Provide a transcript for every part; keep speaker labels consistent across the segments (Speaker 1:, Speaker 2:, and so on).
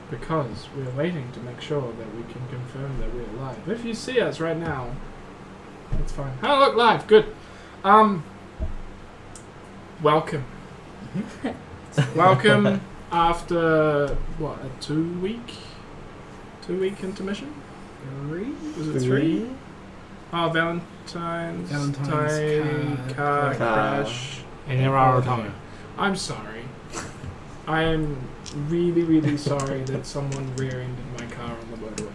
Speaker 1: because we're waiting to make sure that we can confirm that we're live. If you see us right now, it's fine. Oh, look, live. Good. Welcome. Welcome after, what, a 2-week intermission? 3? Was it 3? Oh, Valentine's Day, car crash.
Speaker 2: And there are Tome.
Speaker 1: I'm sorry. I am really, really sorry that someone rear-ended my car on the motorway.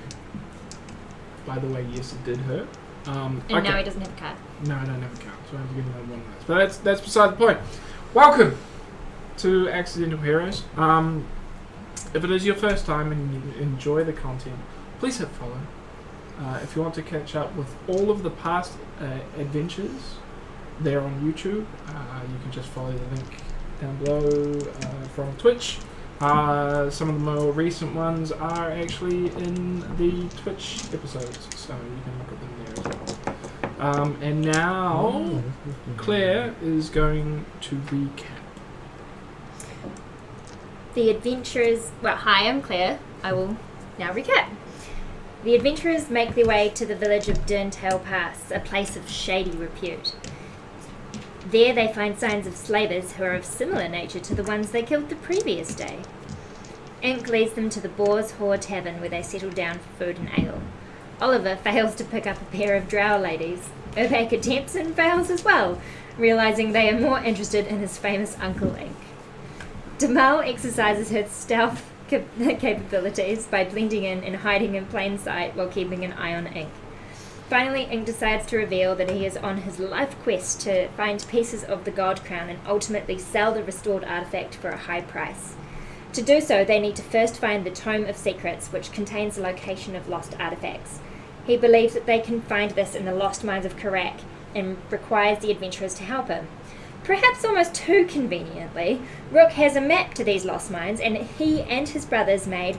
Speaker 1: By the way, yes, it did hurt.
Speaker 3: And
Speaker 1: okay.
Speaker 3: now he doesn't have a car.
Speaker 1: No, I don't have a car, so I have to give him another one of those. But that's beside the point. Welcome to Accidental Heroes. If it is your first time and you enjoy the content, please hit follow. If you want to catch up with all of the past adventures, they're on YouTube. You can just follow the link down below from Twitch. Some of the more recent ones are actually in the Twitch episodes, so you can look at them there as well. And now, Claire is going to recap.
Speaker 3: The adventurers... Well, hi, I'm Claire. I will now recap. The adventurers make their way to the village of Durntail Pass, a place of shady repute. There they find signs of slavers who are of similar nature to the ones they killed the previous day. Ink leads them to the Boar's Whore Tavern, where they settle down for food and ale. Oliver fails to pick up a pair of drow ladies. Urbake attempts and fails as well, realising they are more interested in his famous Uncle Ink. Damal exercises her stealth capabilities by blending in and hiding in plain sight while keeping an eye on Ink. Finally, Ink decides to reveal that he is on his life quest to find pieces of the God Crown and ultimately sell the restored artifact for a high price. To do so, they need to first find the Tome of Secrets, which contains the location of lost artifacts. He believes that they can find this in the lost mines of Karak and requires the adventurers to help him. Perhaps almost too conveniently, Rook has a map to these lost mines, and he and his brothers made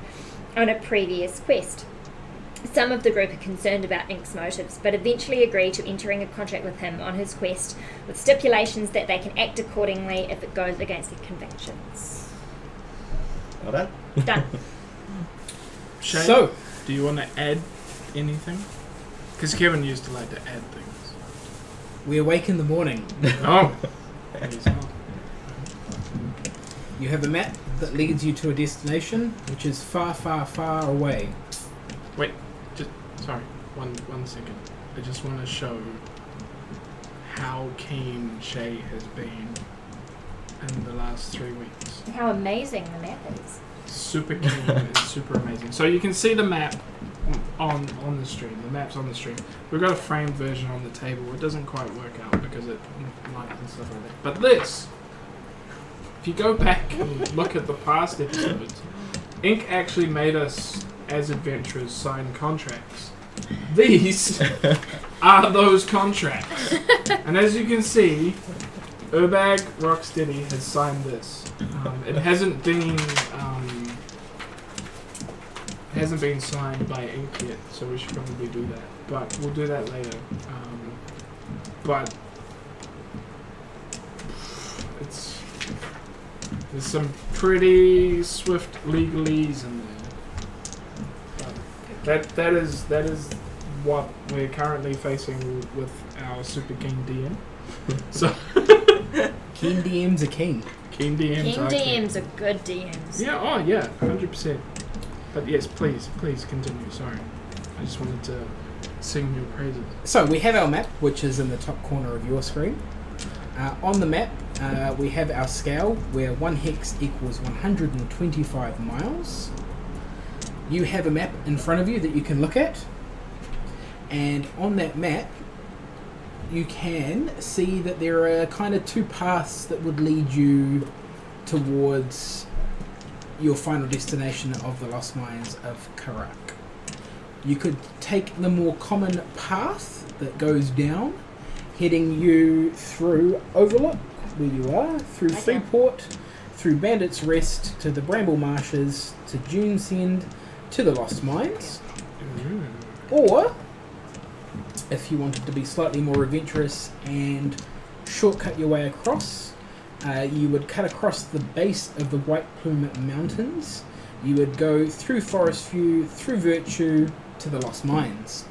Speaker 3: on a previous quest. Some of the group are concerned about Ink's motives, but eventually agree to entering a contract with him on his quest, with stipulations that they can act accordingly if it goes against their convictions.
Speaker 4: Well done.
Speaker 3: Done.
Speaker 1: Shane,
Speaker 2: So,
Speaker 1: do you want to add anything? Because Kevin used to like to add things.
Speaker 2: we awake in the morning.
Speaker 1: Oh! He's not.
Speaker 2: You have a map that leads you to a destination which is far, far, far away.
Speaker 1: Wait, sorry, one second. I just want to show how keen Shay has been in the last 3 weeks.
Speaker 3: How amazing the map is.
Speaker 1: Super keen and super amazing. So you can see the map on the stream. The map's on the stream. We've got a framed version on the table. It doesn't quite work out because it lights and stuff like that. But this, if you go back and look at the past episodes, Ink actually made us, as adventurers, sign contracts. These are those contracts. And as you can see, Urbag Rocksteady has signed this. It hasn't been signed by Ink yet, so we should probably do that. But we'll do that later. But there's some pretty swift legalese in there. That is what we're currently facing with our super keen DM. So
Speaker 2: Keen DMs are keen.
Speaker 1: keen DMs
Speaker 3: King
Speaker 1: are keen.
Speaker 3: DMs are good DMs.
Speaker 1: Yeah, oh yeah, 100%. But yes, please continue. Sorry, I just wanted to sing your praises.
Speaker 2: So we have our map, which is in the top corner of your screen. On the map, we have our scale, where 1 hex equals 125 miles. You have a map in front of you that you can look at, and on that map, you can see that there are kind of 2 paths that would lead you towards your final destination of the Lost Mines of Karak. You could take the more common path that goes down, heading you through Overlook, where you are, through Freeport, through Bandit's Rest, to the Bramble Marshes, to June's End, to the Lost Mines. Or, if you wanted to be slightly more adventurous and shortcut your way across, you would cut across the base of the White Plume Mountains you would go through Forest View, through Virtue, to the Lost Mines.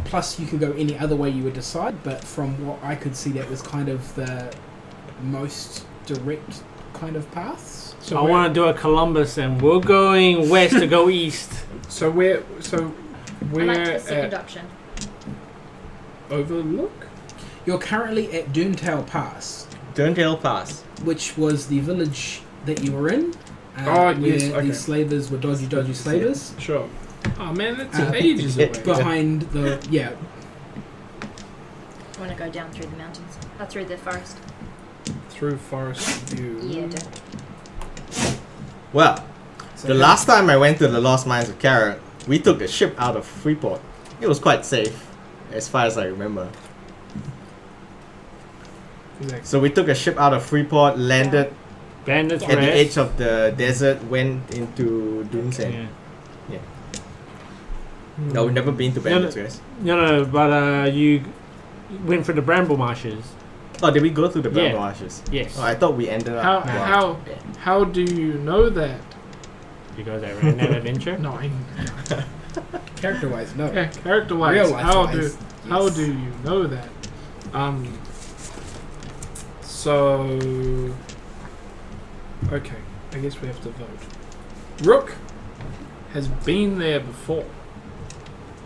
Speaker 2: Plus, you could go any other way you would decide, but from what I could see, that was kind of the most direct kind of paths.
Speaker 5: So I want to do a Columbus, and we're going west to go east.
Speaker 1: So we're
Speaker 3: I like the second
Speaker 1: at
Speaker 3: option.
Speaker 1: Overlook.
Speaker 2: You're currently at Doomtail Pass,
Speaker 4: Durntail Pass.
Speaker 2: which was the village that you were in.
Speaker 1: Oh,
Speaker 2: where
Speaker 1: yes, okay.
Speaker 2: the slavers were dodgy slavers.
Speaker 1: Sure. Oh man, that's
Speaker 2: Uh,
Speaker 1: ages away.
Speaker 2: Behind the
Speaker 3: I want to go down through the mountains. Through the forest.
Speaker 1: Through Forest View.
Speaker 3: Yeah, do.
Speaker 4: Well,
Speaker 2: so
Speaker 4: the last time I went to the Lost Mines of Karak, we took a ship out of Freeport. It was quite safe, as far as I remember.
Speaker 1: Exactly.
Speaker 4: So we took a ship out of Freeport, landed
Speaker 5: Bandits
Speaker 3: Yeah.
Speaker 4: at the
Speaker 5: rest.
Speaker 4: edge of the desert, went into Dunsen.
Speaker 5: Yeah.
Speaker 4: No, we've never been to Bandits Rest.
Speaker 5: No, but you went for the Bramble Marshes.
Speaker 4: Oh, did we go through the
Speaker 5: Yeah.
Speaker 4: Bramble Marshes?
Speaker 5: Yes.
Speaker 4: Oh, I thought we ended up.
Speaker 1: How do you know that?
Speaker 5: Because I ran that adventure.
Speaker 1: No, I
Speaker 2: character-wise, no.
Speaker 1: yeah, character-wise.
Speaker 2: Real life
Speaker 1: How
Speaker 2: wise,
Speaker 1: how
Speaker 2: yes.
Speaker 1: do you know that? So okay, I guess we have to vote. Rook has been there before.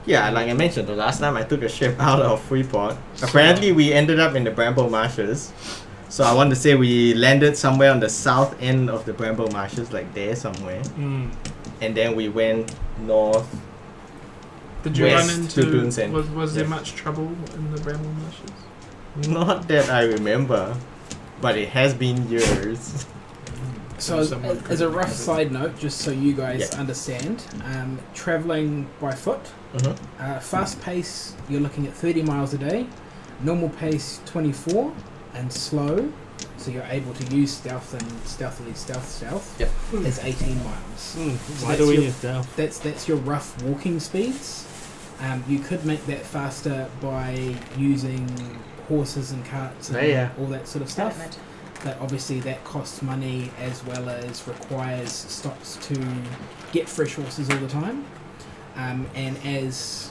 Speaker 4: Yeah, like I mentioned, the last time I took a ship out of Freeport, apparently we ended up in the Bramble Marshes. So I want to say we landed somewhere on the south end of the Bramble Marshes, like there somewhere. And then we went north.
Speaker 1: Did you
Speaker 4: West
Speaker 1: run
Speaker 4: to
Speaker 1: into?
Speaker 4: Dunsen.
Speaker 1: Was there
Speaker 4: Yes.
Speaker 1: much trouble in the Bramble Marshes?
Speaker 4: Not that I remember, but it has been years.
Speaker 2: So, as
Speaker 1: Someone
Speaker 2: as a
Speaker 1: could-
Speaker 2: rough side note, just so you guys
Speaker 4: Yeah.
Speaker 2: understand, traveling by foot, fast pace, you're looking at 30 miles a day, normal pace 24, and slow, so you're able to use stealth and stealth,
Speaker 4: Yep.
Speaker 2: is 18 miles. So
Speaker 5: Why
Speaker 2: that's
Speaker 5: do we
Speaker 2: your-
Speaker 5: need stealth?
Speaker 2: That's your rough walking speeds. You could make that faster by using horses and carts and
Speaker 5: Yeah.
Speaker 2: all that sort of stuff.
Speaker 3: Development.
Speaker 2: But obviously that costs money as well as requires stops to get fresh horses all the time. And as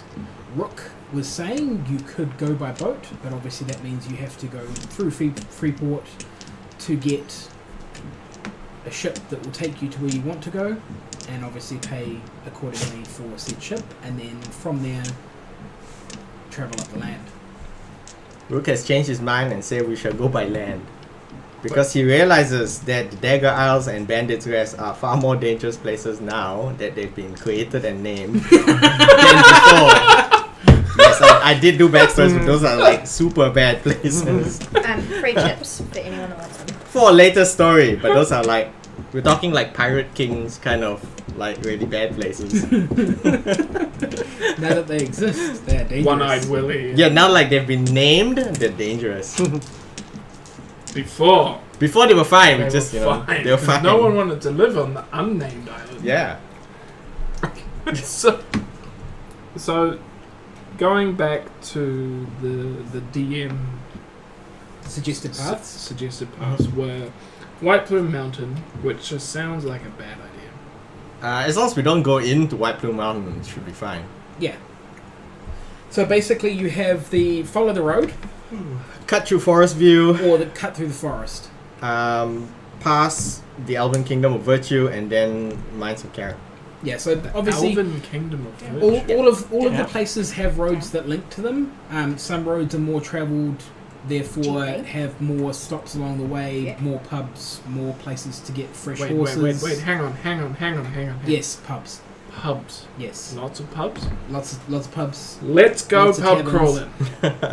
Speaker 2: Rook was saying, you could go by boat, but obviously that means you have to go through Freeport to get a ship that will take you to where you want to go, and obviously pay accordingly for said ship, and then from there travel up the land.
Speaker 4: Rook has changed his mind and said we shall go by land. Because he realizes that the Dagger Isles and Bandits Rest are far more dangerous places now that they've been created and named than before. Yes, I did do backstories, but those are like super bad places.
Speaker 3: Free chips for anyone that wants them.
Speaker 4: For a later story, but those are like, we're talking like Pirate Kings kind of like really bad places.
Speaker 2: Now that they exist, they're dangerous.
Speaker 1: One-eyed Willie.
Speaker 4: Yeah, now like they've been named, they're dangerous.
Speaker 1: Before
Speaker 4: Before they were fine,
Speaker 1: they
Speaker 4: just
Speaker 1: were
Speaker 4: you know,
Speaker 1: fine,
Speaker 4: they were
Speaker 1: 'cause
Speaker 4: fine.
Speaker 1: no one wanted to live on the unnamed island.
Speaker 4: Yeah.
Speaker 1: So going back to the DM
Speaker 2: Suggested paths.
Speaker 1: suggested paths were White Plume Mountain, which just sounds like a bad idea.
Speaker 4: As long as we don't go into White Plume Mountain, it should be fine.
Speaker 2: Yeah. So basically, you have the follow the road
Speaker 4: Cut through Forest View,
Speaker 2: or the cut through the forest.
Speaker 4: pass the Elven Kingdom of Virtue, and then Mines of Karak.
Speaker 2: Yeah. So obviously,
Speaker 1: Elven Kingdom of Virtue.
Speaker 2: all of
Speaker 5: Yeah.
Speaker 2: the places have roads that link to them. Some roads are more travelled, therefore
Speaker 3: GP.
Speaker 2: have more stops along the way,
Speaker 3: Yeah.
Speaker 2: more pubs, more places to get fresh
Speaker 1: Wait,
Speaker 2: horses.
Speaker 1: wait, hang on.
Speaker 2: Yes, pubs.
Speaker 1: Pubs.
Speaker 2: Yes,
Speaker 1: Lots of pubs.
Speaker 2: lots of pubs.
Speaker 1: Let's go
Speaker 2: Lots of
Speaker 1: pub
Speaker 2: taverns.
Speaker 1: crawling.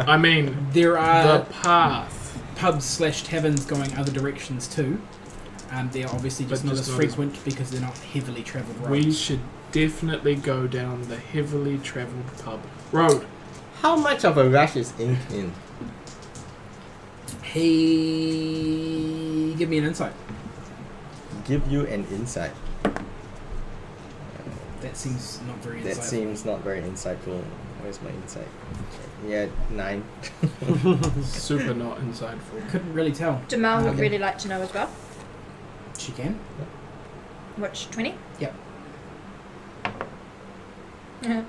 Speaker 1: I mean,
Speaker 2: There are
Speaker 1: the path.
Speaker 2: pubs/taverns going other directions too. They're obviously just
Speaker 1: But
Speaker 2: not
Speaker 1: just
Speaker 2: as
Speaker 1: not as-
Speaker 2: frequent because they're not heavily travelled roads.
Speaker 1: We should definitely go down the heavily travelled pub road.
Speaker 4: How much of a rush is Ink in?
Speaker 2: Hey, give me an insight.
Speaker 4: Give you an insight.
Speaker 2: That seems not very
Speaker 4: That
Speaker 2: insightful.
Speaker 4: seems not very insightful. Where's my insight? Yeah, 9.
Speaker 1: Super not insightful.
Speaker 2: Couldn't really tell.
Speaker 3: Jamal would
Speaker 2: Okay.
Speaker 3: really like to know as well.
Speaker 2: She can.
Speaker 3: Which 20?
Speaker 2: Yep.
Speaker 3: Yeah.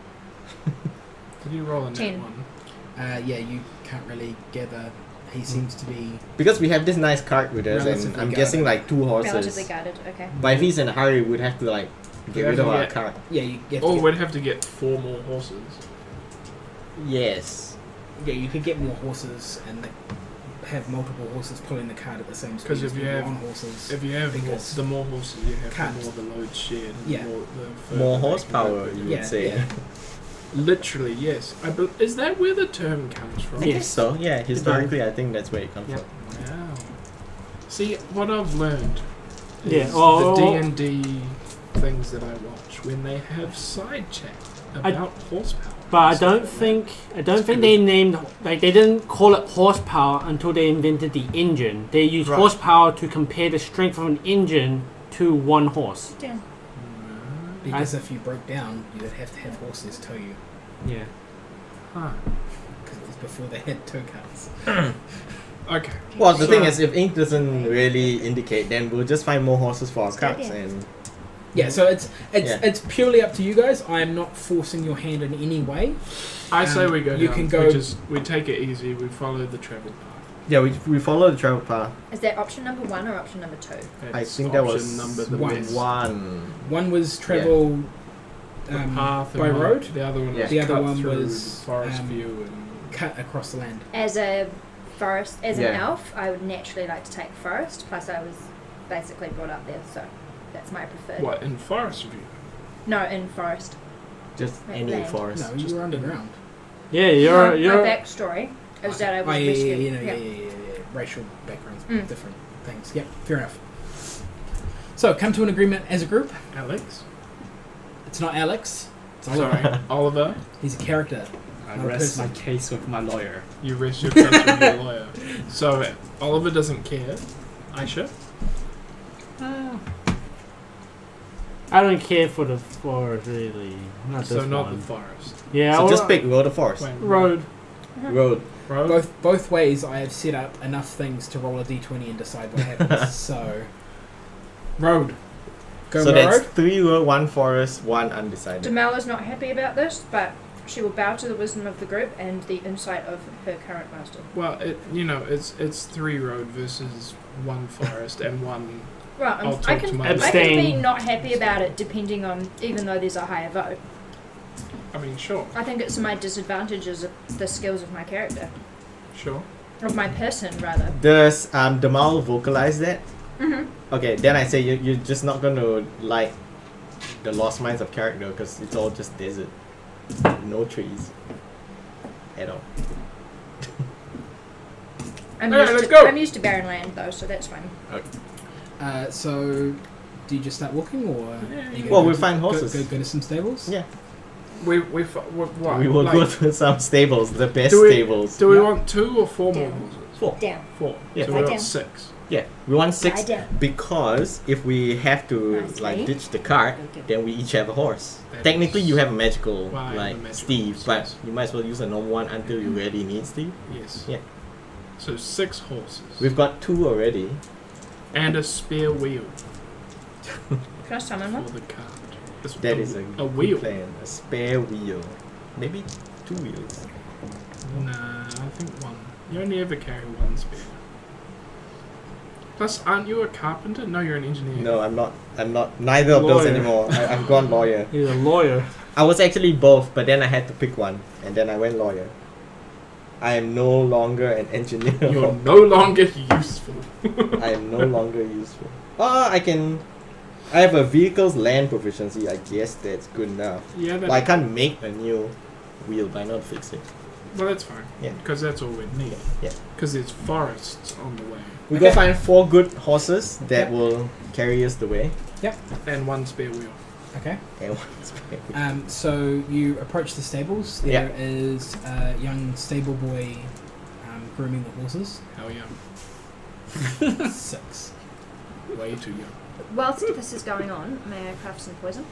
Speaker 1: Did you roll a net
Speaker 3: 10.
Speaker 1: one?
Speaker 2: Yeah, you can't really gather. He seems to be.
Speaker 4: Because we have this nice cart with us, and
Speaker 2: Relatively
Speaker 4: I'm guessing
Speaker 2: guarded.
Speaker 4: like 2 horses.
Speaker 3: Relatively guarded. Okay.
Speaker 4: But if he's in a hurry, we'd have to like get
Speaker 1: Yeah,
Speaker 4: rid of our
Speaker 1: yeah.
Speaker 4: cart.
Speaker 2: Yeah, you have to
Speaker 1: Or
Speaker 2: get-
Speaker 1: we'd have to get 4 more horses.
Speaker 4: Yes.
Speaker 2: yeah, you could get more horses and have multiple horses pulling the cart at the same speed.
Speaker 1: 'Cause
Speaker 2: as
Speaker 1: if you
Speaker 2: people
Speaker 1: have-
Speaker 2: on horses.
Speaker 1: If you have more,
Speaker 2: Because
Speaker 1: the more horses you have,
Speaker 2: can't.
Speaker 1: the more the load shared. And
Speaker 2: Yeah.
Speaker 1: the more, the
Speaker 4: More
Speaker 1: further they
Speaker 4: horsepower,
Speaker 1: can go.
Speaker 4: you
Speaker 2: Yeah,
Speaker 4: would say.
Speaker 2: yeah.
Speaker 1: Literally, yes. Is that where the term comes from?
Speaker 4: I guess so. Yeah, historically, I think that's where it comes
Speaker 5: Yep.
Speaker 4: from.
Speaker 1: Wow. See, what I've learned
Speaker 5: Yeah,
Speaker 1: is
Speaker 5: well,
Speaker 1: the D&D things that I watch when they have side chat about horsepower.
Speaker 5: But I
Speaker 1: and stuff
Speaker 5: don't
Speaker 1: like
Speaker 5: think
Speaker 1: It's
Speaker 5: they
Speaker 1: good.
Speaker 5: named they didn't call it horsepower until they invented the engine. They used
Speaker 1: Right.
Speaker 5: horsepower to compare the strength of an engine to one horse.
Speaker 3: Damn.
Speaker 1: that.
Speaker 2: Because if you broke down, you would have to have horses tow you.
Speaker 5: Yeah.
Speaker 1: Huh.
Speaker 2: Because it was before they had tow carts.
Speaker 1: Okay.
Speaker 4: Well, the thing
Speaker 1: So-
Speaker 4: is, if ink doesn't really indicate, then we'll just find more horses for our carts,
Speaker 3: idea.
Speaker 4: and
Speaker 2: Yeah, so it's
Speaker 4: Yeah.
Speaker 2: it's purely up to you guys. I am not forcing your hand in any way.
Speaker 1: I say we go
Speaker 2: you
Speaker 1: down.
Speaker 2: can go-
Speaker 1: We take it easy. We follow the travel path.
Speaker 4: yeah, we follow the travel path.
Speaker 3: Is that option number 1 or option number 2?
Speaker 4: I
Speaker 1: That's
Speaker 4: think that
Speaker 1: option
Speaker 4: was
Speaker 1: number the
Speaker 2: one.
Speaker 1: best.
Speaker 2: One was travel
Speaker 1: The path
Speaker 2: by
Speaker 1: and one-
Speaker 2: road.
Speaker 1: The other one
Speaker 4: Yeah.
Speaker 1: was
Speaker 2: The other
Speaker 1: cut
Speaker 2: one
Speaker 1: through
Speaker 2: was,
Speaker 1: forest
Speaker 2: um,
Speaker 1: view and
Speaker 2: cut across the land.
Speaker 3: As a forest, as an
Speaker 4: Yeah.
Speaker 3: elf, I would naturally like to take forest. Plus, I was basically brought up there, so that's my preferred.
Speaker 1: what in forest view.
Speaker 3: No, in forest.
Speaker 4: Just
Speaker 3: Right,
Speaker 4: any
Speaker 3: land.
Speaker 4: forest.
Speaker 2: No, you were underground.
Speaker 5: Yeah,
Speaker 3: My
Speaker 5: you're
Speaker 3: backstory is that I was
Speaker 2: yeah,
Speaker 3: rescued.
Speaker 2: you know, yeah. Racial backgrounds,
Speaker 3: Mm.
Speaker 2: different things. Yep, fair enough. So, come to an agreement as a group.
Speaker 1: Alex.
Speaker 2: It's not Alex. It's Oliver.
Speaker 1: Sorry, Oliver.
Speaker 2: He's a character.
Speaker 6: I
Speaker 2: Not a
Speaker 6: rest my
Speaker 2: person.
Speaker 6: case with my lawyer.
Speaker 1: You rest your case with your lawyer. So Oliver doesn't care. Aisha.
Speaker 5: I don't care for the forest really. Not
Speaker 1: So
Speaker 5: this
Speaker 1: not
Speaker 5: one.
Speaker 1: the forest.
Speaker 5: Yeah,
Speaker 4: So
Speaker 5: well,
Speaker 4: just pick road or forest.
Speaker 1: Wait,
Speaker 5: road.
Speaker 4: Road.
Speaker 1: Road.
Speaker 2: Both ways, I have set up enough things to roll a d20 and decide what happens. So,
Speaker 1: Road.
Speaker 2: go
Speaker 4: So
Speaker 2: by
Speaker 4: that's
Speaker 2: road.
Speaker 4: 3 road, 1 forest, 1 undecided.
Speaker 3: Jamel is not happy about this, but she will bow to the wisdom of the group and the insight of her current master.
Speaker 1: Well, it's 3 road versus 1 forest and 1.
Speaker 3: Well,
Speaker 1: I'll
Speaker 3: I
Speaker 1: talk to
Speaker 3: can
Speaker 1: my
Speaker 3: I can be
Speaker 5: Abstain.
Speaker 3: not happy about it depending on, even though there's a higher vote.
Speaker 1: I mean, sure,
Speaker 3: I think it's to my disadvantages of the skills of my character,
Speaker 1: sure.
Speaker 3: of my person rather.
Speaker 4: Does Damal vocalize that?
Speaker 3: Mm-hmm.
Speaker 4: Okay, then I say you're just not going to like the Lost Mines of character because it's all just desert. No trees. At all.
Speaker 1: Okay, let's go.
Speaker 3: I'm used to barren land though, so that's fine.
Speaker 2: So, do you just start walking, or
Speaker 1: Yeah,
Speaker 2: are you
Speaker 4: well,
Speaker 2: gonna
Speaker 4: we
Speaker 2: go
Speaker 4: find
Speaker 2: to-
Speaker 4: horses.
Speaker 2: Go to some stables.
Speaker 4: Yeah.
Speaker 1: What?
Speaker 4: We will
Speaker 1: like,
Speaker 4: go to some stables, the best
Speaker 1: Do we-
Speaker 4: stables.
Speaker 1: Do we
Speaker 2: Yep.
Speaker 1: want 2 or 4 more
Speaker 3: Down.
Speaker 1: horses?
Speaker 4: 4.
Speaker 3: Down.
Speaker 1: 4.
Speaker 4: Yeah.
Speaker 1: So
Speaker 3: Lie
Speaker 1: we
Speaker 3: down.
Speaker 1: want 6.
Speaker 4: Yeah, we want 6
Speaker 3: Lie down.
Speaker 4: because if we have to
Speaker 3: Nicely.
Speaker 4: like ditch the cart, then we each have a horse.
Speaker 1: That
Speaker 4: Technically,
Speaker 1: is-
Speaker 4: you have a magical
Speaker 1: Well, I have
Speaker 4: like
Speaker 1: a magical
Speaker 4: Steve,
Speaker 1: horse,
Speaker 4: but
Speaker 1: yes.
Speaker 4: you might as well use a normal one until you really need Steve.
Speaker 1: Yes.
Speaker 4: Yeah.
Speaker 1: So 6 horses.
Speaker 4: We've got 2 already.
Speaker 1: And a spare wheel
Speaker 3: Can I summon
Speaker 1: for
Speaker 3: one?
Speaker 1: the cart. It's
Speaker 4: That is a good
Speaker 1: wheel.
Speaker 4: plan. A spare wheel, maybe 2 wheels.
Speaker 1: Nah, I think 1. You only ever carry 1 spare. Plus, aren't you a carpenter? No, you're an engineer.
Speaker 4: No, I'm not. I'm not. Neither of those
Speaker 5: Lawyer.
Speaker 4: anymore. I've gone lawyer.
Speaker 5: He's a lawyer.
Speaker 4: I was actually both, but then I had to pick one, and then I went lawyer. I am no longer an engineer.
Speaker 1: You're no longer useful.
Speaker 4: I am no longer useful. I have a vehicle's land proficiency. I guess that's good enough.
Speaker 1: Yeah,
Speaker 4: But I can't make a new wheel, but I know how to fix it.
Speaker 1: well, that's fine.
Speaker 4: Yeah.
Speaker 1: Because that's all we need.
Speaker 4: Yeah.
Speaker 1: Because there's forests on the way.
Speaker 4: We
Speaker 2: Okay.
Speaker 4: go find 4 good horses that
Speaker 2: Okay.
Speaker 4: will carry us the way.
Speaker 1: And 1 spare wheel.
Speaker 2: Okay.
Speaker 4: And one spare wheel.
Speaker 2: So you approach the stables.
Speaker 4: Yeah.
Speaker 2: There is a young stable boy grooming the horses.
Speaker 1: Hell yeah.
Speaker 2: 6.
Speaker 1: Way too young.
Speaker 3: Whilst this is going on, may I craft some poison?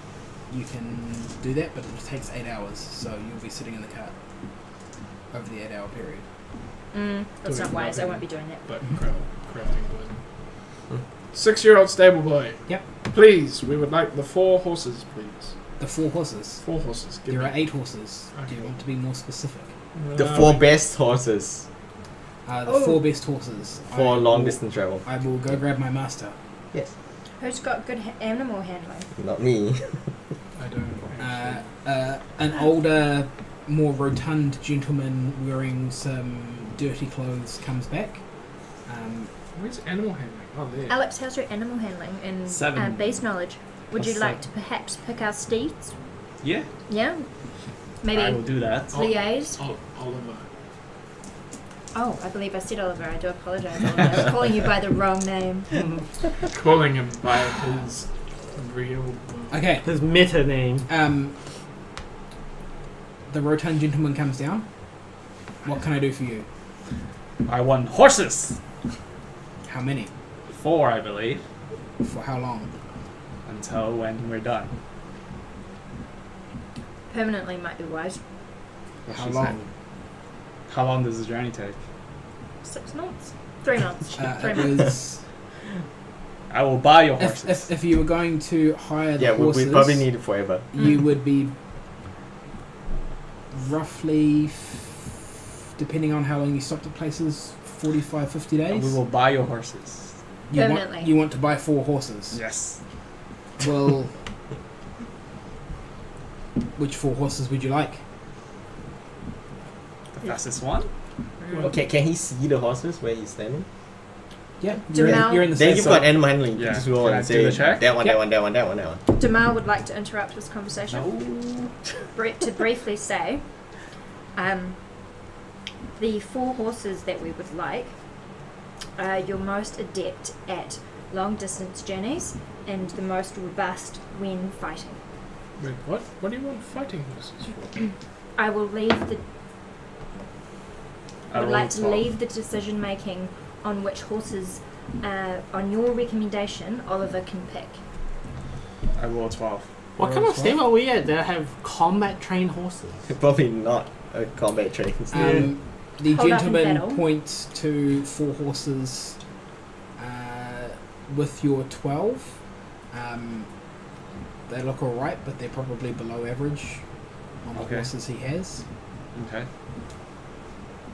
Speaker 2: You can do that, but it takes 8 hours, so you'll be sitting in the cart over the 8-hour period.
Speaker 3: That's
Speaker 1: Doing
Speaker 3: not wise. I
Speaker 1: nothing.
Speaker 3: won't be doing that.
Speaker 1: But crafting poison. 6-year-old stable boy.
Speaker 2: Yep.
Speaker 1: Please, we would like the 4 horses, please.
Speaker 2: The 4 horses.
Speaker 1: 4 horses. Give
Speaker 2: There
Speaker 1: me.
Speaker 2: are 8 horses. Do you
Speaker 1: Okay.
Speaker 2: want to be more specific?
Speaker 4: The 4 best horses
Speaker 2: The 4 best horses.
Speaker 4: for
Speaker 2: I
Speaker 4: long
Speaker 2: will-
Speaker 4: distance travel.
Speaker 2: I will go grab my master.
Speaker 4: Yes.
Speaker 3: Who's got good animal handling?
Speaker 4: Not me.
Speaker 1: I don't
Speaker 2: An older, more rotund gentleman wearing some dirty clothes comes back.
Speaker 1: Where's animal handling? Oh, there.
Speaker 3: Alex, how's your animal handling and
Speaker 5: 7.
Speaker 3: base knowledge? Would you
Speaker 5: Plus
Speaker 3: like
Speaker 5: 7.
Speaker 3: to perhaps pick our steeds?
Speaker 5: Yeah,
Speaker 3: Yeah? Maybe
Speaker 5: I will do that.
Speaker 3: liaise?
Speaker 1: Oliver.
Speaker 3: Oh, I believe I said Oliver. I do apologise, Oliver. I was calling you by the wrong name.
Speaker 1: Calling him by his real.
Speaker 2: Okay.
Speaker 5: His meta name.
Speaker 2: The rotund gentleman comes down. What can I do for you?
Speaker 5: I want horses.
Speaker 2: How many?
Speaker 5: 4, I believe,
Speaker 2: For how long?
Speaker 5: until when we're done.
Speaker 3: Permanently might be wise.
Speaker 5: What
Speaker 2: How
Speaker 5: she
Speaker 2: long?
Speaker 5: said. How long does the journey take?
Speaker 3: 6 months? 3 months. 3
Speaker 2: It
Speaker 3: months.
Speaker 2: was
Speaker 5: I will buy your horses.
Speaker 2: if you were going to hire the
Speaker 4: Yeah,
Speaker 2: horses,
Speaker 4: we probably need it forever.
Speaker 2: you would be roughly, depending on how long you stopped at places, 45, 50
Speaker 5: And
Speaker 2: days.
Speaker 5: we will buy your horses.
Speaker 3: Permanently.
Speaker 2: You want to buy 4 horses.
Speaker 5: Yes.
Speaker 2: Well, which 4 horses would you like?
Speaker 5: The fastest one?
Speaker 4: Okay, can he see the horses where he's standing?
Speaker 2: Yeah,
Speaker 3: Jamal-
Speaker 2: you're in the
Speaker 4: Then
Speaker 2: same
Speaker 4: you've
Speaker 2: side.
Speaker 4: got animal handling. You
Speaker 5: Yeah.
Speaker 4: just roll
Speaker 5: Can I
Speaker 4: and
Speaker 5: do
Speaker 4: say
Speaker 5: the check?
Speaker 4: that one,
Speaker 2: Yep.
Speaker 4: that one, that one, that one, that one.
Speaker 3: Jamal would like to interrupt this conversation
Speaker 5: No.
Speaker 3: to briefly say the 4 horses that we would like are your most adept at long distance journeys and the most robust when fighting.
Speaker 1: Wait, what? What do you want fighting horses for?
Speaker 3: I will leave the
Speaker 5: I
Speaker 3: would
Speaker 5: rolled
Speaker 3: like to
Speaker 5: 12.
Speaker 3: leave the decision making on which horses, on your recommendation, Oliver can pick.
Speaker 5: I roll 12. What kind of stable are we at that have combat trained horses?
Speaker 4: Probably not a combat train.
Speaker 2: The
Speaker 3: Hold up in
Speaker 2: gentleman
Speaker 3: battle.
Speaker 2: points to 4 horses with your 12. They look alright, but they're probably below average on the
Speaker 5: Okay.
Speaker 2: horses he has.
Speaker 5: Okay.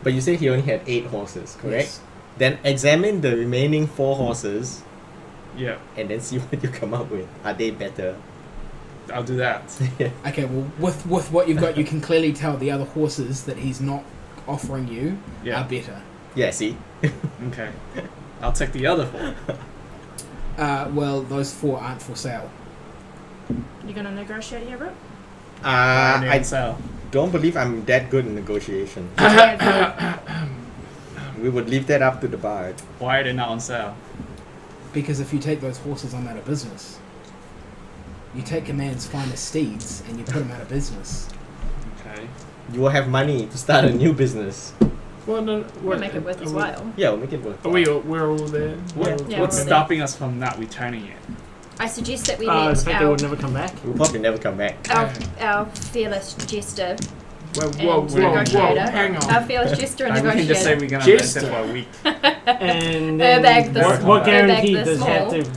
Speaker 4: But you said he only had 8 horses, correct?
Speaker 2: Yes.
Speaker 4: Then examine the remaining 4 horses
Speaker 5: Yeah,
Speaker 4: and then see what you come up with. Are they better?
Speaker 5: I'll do that.
Speaker 2: Okay, well, with what you've got, you can clearly tell the other horses that he's not offering you are
Speaker 5: Yeah.
Speaker 2: better.
Speaker 4: Yeah, see?
Speaker 5: Okay. I'll take the other 4.
Speaker 2: Well, those 4 aren't for sale.
Speaker 3: You gonna negotiate here, bro?
Speaker 4: I
Speaker 5: sell.
Speaker 4: don't believe I'm that good in negotiation. We would leave that up to the bard.
Speaker 5: Why are they not on sale?
Speaker 2: Because if you take those horses, I'm out of business. You take a man's finest steeds and you put him out of business.
Speaker 5: Okay.
Speaker 4: You will have money to start a new business.
Speaker 1: Well, no.
Speaker 3: We'll make it worth his while.
Speaker 4: Yeah, we'll make it work.
Speaker 1: We're all there.
Speaker 5: What,
Speaker 1: We're all
Speaker 3: Yeah,
Speaker 5: what's
Speaker 3: we're
Speaker 1: there.
Speaker 5: stopping us from not returning it?
Speaker 3: I suggest that we
Speaker 5: The
Speaker 3: let
Speaker 5: fact they would never come back?
Speaker 4: We'll probably never come back.
Speaker 3: our fearless jester
Speaker 1: Whoa,
Speaker 3: and
Speaker 1: whoa, whoa,
Speaker 3: negotiator,
Speaker 1: hang
Speaker 3: our
Speaker 1: on.
Speaker 3: fearless jester and
Speaker 5: And we can just say
Speaker 3: negotiator.
Speaker 5: we're gonna rent
Speaker 1: Jester.
Speaker 5: it for a week. And
Speaker 3: Airbag the
Speaker 5: what,
Speaker 3: small.
Speaker 5: what
Speaker 3: Airbag
Speaker 5: guarantee
Speaker 3: the
Speaker 5: does have
Speaker 3: small.
Speaker 5: to?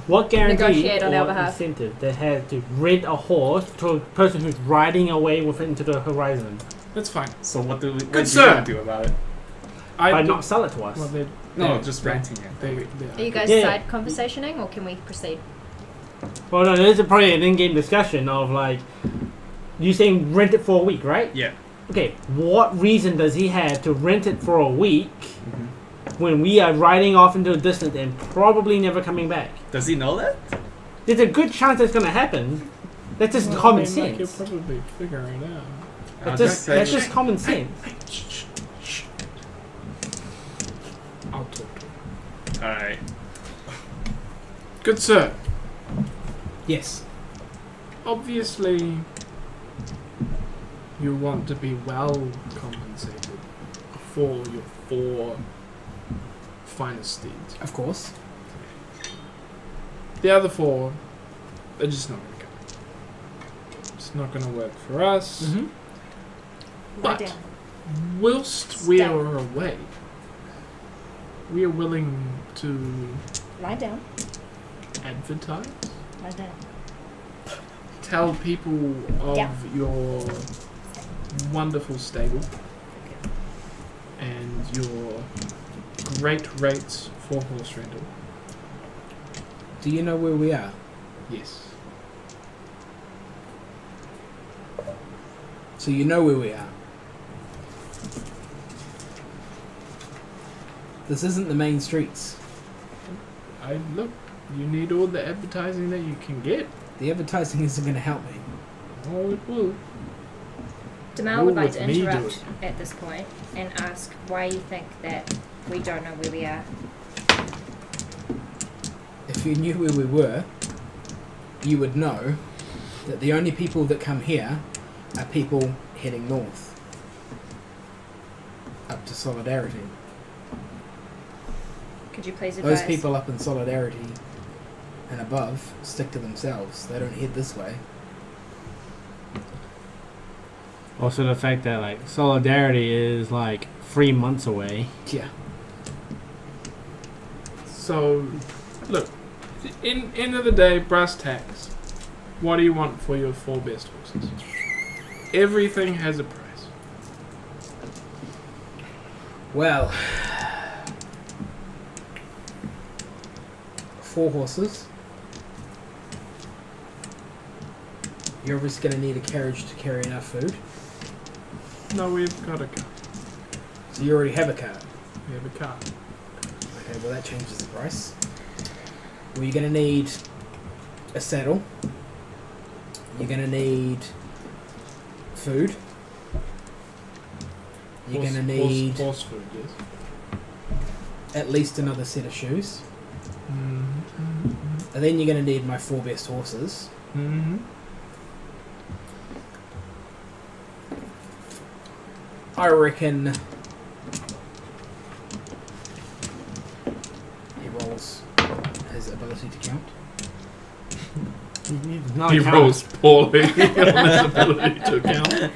Speaker 5: What guarantee
Speaker 3: Negotiate on our
Speaker 5: or
Speaker 3: behalf.
Speaker 5: incentive that has to rent a horse to a person who's riding away with it into the horizon?
Speaker 1: That's fine.
Speaker 5: So what do we
Speaker 1: Good
Speaker 5: what
Speaker 1: sir.
Speaker 5: do you do about it? By
Speaker 1: do-
Speaker 5: not sell it to us.
Speaker 1: Well,
Speaker 5: No, just renting it.
Speaker 3: Are you guys
Speaker 5: Yeah.
Speaker 3: side conversationing or can we proceed?
Speaker 5: Well, no, there's probably an in-game discussion of like, you saying rent it for a week, right? Yeah. Okay, what reason does he have to rent it for a week
Speaker 1: Mm-hmm.
Speaker 5: when we are riding off into the distance and probably never coming back?
Speaker 6: Does he know that?
Speaker 5: There's a good chance that's going to happen. That's just
Speaker 1: Well,
Speaker 5: common
Speaker 1: I mean, like,
Speaker 5: sense.
Speaker 1: you'll probably figure it out.
Speaker 5: That's just common sense.
Speaker 1: I'll talk to him.
Speaker 6: Alright.
Speaker 1: Good sir,
Speaker 2: Yes.
Speaker 1: obviously you want to be well compensated for your 4 finest steeds.
Speaker 2: Of course.
Speaker 1: The other 4 are just not going to come. It's not going to work for us.
Speaker 2: Mm-hmm.
Speaker 3: Lie
Speaker 1: But
Speaker 3: down.
Speaker 1: whilst we
Speaker 3: Stay.
Speaker 1: are away, we are willing to
Speaker 3: Lie down.
Speaker 1: advertise.
Speaker 3: I don't.
Speaker 1: Tell people of
Speaker 3: Yeah.
Speaker 1: your wonderful stable and your great rates for horse rental.
Speaker 2: Do you know where we are?
Speaker 1: Yes.
Speaker 2: So you know where we are. This isn't the main streets.
Speaker 1: Look, you need all the advertising that you can get.
Speaker 2: The advertising isn't going to help me.
Speaker 1: Oh, it will.
Speaker 3: Damal would
Speaker 1: Well,
Speaker 3: like to
Speaker 1: with me, do
Speaker 3: interrupt at this point and ask why you think that we don't know where we are.
Speaker 2: If you knew where we were, you would know that the only people that come here are people heading north. Up to Solidarity.
Speaker 3: Could you please advise?
Speaker 2: Those people up in Solidarity and above stick to themselves. They don't head this way.
Speaker 5: Also, the fact that like Solidarity is like 3 months away.
Speaker 2: Yeah.
Speaker 1: So, look, in end of the day, brass tacks. What do you want for your 4 best horses? Everything has a price.
Speaker 2: Well, 4 horses. You're obviously going to need a carriage to carry enough food.
Speaker 1: No, we've got a car.
Speaker 2: So you already have a car.
Speaker 1: We have a car.
Speaker 2: Okay, well that changes the price. Well, you're going to need a saddle. You're going to need food. You're going to need
Speaker 1: horse food, yes.
Speaker 2: at least another set of shoes.
Speaker 1: Mm-hmm.
Speaker 2: And then you're going to need my 4 best horses.
Speaker 1: Mm-hmm.
Speaker 2: I reckon he rolls his ability to count.
Speaker 1: He rolls poorly on his ability to count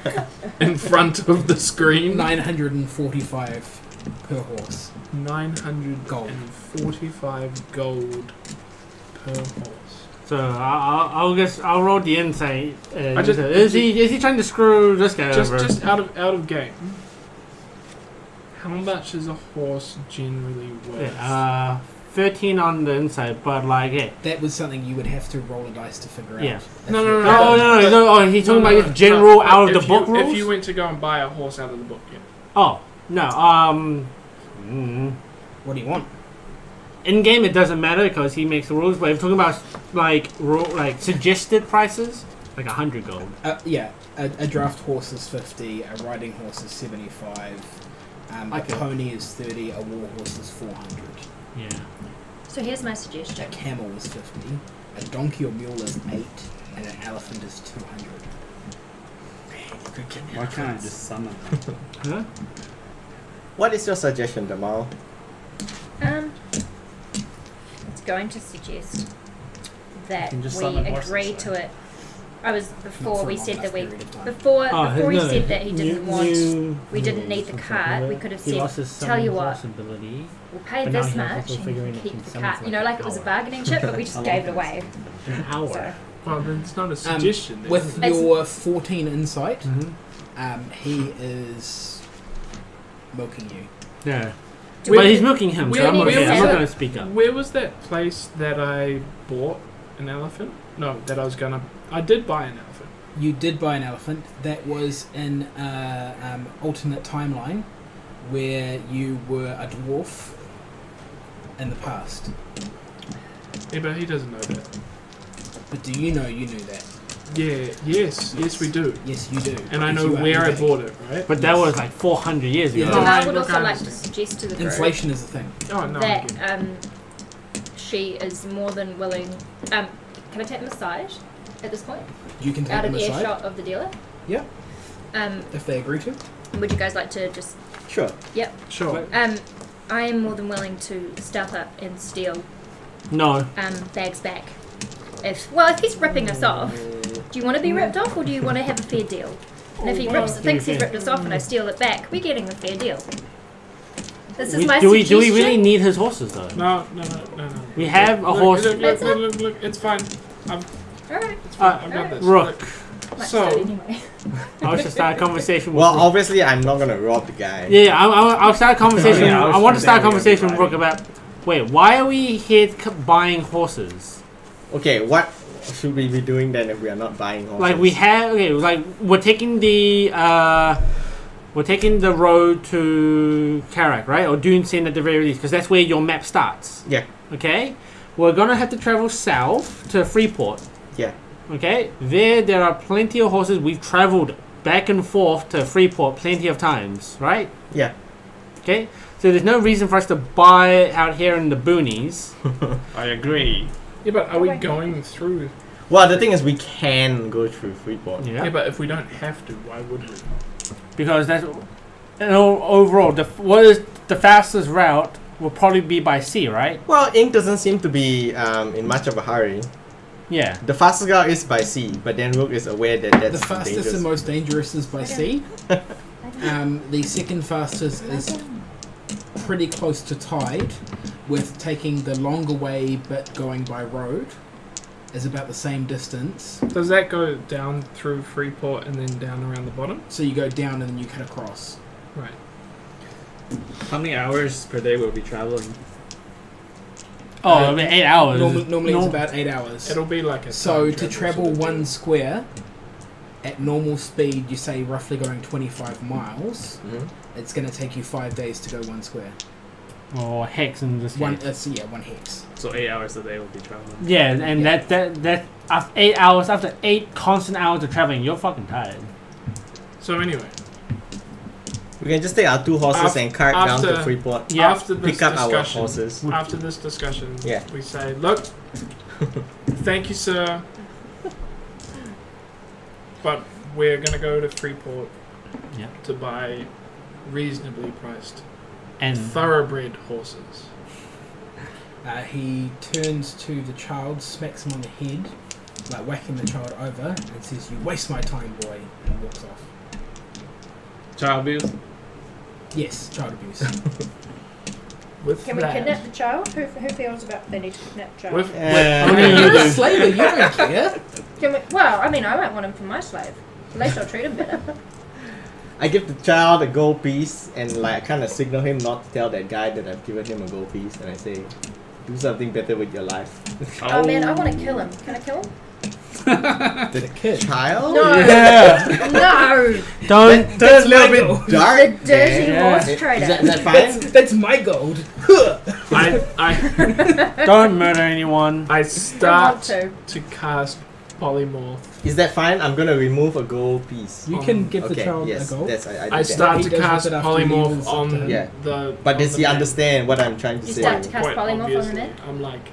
Speaker 1: in front of the screen.
Speaker 2: 945 per horse.
Speaker 1: 945 gold per horse.
Speaker 5: So I'll roll the insight.
Speaker 1: Is
Speaker 5: he trying to screw this guy over?
Speaker 1: Just out of game. How much is a horse generally worth?
Speaker 5: Yeah, 13 on the inside, but like
Speaker 2: That was something you would have to roll a dice to figure
Speaker 5: Yeah.
Speaker 2: out.
Speaker 1: No.
Speaker 5: Oh, he's talking about just general out of the book rules.
Speaker 1: If you went to go and buy a horse out of the book, yeah.
Speaker 5: Oh no.
Speaker 2: What do you want?
Speaker 5: In game, it doesn't matter because he makes the rules. But if you're talking about like suggested prices, like 100 gold.
Speaker 2: Yeah, a draft horse is 50, a riding horse is 75, a pony is 30, a war horse is 400.
Speaker 5: Yeah.
Speaker 3: So here's my
Speaker 2: A
Speaker 3: suggestion.
Speaker 2: camel is 50, a donkey or mule is 8, and an elephant is 200.
Speaker 6: Why can't I just summon them?
Speaker 5: Huh?
Speaker 4: What is your suggestion, Damal?
Speaker 3: It's going to suggest that
Speaker 6: can just
Speaker 3: we
Speaker 6: summon horses,
Speaker 3: agree
Speaker 6: right?
Speaker 3: to it. I was
Speaker 2: Not
Speaker 3: before
Speaker 2: for
Speaker 3: we
Speaker 2: a long
Speaker 3: said that
Speaker 2: enough
Speaker 3: we
Speaker 2: period of time.
Speaker 3: before he
Speaker 5: no,
Speaker 3: said that he didn't want. We didn't need the
Speaker 5: something
Speaker 3: cart.
Speaker 5: like
Speaker 3: We
Speaker 5: that.
Speaker 3: could have
Speaker 5: He lost
Speaker 3: said,
Speaker 5: his
Speaker 3: "Tell you
Speaker 5: summon
Speaker 3: what,
Speaker 5: horse ability.
Speaker 3: we'll pay
Speaker 5: But now
Speaker 3: this
Speaker 5: he's
Speaker 3: much
Speaker 5: also
Speaker 3: and you
Speaker 5: figuring
Speaker 3: can
Speaker 5: it
Speaker 3: keep
Speaker 5: can
Speaker 3: the
Speaker 5: summon
Speaker 3: cart."
Speaker 5: for
Speaker 3: You know,
Speaker 5: like
Speaker 3: like it was a
Speaker 5: an
Speaker 3: bargaining chip, but we just
Speaker 6: How
Speaker 3: gave it
Speaker 6: long
Speaker 3: away.
Speaker 5: An hour.
Speaker 3: So,
Speaker 1: Well, then it's not a suggestion. then.
Speaker 2: With
Speaker 3: It's-
Speaker 2: your 14 insight,
Speaker 5: Mm-hmm.
Speaker 2: he is milking you.
Speaker 5: Yeah.
Speaker 3: Do
Speaker 5: But
Speaker 3: we-
Speaker 5: he's milking him, so I'm
Speaker 3: we
Speaker 5: okay. I'm
Speaker 3: said
Speaker 5: not
Speaker 3: it.
Speaker 5: going to speak up.
Speaker 1: Where was that place that I bought an elephant? No, that I was gonna. I did buy an elephant.
Speaker 2: You did buy an elephant. That was in alternate timeline where you were a dwarf in the past.
Speaker 1: Yeah, but he doesn't know that.
Speaker 2: But do you know you knew that?
Speaker 1: Yeah. Yes, we do.
Speaker 2: Yes, you do.
Speaker 1: And I know
Speaker 2: Because you are
Speaker 1: where I
Speaker 2: eBay.
Speaker 1: bought it, right?
Speaker 5: But that was like 400 years ago.
Speaker 2: Yeah.
Speaker 1: No,
Speaker 3: Damal would
Speaker 1: look,
Speaker 3: also
Speaker 1: I
Speaker 3: like to
Speaker 1: understand.
Speaker 3: suggest to the group
Speaker 2: Inflation is a thing.
Speaker 1: Oh no.
Speaker 3: that
Speaker 1: I'm good.
Speaker 3: she is more than willing. Can I take them aside at this point,
Speaker 2: You can take
Speaker 3: out of
Speaker 2: them aside
Speaker 3: earshot of the dealer?
Speaker 2: Yeah.
Speaker 3: Um,
Speaker 2: if they agree to.
Speaker 3: would you guys like to just?
Speaker 4: Sure.
Speaker 1: Sure.
Speaker 3: I am more than willing to stealth up and steal
Speaker 5: No.
Speaker 3: bags back. If he's ripping us off, do you want to be ripped off or do you want to have a fair deal? And if he thinks he's ripped us off and I steal it back, we're getting a fair deal. This is my
Speaker 5: Do we
Speaker 3: suggestion.
Speaker 5: really need his horses though?
Speaker 1: No.
Speaker 5: We have a
Speaker 1: Look,
Speaker 5: horse.
Speaker 1: Look, it's fine.
Speaker 3: Alright.
Speaker 1: It's fine. I've got this.
Speaker 5: Rook.
Speaker 3: Might
Speaker 1: So-
Speaker 3: start anyway.
Speaker 5: I should start a conversation with
Speaker 4: Well,
Speaker 5: Rook.
Speaker 4: obviously, I'm not gonna rob the guy.
Speaker 5: Yeah, I'll start a conversation.
Speaker 6: Yeah, I was
Speaker 5: I want to start a
Speaker 6: damn
Speaker 5: conversation with
Speaker 6: right.
Speaker 5: Rook about. Wait, why are we here buying horses?
Speaker 4: Okay, what should we be doing then if we are not buying horses?
Speaker 5: Like we have, okay, like we're taking the road to Karak, right? Or Dune Sen at the very least, because that's where your map starts.
Speaker 4: Yeah.
Speaker 5: Okay, we're gonna have to travel south to Freeport.
Speaker 4: Yeah.
Speaker 5: Okay, there are plenty of horses. We've traveled back and forth to Freeport plenty of times, right?
Speaker 4: Yeah.
Speaker 5: Okay, so there's no reason for us to buy it out here in the boonies.
Speaker 6: I agree.
Speaker 1: Yeah, but are we going through?
Speaker 4: Well, the thing is, we can go through Freeport.
Speaker 1: Yeah, but if we don't have to, why would we?
Speaker 5: Because that's overall what is the fastest route will probably be by sea, right?
Speaker 4: Well, Ink doesn't seem to be in much of a hurry.
Speaker 5: Yeah.
Speaker 4: The fastest route is by sea, but then Rook is aware that that's
Speaker 2: The fastest
Speaker 4: dangerous.
Speaker 2: and most dangerous is by sea. The second fastest is pretty close to tide, with taking the longer way but going by road is about the same distance.
Speaker 1: Does that go down through Freeport and then down around the bottom?
Speaker 2: So you go down and then you cut across.
Speaker 1: Right.
Speaker 6: How many hours per day will we be traveling?
Speaker 5: Oh, I mean 8 hours.
Speaker 2: Normally it's about 8 hours.
Speaker 1: It'll be like a.
Speaker 2: So
Speaker 1: time
Speaker 2: to
Speaker 1: travel
Speaker 2: travel
Speaker 1: sort of
Speaker 2: one
Speaker 1: deal.
Speaker 2: square at normal speed, you say roughly going 25 miles.
Speaker 4: Mhm.
Speaker 2: It's going to take you 5 days to go one square.
Speaker 5: Or hex in this
Speaker 2: One,
Speaker 5: case.
Speaker 2: one hex.
Speaker 6: So 8 hours a day will be traveling.
Speaker 5: Yeah, and
Speaker 2: Yeah.
Speaker 5: that after 8 hours, after 8 constant hours of traveling, you're fucking tired.
Speaker 1: So anyway,
Speaker 4: We can just take our 2 horses and cart down to
Speaker 1: after-
Speaker 4: Freeport.
Speaker 5: Yeah.
Speaker 1: after this
Speaker 4: Pick up our
Speaker 1: discussion,
Speaker 4: horses.
Speaker 1: after this discussion,
Speaker 4: Yeah.
Speaker 1: we say, look, thank you, sir, but we're gonna go to Freeport
Speaker 5: Yeah.
Speaker 1: to buy reasonably priced
Speaker 5: And
Speaker 1: thoroughbred horses.
Speaker 2: He turns to the child, smacks him on the head, like whacking the child over, and says, "You waste my time, boy," and walks off.
Speaker 6: Child abuse?
Speaker 2: Yes, child abuse.
Speaker 1: With
Speaker 7: Can we
Speaker 1: that,
Speaker 7: kidnap the child? Who feels about they need to kidnap the child?
Speaker 1: with,
Speaker 2: You're a slaver, you don't care.
Speaker 7: Can we, well, I mean, I won't want him for my slave. At least I'll treat him better.
Speaker 4: I give the child a gold piece and like kind of signal him not to tell that guy that I've given him a gold piece, and I say, do something better with your life.
Speaker 7: Oh man, I want to kill him. Can I kill him?
Speaker 4: The
Speaker 2: kid.
Speaker 4: child?
Speaker 7: No.
Speaker 5: yeah,
Speaker 7: No!
Speaker 5: don't.
Speaker 4: That's a little
Speaker 2: my goal.
Speaker 4: bit dark.
Speaker 7: The dirty
Speaker 4: there.
Speaker 7: horse
Speaker 4: Is
Speaker 7: trader.
Speaker 4: that fine?
Speaker 2: That's my gold.
Speaker 1: I
Speaker 5: Don't murder anyone.
Speaker 1: I
Speaker 7: I want
Speaker 1: start
Speaker 7: to.
Speaker 1: to cast polymorph.
Speaker 4: Is that fine? I'm gonna remove a gold piece.
Speaker 2: You can give the
Speaker 4: Okay,
Speaker 2: child
Speaker 4: yes,
Speaker 2: a gold.
Speaker 4: that's I
Speaker 1: I
Speaker 4: did that.
Speaker 1: start
Speaker 2: He
Speaker 1: to
Speaker 2: does with
Speaker 1: cast
Speaker 2: it after he
Speaker 1: polymorph
Speaker 2: was
Speaker 1: on
Speaker 2: up to-
Speaker 4: Yeah.
Speaker 1: the.
Speaker 4: But
Speaker 1: on
Speaker 4: does
Speaker 1: the
Speaker 4: he
Speaker 1: man.
Speaker 4: understand what I'm trying to
Speaker 7: You
Speaker 4: say?
Speaker 7: start to cast
Speaker 1: Quite
Speaker 7: polymorph on the
Speaker 1: obviously.
Speaker 7: man?
Speaker 1: I'm like,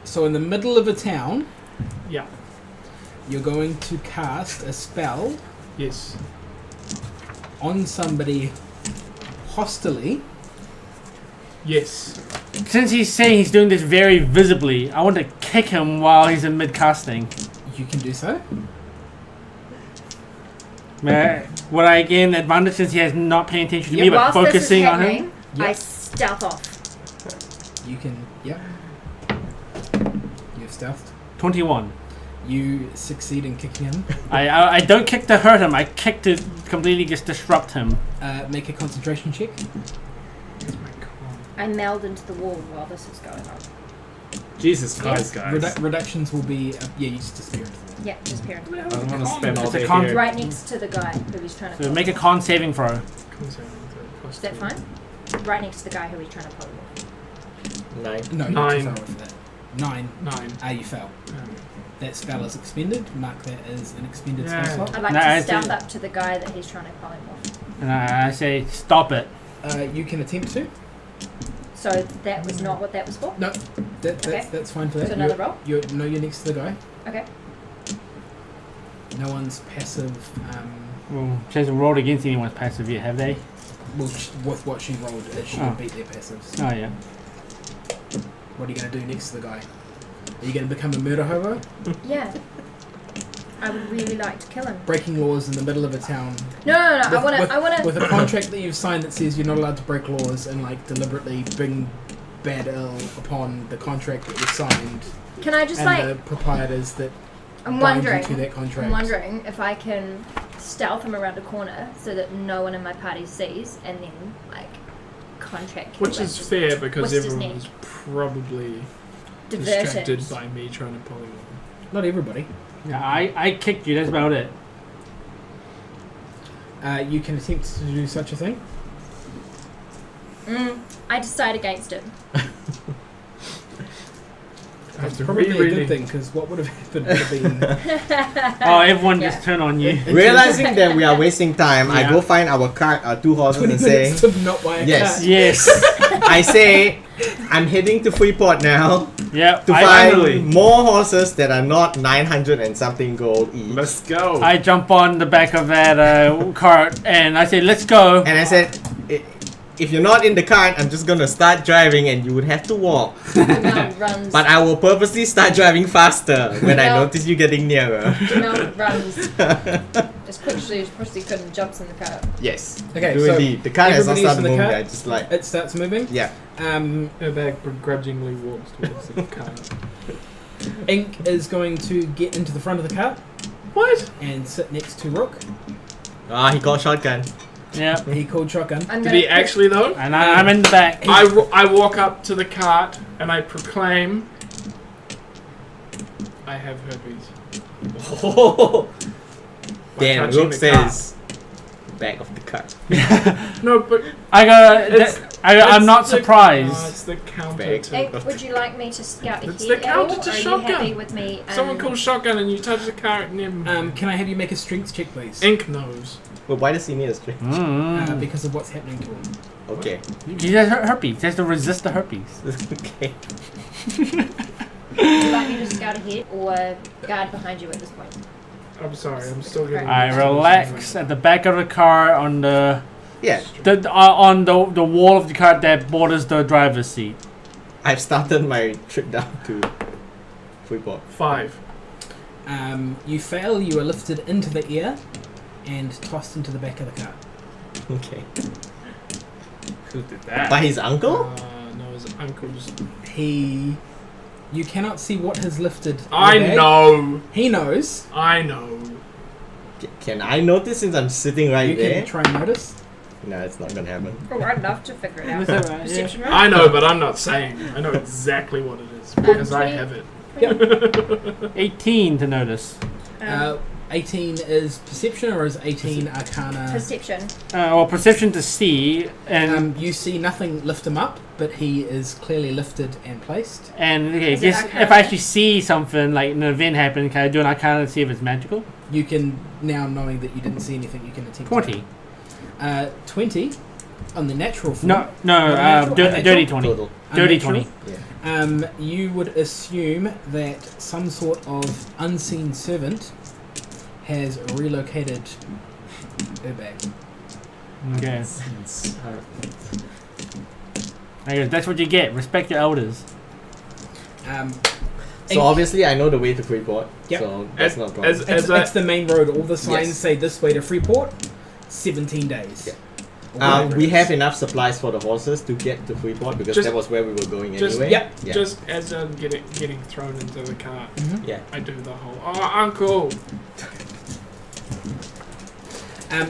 Speaker 2: So in the middle of a town,
Speaker 1: yeah,
Speaker 2: you're going to cast a spell
Speaker 1: yes.
Speaker 2: on somebody hostilely.
Speaker 1: Yes.
Speaker 5: Since he's saying he's doing this very visibly, I want to kick him while he's in mid casting.
Speaker 2: You can do so.
Speaker 5: Would I gain advantage since he has not paying attention to
Speaker 2: Yeah,
Speaker 5: me but
Speaker 7: Whilst this is
Speaker 5: focusing on him?
Speaker 7: happening, I
Speaker 2: Yep.
Speaker 7: stealth off.
Speaker 2: You can. Yep. You've stealthed.
Speaker 5: 21.
Speaker 2: You succeed in kicking him.
Speaker 5: I don't kick to hurt him. I kick to completely just disrupt him.
Speaker 2: Make a concentration check.
Speaker 1: Here's my con.
Speaker 7: I meld into the wall while this is going on.
Speaker 6: Jesus Christ, guys.
Speaker 2: Reductions will be. Yeah, you just disappear.
Speaker 7: Yeah, just here.
Speaker 6: I don't want to spend all
Speaker 5: It's a
Speaker 6: day
Speaker 5: con-
Speaker 6: here.
Speaker 7: Right next to the guy who he's trying to
Speaker 5: So
Speaker 7: polymorph.
Speaker 5: make a con saving throw.
Speaker 7: Is that fine? Right next to the guy who he's trying to polymorph.
Speaker 4: 9.
Speaker 2: No, you're
Speaker 1: Nine.
Speaker 2: too far away for that. 9.
Speaker 1: 9.
Speaker 2: You fail. That spell is expended. Mark that as an expended
Speaker 1: Yeah.
Speaker 2: spell slot.
Speaker 7: I'd like
Speaker 5: No,
Speaker 7: to
Speaker 5: I
Speaker 7: stealth
Speaker 5: see.
Speaker 7: up to the guy that he's trying to polymorph.
Speaker 5: And I say, stop it.
Speaker 2: You can attempt to.
Speaker 7: So that was not what that was for?
Speaker 2: No,
Speaker 7: Okay.
Speaker 2: that's fine for that.
Speaker 7: So another roll?
Speaker 2: You're next to the guy.
Speaker 7: Okay.
Speaker 2: No one's passive.
Speaker 5: Well, she hasn't rolled against anyone's passive yet, have they?
Speaker 2: Well, with what she rolled, she
Speaker 5: Oh.
Speaker 2: would beat their passives.
Speaker 5: Oh, yeah.
Speaker 2: What are you going to do next to the guy? Are you going to become a murder hobo?
Speaker 7: Yeah. I would really like to kill him.
Speaker 2: Breaking laws in the middle of a town.
Speaker 7: No,
Speaker 2: With-
Speaker 7: I wanna
Speaker 2: with a contract that you've signed that says you're not allowed to break laws and like deliberately bring bad ill upon the contract that was signed
Speaker 7: Can I just
Speaker 2: and
Speaker 7: like?
Speaker 2: the proprietors that
Speaker 7: I'm
Speaker 2: bind you
Speaker 7: wondering.
Speaker 2: to that contract.
Speaker 7: I'm wondering if I can stealth him around a corner so that no one in my party sees, and then like contract.
Speaker 1: Which is fair because
Speaker 7: twist his
Speaker 1: everyone
Speaker 7: neck.
Speaker 1: was probably
Speaker 7: Diverted.
Speaker 1: distracted by me trying to polymorph.
Speaker 2: Not everybody.
Speaker 5: Yeah, I kicked you. That's about it.
Speaker 2: You can attempt to do such a thing.
Speaker 7: I decide against it.
Speaker 1: I have
Speaker 2: That's
Speaker 1: to
Speaker 2: probably a
Speaker 1: reread
Speaker 2: good
Speaker 1: it.
Speaker 2: thing because what would have happened would have been
Speaker 5: Oh, everyone
Speaker 7: Yeah.
Speaker 5: just turned on you.
Speaker 4: Realizing that we are wasting time, I
Speaker 5: Yeah.
Speaker 4: go find our cart, 2 horses,
Speaker 2: 20
Speaker 4: and say,
Speaker 2: minutes to not buy a
Speaker 4: Yes.
Speaker 2: car.
Speaker 5: Yes.
Speaker 4: I say, I'm heading to Freeport now
Speaker 5: Yep.
Speaker 4: to
Speaker 6: finally-
Speaker 4: find more horses that are not 900 and something gold each.
Speaker 6: Let's go.
Speaker 5: I jump on the back of that cart and I say, "Let's go."
Speaker 4: And I said, if you're not in the cart, I'm just gonna start driving and you would have to walk.
Speaker 7: Jamel runs.
Speaker 4: But I will purposely start driving faster when I
Speaker 7: No.
Speaker 4: notice you getting nearer.
Speaker 7: Jamel runs as quickly as possibly could and jumps in the car.
Speaker 4: Yes.
Speaker 2: Okay,
Speaker 4: Do
Speaker 2: so
Speaker 4: indeed. The cart has not
Speaker 2: everybody's
Speaker 4: started
Speaker 2: in the
Speaker 4: moving.
Speaker 2: cart?
Speaker 4: I just like,
Speaker 2: It starts moving.
Speaker 4: yeah.
Speaker 1: Airbag begrudgingly walks towards the car.
Speaker 2: Ink is going to get into the front of the cart
Speaker 1: What?
Speaker 2: and sit next to Rook.
Speaker 4: Ah, he got shotgun.
Speaker 5: Yep.
Speaker 2: He called shotgun.
Speaker 7: I'm
Speaker 1: Did
Speaker 7: gonna
Speaker 1: he actually though?
Speaker 5: And I'm in the back.
Speaker 1: I walk up to the cart and I proclaim, I have herpes. By
Speaker 4: Then
Speaker 1: touching
Speaker 4: Rook
Speaker 1: the cart.
Speaker 4: says, back of the cart.
Speaker 1: No, but
Speaker 5: I got.
Speaker 1: It's-
Speaker 5: I'm
Speaker 1: it's
Speaker 5: not
Speaker 1: the-
Speaker 5: surprised.
Speaker 1: No, it's the counter
Speaker 4: Bag.
Speaker 1: to.
Speaker 7: Ink, would you like me to scout
Speaker 1: It's
Speaker 7: ahead
Speaker 1: the counter
Speaker 7: at all,
Speaker 1: to
Speaker 7: or are you
Speaker 1: shotgun.
Speaker 7: happy with me?
Speaker 1: Someone calls shotgun and you touch the cart and then
Speaker 2: Can I have you make a strength check, please?
Speaker 1: Ink knows.
Speaker 4: Well, why does he need a string?
Speaker 2: Because of what's happening to him.
Speaker 4: Okay.
Speaker 5: He has herpes. He has to resist the herpes.
Speaker 4: Okay.
Speaker 7: Would you like me to scout ahead or guard behind you at this point?
Speaker 1: I'm sorry, I'm still getting.
Speaker 5: I relax at the back of the car on the
Speaker 4: Yeah.
Speaker 5: on the wall of the car that borders the driver's seat.
Speaker 4: I've started my trip down to Freeport.
Speaker 1: 5.
Speaker 2: You fail. You are lifted into the air and tossed into the back of the cart.
Speaker 4: Okay.
Speaker 6: Who did that?
Speaker 4: By his uncle?
Speaker 1: No, his uncle's.
Speaker 2: You cannot see what has lifted. the
Speaker 1: I
Speaker 2: bag.
Speaker 1: know.
Speaker 2: He knows.
Speaker 1: I know.
Speaker 4: Can I notice since I'm sitting right
Speaker 2: You
Speaker 4: there?
Speaker 2: can try and notice.
Speaker 4: No, it's not gonna happen.
Speaker 7: Oh, I'd love to figure it out.
Speaker 5: Is that right?
Speaker 7: Perception roll?
Speaker 1: I know, but I'm not saying. I know exactly what it is because I
Speaker 7: 20.
Speaker 1: have it.
Speaker 5: 18 to notice.
Speaker 2: 18 is perception, or is 18 arcana?
Speaker 7: Perception.
Speaker 5: Well, perception to see, and
Speaker 2: You see nothing lift him up, but he is clearly lifted and placed.
Speaker 5: okay,
Speaker 7: Is it
Speaker 5: guess
Speaker 7: arcana?
Speaker 5: if I actually see something like an event happen, can I do an arcana to see if it's magical?
Speaker 2: You can, now knowing that you didn't see anything, you can attempt
Speaker 5: 20.
Speaker 2: 20 on the natural form.
Speaker 5: No,
Speaker 2: Unnatural?
Speaker 5: dirty 20.
Speaker 4: Total.
Speaker 5: Dirty
Speaker 2: Unnatural?
Speaker 5: 20.
Speaker 2: You would assume that some sort of unseen servant has relocated Urbag.
Speaker 5: Okay. I guess that's what you get. Respect your elders.
Speaker 4: So obviously I know the way to Freeport.
Speaker 2: Yep.
Speaker 4: So that's
Speaker 1: As-
Speaker 4: not a problem.
Speaker 1: as-
Speaker 2: It's, it's the main road. All the signs
Speaker 4: Yes.
Speaker 2: say this way to Freeport. 17 days.
Speaker 4: Yeah.
Speaker 2: Or whatever
Speaker 4: We
Speaker 2: it
Speaker 4: have
Speaker 2: is.
Speaker 4: enough supplies for the horses to get to Freeport because
Speaker 1: Just-
Speaker 4: that was where we were going
Speaker 1: just-
Speaker 4: anyway.
Speaker 2: Yep.
Speaker 4: Yeah.
Speaker 1: Just as I'm getting thrown into the car,
Speaker 2: Mhm.
Speaker 4: Yeah.
Speaker 1: I do the whole uncle.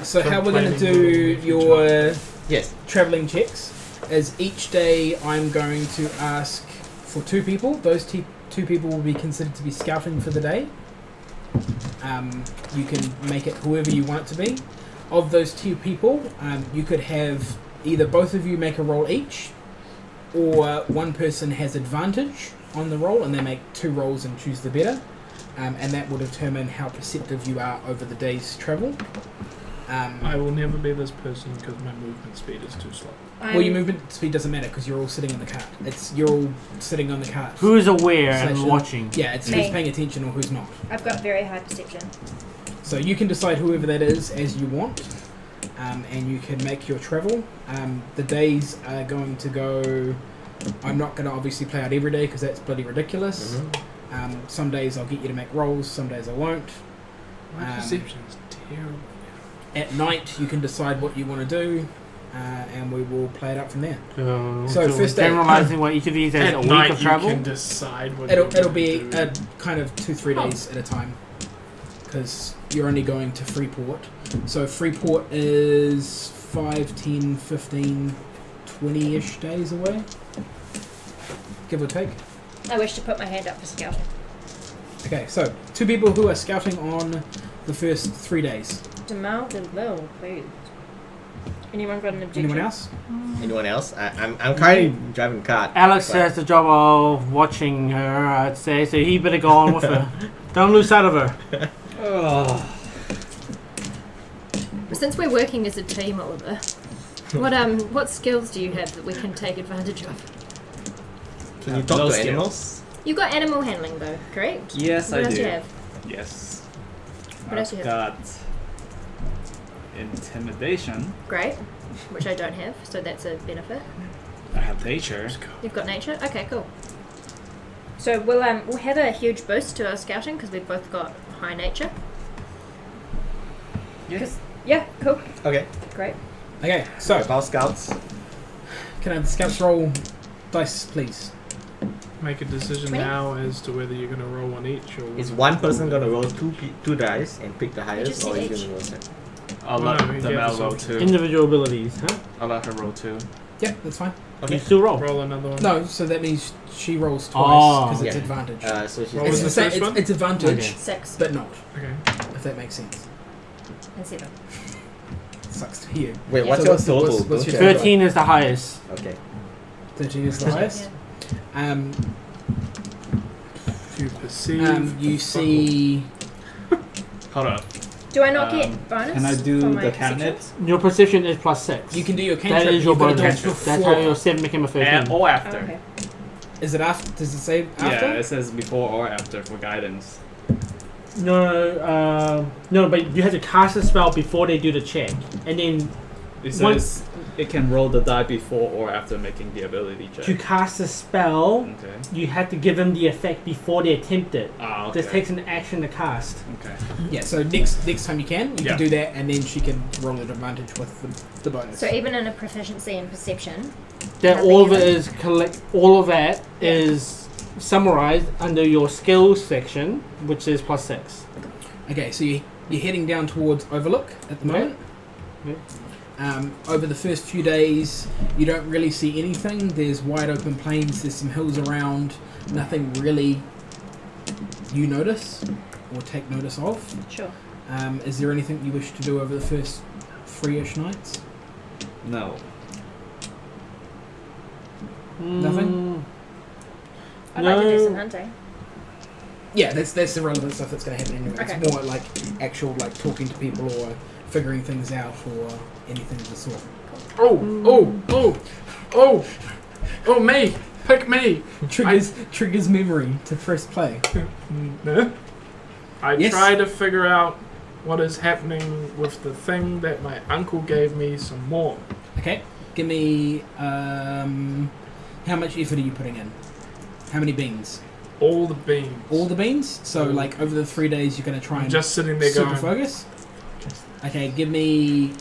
Speaker 2: So how we're going to
Speaker 1: Complaining
Speaker 2: do
Speaker 1: little
Speaker 2: your
Speaker 4: Yes.
Speaker 2: travelling checks is each day I'm going to ask for 2 people. Those 2 people will be considered to be scouting for the day. You can make it whoever you want it to be. Of those 2 people, you could have either both of you make a roll each, or one person has advantage on the roll and they make 2 rolls and choose the better. And that will determine how perceptive you are over the day's travel.
Speaker 1: I will never be this person because my movement speed is too slow.
Speaker 2: Well, your movement speed doesn't matter because you're all sitting in the cart. You're all sitting on the cart.
Speaker 5: Who's aware and
Speaker 2: Session.
Speaker 5: watching?
Speaker 2: Yeah, it's
Speaker 7: Me.
Speaker 2: who's paying attention or who's not.
Speaker 7: I've got very high perception.
Speaker 2: So you can decide whoever that is as you want, and you can make your travel. The days are going to go. I'm not going to obviously play out every day because that's bloody ridiculous. Some days I'll get you to make rolls. Some days I won't.
Speaker 1: My perception is terrible.
Speaker 2: At night you can decide what you want to do. and we will play it out from there.
Speaker 5: So
Speaker 2: first day.
Speaker 5: generalizing what each of these has
Speaker 1: At
Speaker 5: a week
Speaker 1: night
Speaker 5: of
Speaker 1: you
Speaker 5: travel.
Speaker 1: can decide what
Speaker 2: It'll
Speaker 1: you're
Speaker 2: be
Speaker 1: gonna do.
Speaker 2: a kind of 2-3 days at a time, because you're only going to Freeport. So Freeport is 5, 10, 15, 20-ish days away, give or take.
Speaker 7: I wish to put my hand up for scouting.
Speaker 2: Okay, so 2 people who are scouting on the first 3 days.
Speaker 7: Jamal DeVille, please. Anyone got an objection?
Speaker 2: Anyone else?
Speaker 4: Anyone else? I'm currently driving a car.
Speaker 5: Alex
Speaker 4: but-
Speaker 5: has the job of watching her, I'd say, so he better go on with her. Don't lose sight of her.
Speaker 7: Since we're working as a team, Oliver, what skills do you have that we can take advantage of?
Speaker 4: Can you talk
Speaker 6: No
Speaker 4: to
Speaker 6: skills.
Speaker 4: animals?
Speaker 7: You got animal handling though, correct?
Speaker 6: Yes,
Speaker 7: what
Speaker 6: I
Speaker 7: else
Speaker 6: do.
Speaker 7: do you have?
Speaker 6: Yes.
Speaker 7: What else
Speaker 6: I've
Speaker 7: you
Speaker 6: got intimidation.
Speaker 7: Great, which I don't have, so that's a benefit.
Speaker 6: I have nature.
Speaker 7: You've got nature. Okay, cool. So we'll have a huge boost to our scouting because we've both got high nature.
Speaker 6: Yes.
Speaker 7: Yeah, cool,
Speaker 4: Okay.
Speaker 7: great.
Speaker 2: Okay, so
Speaker 4: About scouts.
Speaker 2: can I have the scouts roll dice, please?
Speaker 1: Make a decision
Speaker 7: 20?
Speaker 1: now as to whether you're going to roll one each or.
Speaker 4: Is one person gonna roll two dice and pick the highest,
Speaker 7: just
Speaker 4: or
Speaker 7: said
Speaker 4: are you
Speaker 7: each.
Speaker 4: gonna roll seven?
Speaker 6: I'll
Speaker 1: Well,
Speaker 6: let
Speaker 1: no, he
Speaker 6: the
Speaker 1: gave
Speaker 6: Mel
Speaker 1: us
Speaker 6: roll
Speaker 1: all.
Speaker 6: 2.
Speaker 5: Individual abilities, huh?
Speaker 6: I'll let her roll 2.
Speaker 2: Yeah, that's fine.
Speaker 4: Okay.
Speaker 5: You still roll.
Speaker 1: Roll another one.
Speaker 2: No, so that means she rolls twice
Speaker 5: Oh.
Speaker 2: because it's
Speaker 4: Yeah.
Speaker 2: advantage.
Speaker 4: So she's
Speaker 1: What
Speaker 2: it's
Speaker 1: was
Speaker 2: the
Speaker 1: the
Speaker 2: same.
Speaker 1: first one?
Speaker 2: It's advantage,
Speaker 5: Okay.
Speaker 7: 6
Speaker 2: but not.
Speaker 1: Okay.
Speaker 2: If that makes sense.
Speaker 7: and 7.
Speaker 2: Sucks to hear.
Speaker 4: Wait,
Speaker 7: Yeah.
Speaker 4: what's
Speaker 2: So
Speaker 4: your
Speaker 2: what's the-
Speaker 4: total?
Speaker 2: what's your
Speaker 4: Don't you-
Speaker 5: 13 is the highest.
Speaker 4: Okay.
Speaker 2: 13 is the highest.
Speaker 1: To perceive.
Speaker 2: You see.
Speaker 6: Hold on.
Speaker 7: Do I not
Speaker 6: Um,
Speaker 7: get bonus?
Speaker 6: can I do
Speaker 7: for my
Speaker 6: the cabinet?
Speaker 7: perceptions?
Speaker 5: Your perception is +6.
Speaker 2: You can do your cantrip.
Speaker 5: That is your
Speaker 2: you've gotta do
Speaker 5: bonus.
Speaker 2: it
Speaker 5: That's
Speaker 2: before.
Speaker 5: how your 7 became a 13.
Speaker 6: And or
Speaker 7: Oh,
Speaker 6: after.
Speaker 7: okay.
Speaker 2: Is it after? Does it say after?
Speaker 6: Yeah, it says before or after for guidance.
Speaker 5: No, but you have to cast a spell before they do the check. And then
Speaker 6: It
Speaker 5: Once-
Speaker 6: says it can roll the die before or after making the ability check.
Speaker 5: to cast a spell,
Speaker 6: Okay.
Speaker 5: you have to give them the effect before they attempt it.
Speaker 6: Ah, okay.
Speaker 5: This takes an action to cast.
Speaker 6: Okay.
Speaker 2: Yeah. So next time you can
Speaker 6: Yeah.
Speaker 2: do that, and then she can roll at advantage with the bonus.
Speaker 7: So even in a proficiency in perception,
Speaker 5: That
Speaker 7: Nothing
Speaker 5: all of it
Speaker 7: else?
Speaker 5: is all of that is summarized under your skills section, which is +6.
Speaker 2: Okay, so you're heading down towards Overlook at the
Speaker 5: Okay.
Speaker 2: moment.
Speaker 5: Okay.
Speaker 2: Over the first few days, you don't really see anything. There's wide open plains, there's some hills around, nothing really you notice or take notice of.
Speaker 7: sure.
Speaker 2: Is there anything you wish to do over the first 3-ish nights?
Speaker 6: No.
Speaker 2: Nothing?
Speaker 7: I'd like to do
Speaker 5: No.
Speaker 7: some hunting.
Speaker 2: Yeah, that's the relevant stuff that's going to happen anyway.
Speaker 7: Okay.
Speaker 2: It's more like actual like talking to people or figuring things out or anything of the sort.
Speaker 1: Oh, me! Pick me!
Speaker 2: Triggers memory to press play.
Speaker 1: I
Speaker 2: Yes.
Speaker 1: try to figure out what is happening with the thing that my uncle gave me some more.
Speaker 2: Okay, give me how much effort are you putting in? How many beans?
Speaker 1: All the beans.
Speaker 2: All the beans? So like over the 3 days you're going to try
Speaker 1: I'm
Speaker 2: and
Speaker 1: just sitting there
Speaker 2: super
Speaker 1: going,
Speaker 2: focus? Okay, give me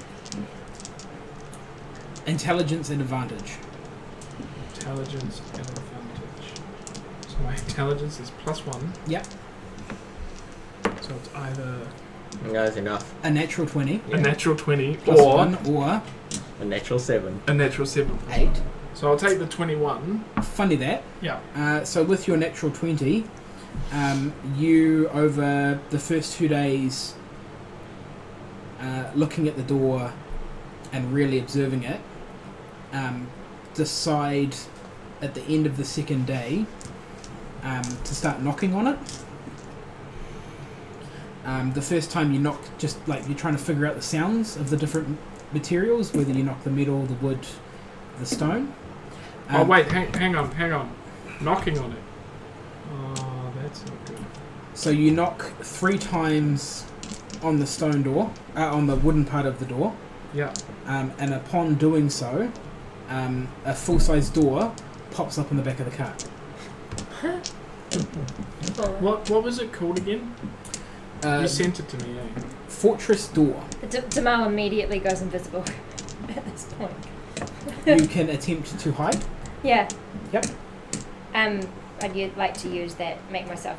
Speaker 2: intelligence and advantage.
Speaker 1: intelligence and advantage. So my intelligence is +1.
Speaker 2: Yep.
Speaker 1: So it's either
Speaker 4: That's enough.
Speaker 2: A natural 20
Speaker 1: a natural 20
Speaker 2: plus
Speaker 1: or
Speaker 2: 1 or
Speaker 4: A natural 7.
Speaker 1: a natural 7.
Speaker 2: 8.
Speaker 1: So I'll take the 21.
Speaker 2: Funny that.
Speaker 1: Yeah.
Speaker 2: So with your natural 20, you over the first 2 days looking at the door and really observing it, decide at the end of the second day to start knocking on it. The first time you knock, just like you're trying to figure out the sounds of the different materials, whether you knock the metal, the wood, the stone.
Speaker 1: Oh wait, hang on. Knocking on it. Oh, that's not good.
Speaker 2: So you knock 3 times on the stone door, on the wooden part of the door,
Speaker 1: Yeah.
Speaker 2: and upon doing so, a full-size door pops up in the back of the car.
Speaker 1: What was it called again? You sent it to me, eh?
Speaker 2: Fortress door.
Speaker 7: Jamal immediately goes invisible. at this point.
Speaker 2: You can attempt to hide.
Speaker 7: Yeah.
Speaker 2: Yep.
Speaker 7: I'd like to use that, make myself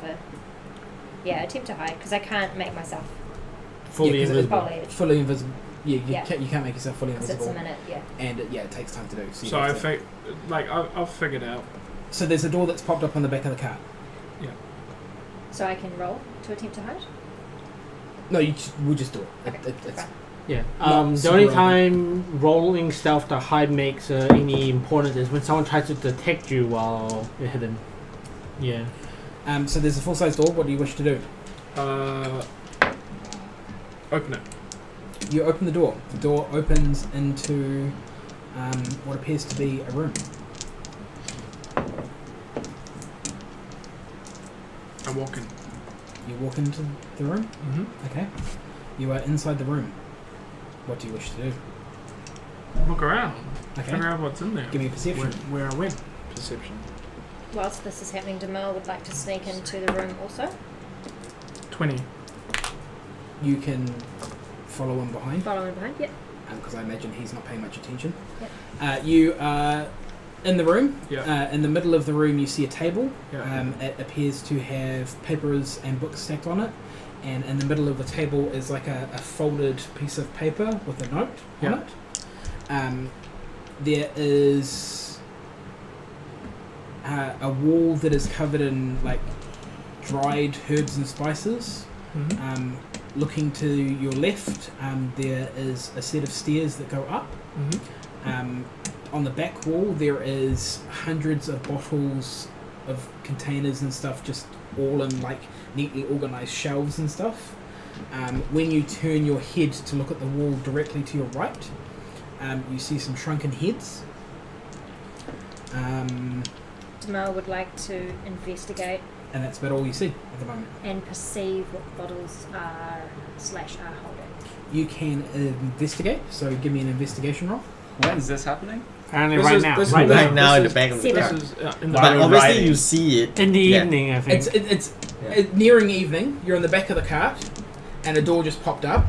Speaker 7: attempt to hide, because I can't make myself
Speaker 5: Fully
Speaker 2: Yeah, 'cause
Speaker 5: invisible.
Speaker 7: foliage.
Speaker 2: Fully invisible. Yeah,
Speaker 7: Yeah.
Speaker 2: You can't make yourself fully
Speaker 7: Because it's
Speaker 2: invisible.
Speaker 7: a minute, yeah.
Speaker 2: And it takes time to do. So, you
Speaker 1: So
Speaker 2: have
Speaker 1: I
Speaker 2: to-
Speaker 1: think, like, I'll figure it out.
Speaker 2: so there's a door that's popped up on the back of the cart.
Speaker 7: So I can roll to attempt to hide?
Speaker 2: No, we'll just do it.
Speaker 7: Okay,
Speaker 2: It's
Speaker 7: fine.
Speaker 5: Yeah.
Speaker 2: Not
Speaker 5: The
Speaker 2: super
Speaker 5: only
Speaker 2: relevant.
Speaker 5: time rolling stealth to hide makes any importance is when someone tries to detect you while you're hidden. Yeah.
Speaker 2: So there's a full-size door. What do you wish to do?
Speaker 1: Open it.
Speaker 2: You open the door. The door opens into what appears to be a room.
Speaker 1: I walk in.
Speaker 2: You walk into the room.
Speaker 1: Mm-hmm.
Speaker 2: Okay. You are inside the room. What do you wish to do?
Speaker 1: Look around.
Speaker 2: Okay.
Speaker 1: Figure out what's in there.
Speaker 2: Give me a perception.
Speaker 1: Where I went. Perception.
Speaker 7: Whilst this is happening, Demel would like to sneak into the room also.
Speaker 1: 20.
Speaker 2: You can follow him behind,
Speaker 7: Following behind, yep.
Speaker 2: because I imagine he's not paying much attention.
Speaker 7: Yep.
Speaker 2: You are in the room.
Speaker 1: Yeah.
Speaker 2: In the middle of the room, you see a table.
Speaker 1: Yeah.
Speaker 2: It appears to have papers and books stacked on it. And in the middle of the table is like a folded piece of paper with a note on it. There is a wall that is covered in like dried herbs and spices.
Speaker 1: Mm-hmm.
Speaker 2: Looking to your left, there is a set of stairs that go up.
Speaker 1: Mm-hmm.
Speaker 2: On the back wall, there is hundreds of bottles of containers and stuff, just all in like neatly organized shelves and stuff. When you turn your head to look at the wall directly to your right, you see some shrunken heads.
Speaker 7: Demel would like to investigate
Speaker 2: And that's about all you see at the moment.
Speaker 7: and perceive what bottles are holding.
Speaker 2: You can investigate, so give me an investigation roll.
Speaker 6: When is this happening?
Speaker 5: Apparently
Speaker 1: This
Speaker 5: right
Speaker 1: is-
Speaker 5: now.
Speaker 1: this is
Speaker 5: Right
Speaker 1: right
Speaker 5: now.
Speaker 4: now in the
Speaker 1: is-
Speaker 4: back of the
Speaker 7: Seven.
Speaker 4: car.
Speaker 1: This is in the
Speaker 4: But
Speaker 6: While
Speaker 4: obviously
Speaker 6: riding.
Speaker 4: you see it.
Speaker 5: In the
Speaker 4: Yeah.
Speaker 5: evening, I think.
Speaker 2: It's
Speaker 4: Yeah.
Speaker 2: nearing evening. You're in the back of the cart, and a door just popped up.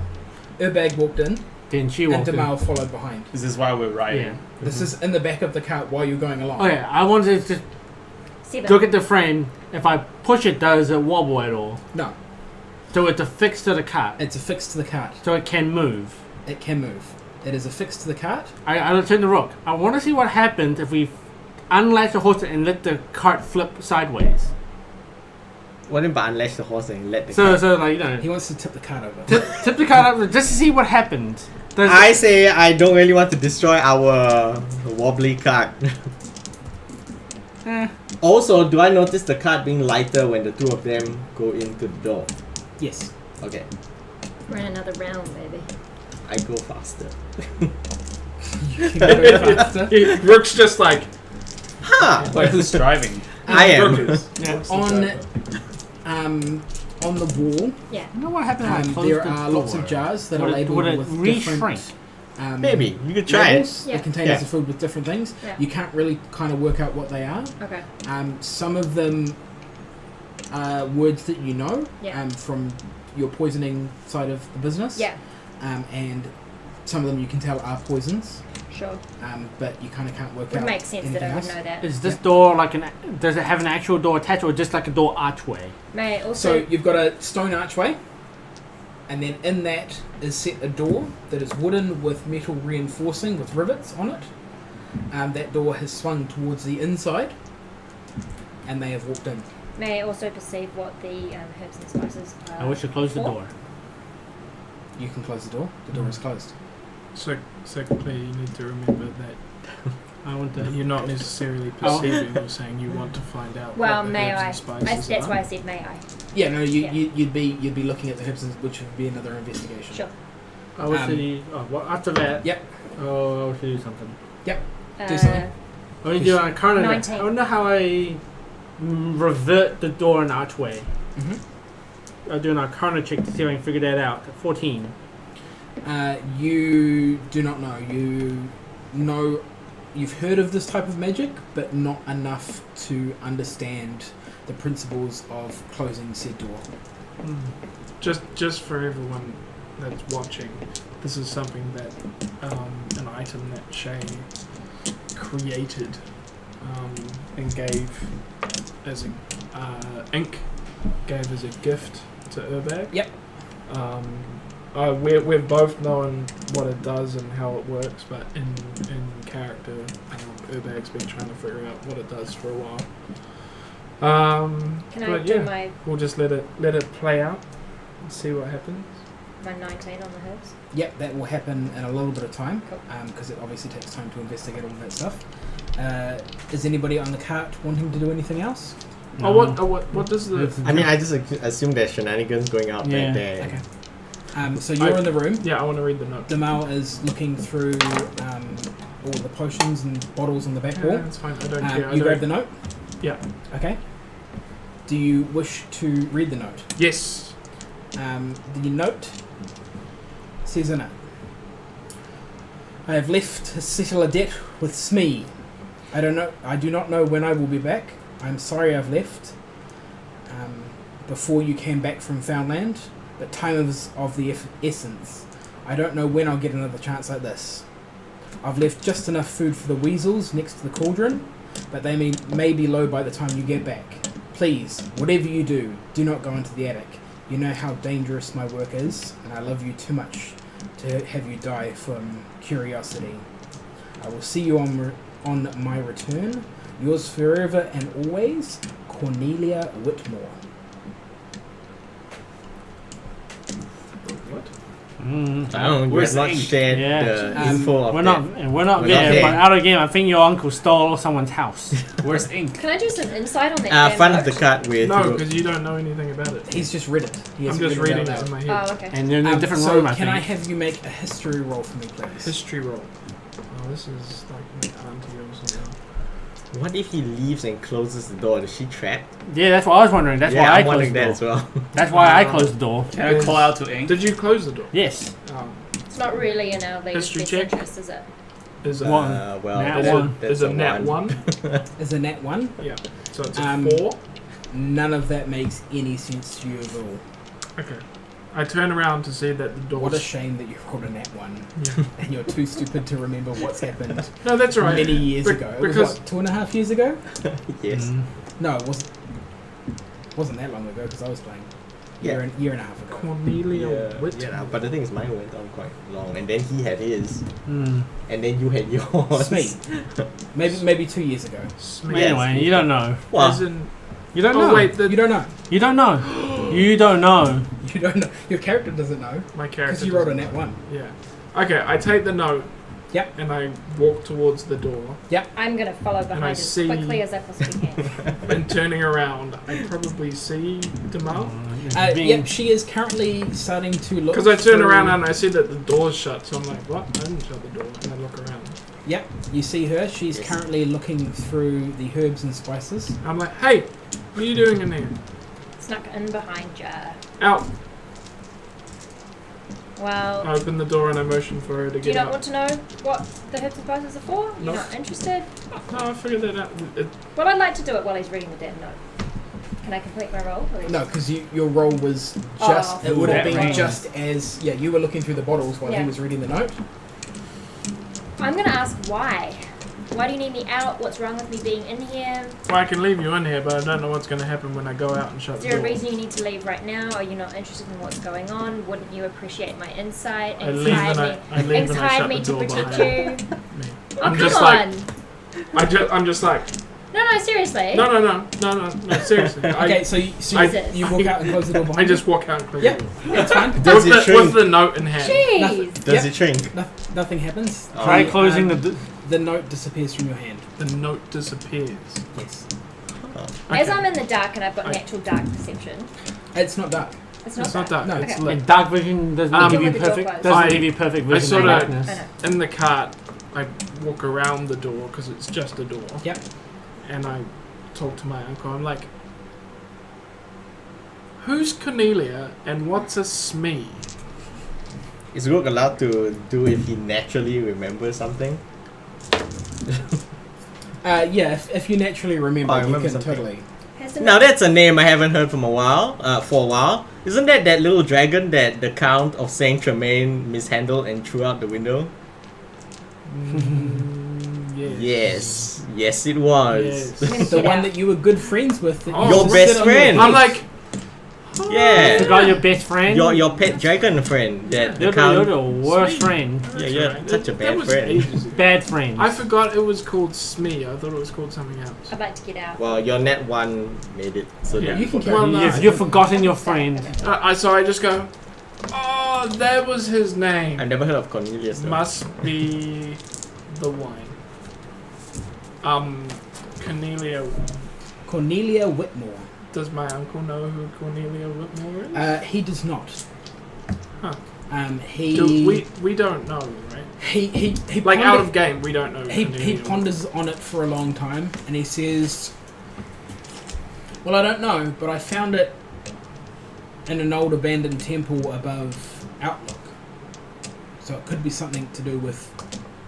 Speaker 2: Urbag walked in,
Speaker 5: Then she
Speaker 2: and
Speaker 5: walked in.
Speaker 2: Demal followed behind.
Speaker 6: Is this why we're riding?
Speaker 5: Yeah.
Speaker 2: This is in the back of the cart while you're going along.
Speaker 5: Oh yeah, I wanted to
Speaker 7: 7.
Speaker 5: look at the frame. If I push it, does it wobble at all?
Speaker 2: No,
Speaker 5: So it's affixed to the cart.
Speaker 2: it's affixed to the cart.
Speaker 5: So it can move.
Speaker 2: It can move. It is affixed to the cart.
Speaker 5: I turn the rock. I want to see what happens if we unlatch the horse and let the cart flip sideways.
Speaker 4: What if I unlatch the horse and let the
Speaker 5: So,
Speaker 4: car?
Speaker 5: so like, you know,
Speaker 2: He wants to tip the cart over.
Speaker 5: tip the cart up just to see what happens. Does
Speaker 4: I say I don't really want to destroy our wobbly cart.
Speaker 5: Eh.
Speaker 4: Also, do I notice the cart being lighter when the two of them go into the door?
Speaker 2: Yes.
Speaker 4: Okay,
Speaker 7: We're in another round, maybe.
Speaker 4: I go faster.
Speaker 2: You can go faster.
Speaker 1: Rook's just like,
Speaker 4: Ha!
Speaker 6: Wait, who's driving?
Speaker 4: I am.
Speaker 1: Rook is.
Speaker 5: Yeah.
Speaker 1: What's the
Speaker 2: On
Speaker 1: driver?
Speaker 2: on the wall,
Speaker 7: Yeah.
Speaker 5: I know what happened when I closed
Speaker 2: there
Speaker 5: the
Speaker 2: are
Speaker 5: door.
Speaker 2: lots of jars that are
Speaker 5: Would it-
Speaker 2: labeled
Speaker 5: would it
Speaker 2: with
Speaker 5: re-shrink?
Speaker 2: different.
Speaker 4: Maybe you could try it.
Speaker 2: labels.
Speaker 7: Yeah.
Speaker 2: The containers
Speaker 4: Yeah.
Speaker 2: are filled with different things.
Speaker 7: Yeah.
Speaker 2: You can't really kind of work out what they are.
Speaker 7: Okay.
Speaker 2: Some of them are words that you know
Speaker 7: Yeah.
Speaker 2: from your poisoning side of the business.
Speaker 7: Yeah.
Speaker 2: And some of them you can tell are poisons,
Speaker 7: Sure.
Speaker 2: but you kind of can't work
Speaker 7: Would
Speaker 2: out.
Speaker 7: make sense that I
Speaker 2: anything
Speaker 7: would
Speaker 2: else.
Speaker 7: know that.
Speaker 5: Is this door like an? Does it have an actual door attached, or just like a door archway?
Speaker 7: May I
Speaker 2: So
Speaker 7: also
Speaker 2: you've got a stone archway, and then in that is set a door that is wooden with metal reinforcing with rivets on it. That door has swung towards the inside, and they have walked in.
Speaker 7: may I also perceive what the herbs and spices are?
Speaker 5: I wish to close the
Speaker 7: for?
Speaker 5: door.
Speaker 2: You can close the door. The door is closed.
Speaker 1: So, Claire, you need to remember that
Speaker 5: I want to.
Speaker 1: you're not necessarily
Speaker 5: Oh.
Speaker 1: perceiving. You're saying you want to find out.
Speaker 7: Well,
Speaker 1: what the
Speaker 7: may
Speaker 1: herbs
Speaker 7: I?
Speaker 1: and spices
Speaker 7: That's
Speaker 1: are.
Speaker 7: why I said may I.
Speaker 2: Yeah, no,
Speaker 7: Yeah.
Speaker 2: you'd be looking at the herbs, which would be another investigation.
Speaker 7: Sure.
Speaker 5: I wish
Speaker 2: Um,
Speaker 5: to. Oh, well, after that.
Speaker 2: Yep.
Speaker 5: Oh, I wish to do something.
Speaker 2: Do something.
Speaker 5: I want to do an arcana.
Speaker 7: 19.
Speaker 5: I wonder how I revert the door and archway.
Speaker 2: Mm-hmm.
Speaker 5: I'll do an arcana check to see if I can figure that out. 14.
Speaker 2: You do not know. You know, you've heard of this type of magic, but not enough to understand the principles of closing said door.
Speaker 1: Just for everyone that's watching, this is something that an item that Shay created and gave as a ink gave as a gift to Urbag.
Speaker 2: Yep.
Speaker 1: We've both known what it does and how it works, but in character, Urbag's been trying to figure out what it does for a while.
Speaker 3: Can I do my
Speaker 1: We'll just let it play out and see what happens.
Speaker 3: 19 on the herbs?
Speaker 2: Yep, that will happen in a little bit of time,
Speaker 3: Cool.
Speaker 2: because it obviously takes time to investigate all of that stuff. Is anybody on the cart wanting to do anything else?
Speaker 1: What does the...
Speaker 4: I mean, I just assume there's shenanigans going out back there.
Speaker 2: Okay. So you're in the room.
Speaker 1: Yeah, I want to read the note.
Speaker 2: Damal is looking through all the potions and bottles on the back wall.
Speaker 1: Yeah, that's fine. I don't care.
Speaker 2: You grab the note?
Speaker 1: Yeah.
Speaker 2: Okay. Do you wish to read the note?
Speaker 1: Yes.
Speaker 2: The note says in it, I have left to settle a debt with Smee. I do not know when I will be back. I'm sorry I've left before you came back from Foundland, but time is of the essence. I don't know when I'll get another chance like this. I've left just enough food for the weasels next to the cauldron, but they may be low by the time you get back. Please, whatever you do not go into the attic. You know how dangerous my work is, and I love you too much to have you die from curiosity. I will see you on my return. Yours forever and always, Cornelia Whitmore.
Speaker 1: What?
Speaker 4: I don't know.
Speaker 6: Where's
Speaker 4: We're not
Speaker 6: the ink?
Speaker 4: shared
Speaker 5: Yeah.
Speaker 4: the info of
Speaker 5: We're
Speaker 4: that.
Speaker 5: not
Speaker 4: We're
Speaker 5: there,
Speaker 4: not there.
Speaker 5: but out of game, I think your uncle stole someone's house.
Speaker 6: Where's ink?
Speaker 7: Can I do some insight on that? damn
Speaker 4: Front of
Speaker 7: note?
Speaker 4: the cart with
Speaker 1: No, because you don't know anything about it.
Speaker 2: He's just read it. He
Speaker 1: I'm
Speaker 2: hasn't
Speaker 1: just
Speaker 2: read
Speaker 1: reading
Speaker 2: out
Speaker 1: it in
Speaker 2: loud.
Speaker 1: my head.
Speaker 7: Oh, okay.
Speaker 5: And you're in a different
Speaker 2: so
Speaker 5: room, I
Speaker 2: can
Speaker 5: think.
Speaker 2: I have you make a history roll for me, please?
Speaker 1: History roll. Oh, this is like my auntie or something.
Speaker 4: What if he leaves and closes the door? Is she trapped?
Speaker 5: Yeah, that's what I was wondering. That's why I
Speaker 4: I'm
Speaker 5: closed
Speaker 4: wondering
Speaker 5: the
Speaker 4: that
Speaker 5: door.
Speaker 4: as well.
Speaker 5: That's why I closed the door.
Speaker 6: Can I call out to ink?
Speaker 1: Did you close the door?
Speaker 5: Yes.
Speaker 7: It's not really in our league's
Speaker 1: History
Speaker 7: best
Speaker 1: check?
Speaker 7: interest, is it?
Speaker 1: Is a
Speaker 5: One.
Speaker 4: Well,
Speaker 5: Nat
Speaker 1: is
Speaker 5: one.
Speaker 4: that's
Speaker 1: is a nat one?
Speaker 2: Is a nat 1?
Speaker 1: Yeah. So it's a
Speaker 2: Um,
Speaker 1: 4.
Speaker 2: None of that makes any sense to you at all.
Speaker 1: Okay. I turn around to see that the door.
Speaker 2: What a shame that you rolled a nat 1
Speaker 1: Yeah.
Speaker 2: and you're too stupid to remember what's happened
Speaker 1: No, that's all right.
Speaker 2: many years
Speaker 1: Be-
Speaker 2: ago. It was
Speaker 1: because-
Speaker 2: what, 2.5 years ago?
Speaker 4: yes.
Speaker 2: No, it wasn't that long ago because I was playing.
Speaker 4: Yeah.
Speaker 2: Year and a half ago.
Speaker 1: Cornelia Whitmore.
Speaker 4: Yeah, but the thing is, mine went on quite long, and then he had his,
Speaker 5: Hmm.
Speaker 4: and then you had yours.
Speaker 2: Smee. Maybe 2 years ago.
Speaker 1: Smith.
Speaker 4: Yes.
Speaker 5: Anyway, you don't know.
Speaker 4: Well,
Speaker 1: As in,
Speaker 5: You don't
Speaker 1: oh
Speaker 5: know.
Speaker 1: wait,
Speaker 2: You don't know.
Speaker 5: You don't know. You don't know.
Speaker 2: You don't know. Your character doesn't know
Speaker 1: my character.
Speaker 2: because you rolled a
Speaker 1: doesn't
Speaker 2: nat
Speaker 1: know.
Speaker 2: 1.
Speaker 1: Yeah. Okay, I take the note.
Speaker 2: Yep.
Speaker 1: And I walk towards the door.
Speaker 7: I'm going to follow
Speaker 1: I
Speaker 7: behind as
Speaker 1: see-
Speaker 7: quickly as I possibly can.
Speaker 1: And turning around, I probably see Damal.
Speaker 2: Yep, she is currently starting to look.
Speaker 1: Because I turn
Speaker 2: through-
Speaker 1: around and I see that the door's shut, so I'm like, what? I didn't shut the door. And I look around.
Speaker 2: Yep, you see her. She's
Speaker 4: Yes.
Speaker 2: currently looking through the herbs and spices.
Speaker 1: I'm like, hey, what are you doing in there?
Speaker 7: Snuck in behind ya.
Speaker 1: Out.
Speaker 7: Well,
Speaker 1: I open the door and I motion for her to
Speaker 7: do you
Speaker 1: get
Speaker 7: not
Speaker 1: out.
Speaker 7: want to know what the herbs and spices are for? You're
Speaker 1: Nope.
Speaker 7: not interested?
Speaker 1: No, I figured that out.
Speaker 7: Well, I'd like to do it while he's reading the damn note. Can I complete my roll, please?
Speaker 2: No, because your roll was just.
Speaker 7: Oh.
Speaker 2: It would have
Speaker 5: That
Speaker 2: been
Speaker 5: range.
Speaker 2: just as. Yeah, you were looking through the bottles while he
Speaker 7: Yeah.
Speaker 2: was reading the note.
Speaker 7: I'm going to ask why. Why do you need me out? What's wrong with me being in here?
Speaker 1: Well, I can leave you in here, but I don't know what's going to happen when I go out and shut
Speaker 7: Is
Speaker 1: the
Speaker 7: there a
Speaker 1: door.
Speaker 7: reason you need to leave right now? Are you not interested in what's going on? Wouldn't you appreciate my insight?
Speaker 1: I leave and I leave and I shut
Speaker 7: me
Speaker 1: the
Speaker 7: to
Speaker 1: door
Speaker 7: protect
Speaker 1: behind
Speaker 7: you.
Speaker 1: me.
Speaker 7: Oh,
Speaker 1: I'm
Speaker 7: come
Speaker 1: just
Speaker 7: on!
Speaker 1: like, I'm just like,
Speaker 7: No, seriously.
Speaker 1: no, seriously.
Speaker 2: Okay, so
Speaker 7: Jesus.
Speaker 2: you walk out and close the door behind
Speaker 1: I just walk out and close
Speaker 2: Yep.
Speaker 1: the door.
Speaker 2: It's fine.
Speaker 4: Does it
Speaker 1: What's
Speaker 4: shrink?
Speaker 1: the note in hand?
Speaker 7: Jeez.
Speaker 4: Does
Speaker 2: Yep.
Speaker 4: it shrink?
Speaker 2: Nothing happens.
Speaker 5: Try
Speaker 4: Oh.
Speaker 5: closing
Speaker 2: Um,
Speaker 5: the.
Speaker 2: The note disappears from your hand.
Speaker 1: The note disappears.
Speaker 2: Yes.
Speaker 7: As
Speaker 1: Okay.
Speaker 7: I'm in the dark and I've got
Speaker 1: I-
Speaker 7: natural dark perception.
Speaker 2: It's not dark.
Speaker 7: It's not
Speaker 1: It's not dark.
Speaker 2: No.
Speaker 1: It's
Speaker 7: Okay.
Speaker 1: lit.
Speaker 5: And dark vision doesn't
Speaker 1: Um,
Speaker 5: give you
Speaker 7: With the door
Speaker 5: perfect.
Speaker 7: closed.
Speaker 5: Doesn't
Speaker 1: I-
Speaker 5: give you perfect
Speaker 1: I
Speaker 5: vision in
Speaker 1: sorta-
Speaker 5: darkness.
Speaker 7: I know.
Speaker 1: In the cart, I walk around the door because it's just a door.
Speaker 2: Yep.
Speaker 1: And I talk to my uncle. I'm like, who's Cornelia and what's a Smee?
Speaker 4: Is Rook allowed to do if he naturally remembers something?
Speaker 2: Yeah, if you naturally remember,
Speaker 4: Oh, I
Speaker 2: you
Speaker 4: remember
Speaker 2: can
Speaker 4: something.
Speaker 2: totally.
Speaker 7: Has just
Speaker 4: Now that's a name I haven't heard from a while. For a while, isn't that little dragon that the Count of Saint Tremaine mishandled and threw out the window?
Speaker 1: Yes.
Speaker 4: Yes, it was.
Speaker 1: Yes.
Speaker 2: The one that you were good friends with. That
Speaker 1: Oh,
Speaker 2: you
Speaker 4: Your
Speaker 2: just
Speaker 4: best
Speaker 2: sit on your
Speaker 4: friend.
Speaker 2: head.
Speaker 1: I'm like,
Speaker 4: Yeah.
Speaker 5: Forgot your best friend.
Speaker 4: Your pet dragon friend that the
Speaker 5: You're
Speaker 4: Count.
Speaker 5: the worst
Speaker 1: Sweet.
Speaker 5: friend.
Speaker 4: Yeah, you're
Speaker 1: Right.
Speaker 4: such a
Speaker 1: That
Speaker 4: bad
Speaker 1: was
Speaker 4: friend.
Speaker 1: ages ago.
Speaker 5: Bad friend.
Speaker 1: I forgot it was called Smee. I thought it was called something else.
Speaker 7: I'd like to get out.
Speaker 4: Well, your net one made it so
Speaker 1: Yeah.
Speaker 4: that
Speaker 2: You can
Speaker 4: forgot.
Speaker 1: Well, no,
Speaker 5: You've forgotten your friend.
Speaker 1: So I just go, oh, that was his name.
Speaker 4: I've never heard of Cornelius. Though.
Speaker 1: Must be the wine. Cornelia.
Speaker 2: Cornelia Whitmore.
Speaker 1: Does my uncle know who Cornelia Whitmore is?
Speaker 2: He does not.
Speaker 1: Huh. We don't know, right?
Speaker 2: He
Speaker 1: Like
Speaker 2: ponder-
Speaker 1: out of game, we don't know.
Speaker 2: he
Speaker 1: Cornelia
Speaker 2: ponders on it for a long time, and he says, "Well, I don't know, but I found it in an old abandoned temple above Outlook. So it could be something to do with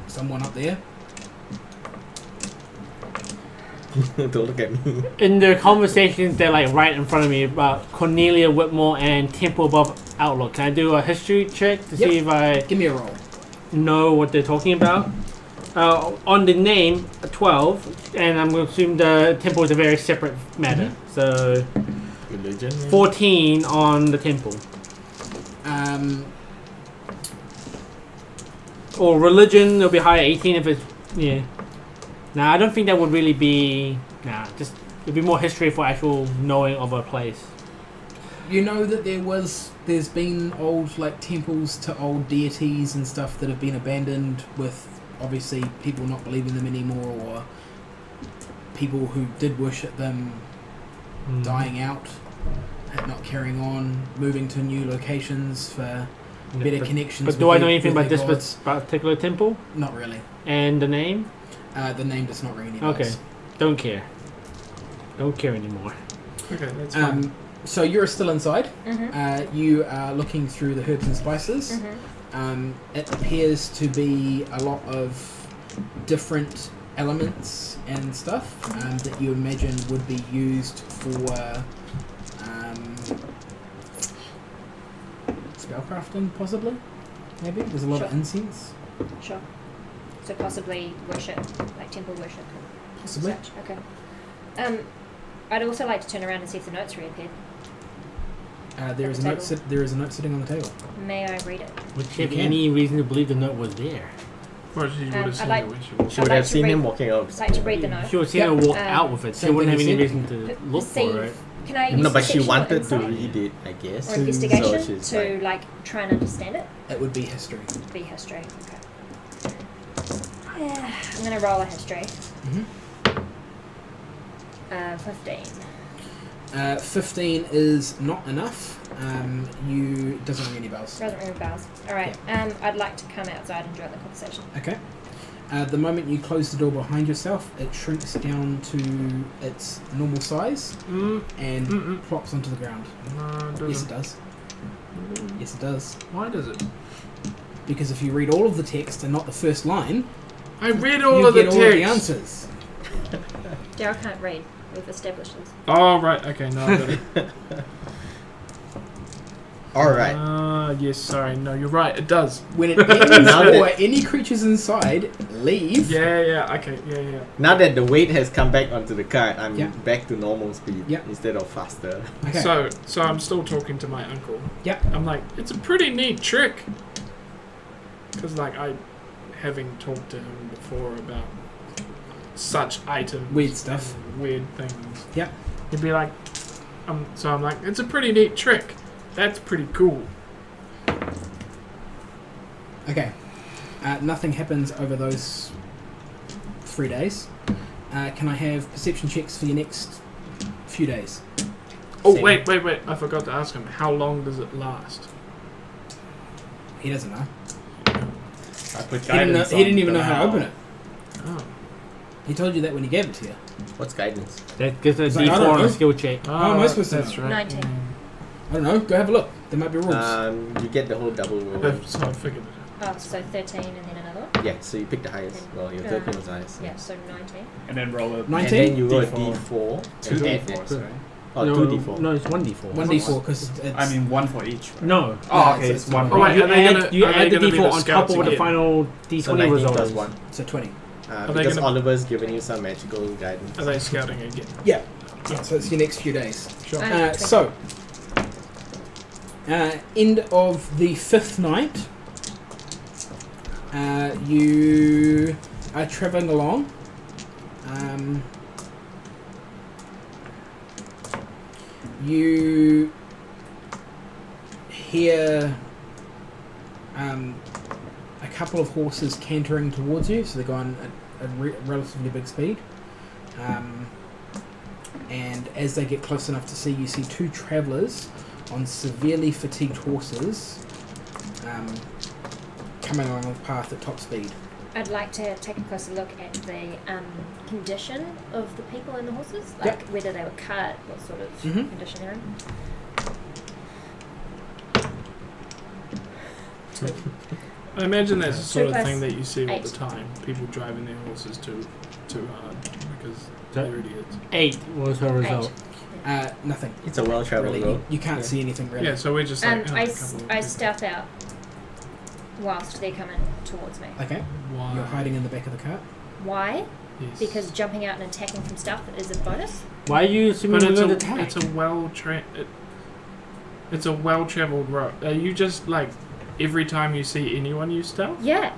Speaker 2: someone up there."
Speaker 4: Don't look at me.
Speaker 5: In the conversations they're like right in front of me about Cornelia Whitmore and Temple Above Outlook. Can I do a history check to
Speaker 2: Yep.
Speaker 5: see if I
Speaker 2: Give me a roll.
Speaker 5: know what they're talking about? On the name, 12, and I'm going to assume the temple is a very separate matter. So,
Speaker 4: Religion.
Speaker 5: 14 on the temple. Or religion, it'll be higher, 18 if it's, yeah. Nah, I don't think that would really be, just, it'd be more history for actual knowing of a place.
Speaker 2: You know that there's been old like temples to old deities and stuff that have been abandoned, with obviously people not believing them anymore, or people who did worship them dying out, and not carrying on, moving to new locations for better connections.
Speaker 5: But do
Speaker 2: with
Speaker 5: I know
Speaker 2: their-
Speaker 5: anything
Speaker 2: with
Speaker 5: about
Speaker 2: their
Speaker 5: this
Speaker 2: gods.
Speaker 5: particular temple?
Speaker 2: Not really.
Speaker 5: And the name?
Speaker 2: The name does not ring any bells.
Speaker 5: Okay. Don't care. Don't care anymore.
Speaker 1: Okay, that's fine.
Speaker 2: So you're still inside.
Speaker 7: Mm-hmm.
Speaker 2: You are looking through the herbs and spices.
Speaker 7: Mm-hmm.
Speaker 2: It appears to be a lot of different elements and stuff that you imagine would be used for spellcrafting, possibly. Maybe there's a lot of
Speaker 7: Sure.
Speaker 2: incense.
Speaker 7: Sure. So possibly worship, like temple worship. and
Speaker 2: Possibly.
Speaker 7: such. Okay. I'd also like to turn around and see if the notes reappeared.
Speaker 2: There is a note. There is a note sitting on the table.
Speaker 7: May I read it?
Speaker 5: Would she have
Speaker 2: You can.
Speaker 5: any reason to believe the note was there?
Speaker 1: Well, she would have
Speaker 7: I'd
Speaker 1: seen
Speaker 7: like-
Speaker 1: it when she was.
Speaker 4: She would
Speaker 7: I'd
Speaker 4: have
Speaker 7: like to
Speaker 4: seen him
Speaker 7: read-
Speaker 4: walking out.
Speaker 7: I'd like to read the note.
Speaker 5: She would have seen her walk
Speaker 7: Um,
Speaker 5: out with it. She
Speaker 2: same
Speaker 5: wouldn't have
Speaker 2: thing
Speaker 5: any
Speaker 2: as
Speaker 5: reason to look
Speaker 7: Perceive.
Speaker 5: for it.
Speaker 7: Can I use
Speaker 4: No, but she
Speaker 7: perception or
Speaker 4: wanted to
Speaker 7: insight?
Speaker 4: read it, I guess.
Speaker 7: Or investigation
Speaker 4: So she's
Speaker 7: to like try and understand it?
Speaker 2: It would be history.
Speaker 7: Be history. Okay. I'm gonna roll a history.
Speaker 2: Mm-hmm.
Speaker 7: 15.
Speaker 2: 15 is not enough. You doesn't ring any bells.
Speaker 7: Doesn't ring bells. Alright, I'd like to come outside and join the conversation.
Speaker 2: Okay. The moment you close the door behind yourself, it shrinks down to its normal size and plops onto the ground.
Speaker 1: No, it
Speaker 2: Yes, it
Speaker 1: doesn't.
Speaker 2: does. Yes, it does.
Speaker 1: Why does it?
Speaker 2: Because if you read all of the text and not the first line,
Speaker 1: I read all
Speaker 2: you
Speaker 1: of the
Speaker 2: get
Speaker 1: text.
Speaker 2: all of the answers.
Speaker 7: Daryl can't read. We've established this.
Speaker 1: Oh right, okay, no, I got it.
Speaker 4: Alright.
Speaker 1: Yes, sorry, no, you're right. It does.
Speaker 2: When it ends or any creatures inside leave,
Speaker 1: Yeah, okay, yeah.
Speaker 4: Now that the weight has come back onto the cart, I'm
Speaker 2: Yeah.
Speaker 4: back to normal speed
Speaker 2: Yeah.
Speaker 4: instead of faster.
Speaker 2: Okay.
Speaker 1: So I'm still talking to my uncle.
Speaker 2: Yeah.
Speaker 1: I'm like, it's a pretty neat trick. Because like having talked to him before about such items,
Speaker 2: Weird stuff.
Speaker 1: and weird things.
Speaker 2: Yeah.
Speaker 1: He'd be like, so I'm like, it's a pretty neat trick. That's pretty cool.
Speaker 2: Okay. Nothing happens over those 3 days. Can I have perception checks for your next few days?
Speaker 1: Oh,
Speaker 2: Same.
Speaker 1: wait. I forgot to ask him. How long does it last?
Speaker 2: He doesn't know.
Speaker 6: I put
Speaker 2: He didn't,
Speaker 6: guidance
Speaker 2: he didn't
Speaker 6: on
Speaker 2: even
Speaker 6: the
Speaker 2: know how to
Speaker 6: how.
Speaker 2: open it.
Speaker 1: Oh.
Speaker 2: He told you that when he gave it to you.
Speaker 4: What's guidance?
Speaker 5: That gives a
Speaker 2: It's like, I
Speaker 5: D4
Speaker 2: don't
Speaker 5: on
Speaker 2: know.
Speaker 5: a skill check.
Speaker 2: How am I supposed to
Speaker 1: That's
Speaker 2: know?
Speaker 1: right.
Speaker 7: 19.
Speaker 2: I don't know. Go have a look. There might be rules.
Speaker 4: You get the whole double roll.
Speaker 1: So I figured it out.
Speaker 3: Oh, so 13 and then another one?
Speaker 4: Yeah, so you pick the highest. Well, your 13 was the highest.
Speaker 3: Yeah, so 19.
Speaker 6: And then roll a
Speaker 2: 19?
Speaker 4: And then you roll a
Speaker 6: D4.
Speaker 4: D4.
Speaker 6: Two
Speaker 4: and-
Speaker 6: D4, sorry.
Speaker 4: Oh,
Speaker 5: no,
Speaker 4: 2D4.
Speaker 5: No, it's 1d4.
Speaker 2: 1d4 because it's.
Speaker 6: I mean, one for each. Right?
Speaker 5: No.
Speaker 6: Oh, okay,
Speaker 2: Yeah,
Speaker 6: it's one.
Speaker 1: Oh, wait,
Speaker 5: you
Speaker 1: are they
Speaker 5: add,
Speaker 1: gonna-
Speaker 5: you
Speaker 1: are they
Speaker 5: add the
Speaker 1: gonna be
Speaker 5: d4
Speaker 1: the
Speaker 5: on top
Speaker 1: scouts
Speaker 5: of what the
Speaker 1: again?
Speaker 5: final d20
Speaker 4: So 19
Speaker 5: result
Speaker 4: plus
Speaker 5: is.
Speaker 4: 1.
Speaker 2: So 20.
Speaker 1: they
Speaker 4: Because
Speaker 1: gonna-
Speaker 4: Oliver's given you some magical guidance.
Speaker 1: Are they scouting again?
Speaker 2: Yeah. Yeah, so it's your next few days.
Speaker 1: Sure.
Speaker 2: So, end of the 5th night, you are travelling along. You hear a couple of horses cantering towards you, so they're going at a relatively big speed. And as they get close enough to see, you see two travellers on severely fatigued horses coming along the path at top speed.
Speaker 3: I'd like to take a closer look at the condition of the people and the horses, like whether they were cut, what sort of condition they're in.
Speaker 1: I imagine that's the sort of
Speaker 3: Two
Speaker 1: thing
Speaker 3: plus
Speaker 1: that you see all
Speaker 3: eight.
Speaker 1: the time. People driving their horses too hard because they're idiots.
Speaker 5: 8 was her result.
Speaker 2: Nothing.
Speaker 4: It's a well-traveled
Speaker 2: Really.
Speaker 4: road.
Speaker 2: You can't see anything really.
Speaker 1: Yeah, so we're just like
Speaker 3: I
Speaker 1: a couple of people.
Speaker 3: stealth out whilst they're coming towards me.
Speaker 2: Okay.
Speaker 1: Why?
Speaker 2: You're hiding in the back of the cart.
Speaker 3: Why?
Speaker 1: Yes.
Speaker 3: Because jumping out and attacking from stealth is a bonus.
Speaker 5: Why are you assuming
Speaker 1: But
Speaker 5: we're
Speaker 1: it's
Speaker 5: going
Speaker 1: a,
Speaker 5: to attack?
Speaker 1: it's a well-traveled road. Are you just like every time you see anyone you stealth?
Speaker 3: Yeah,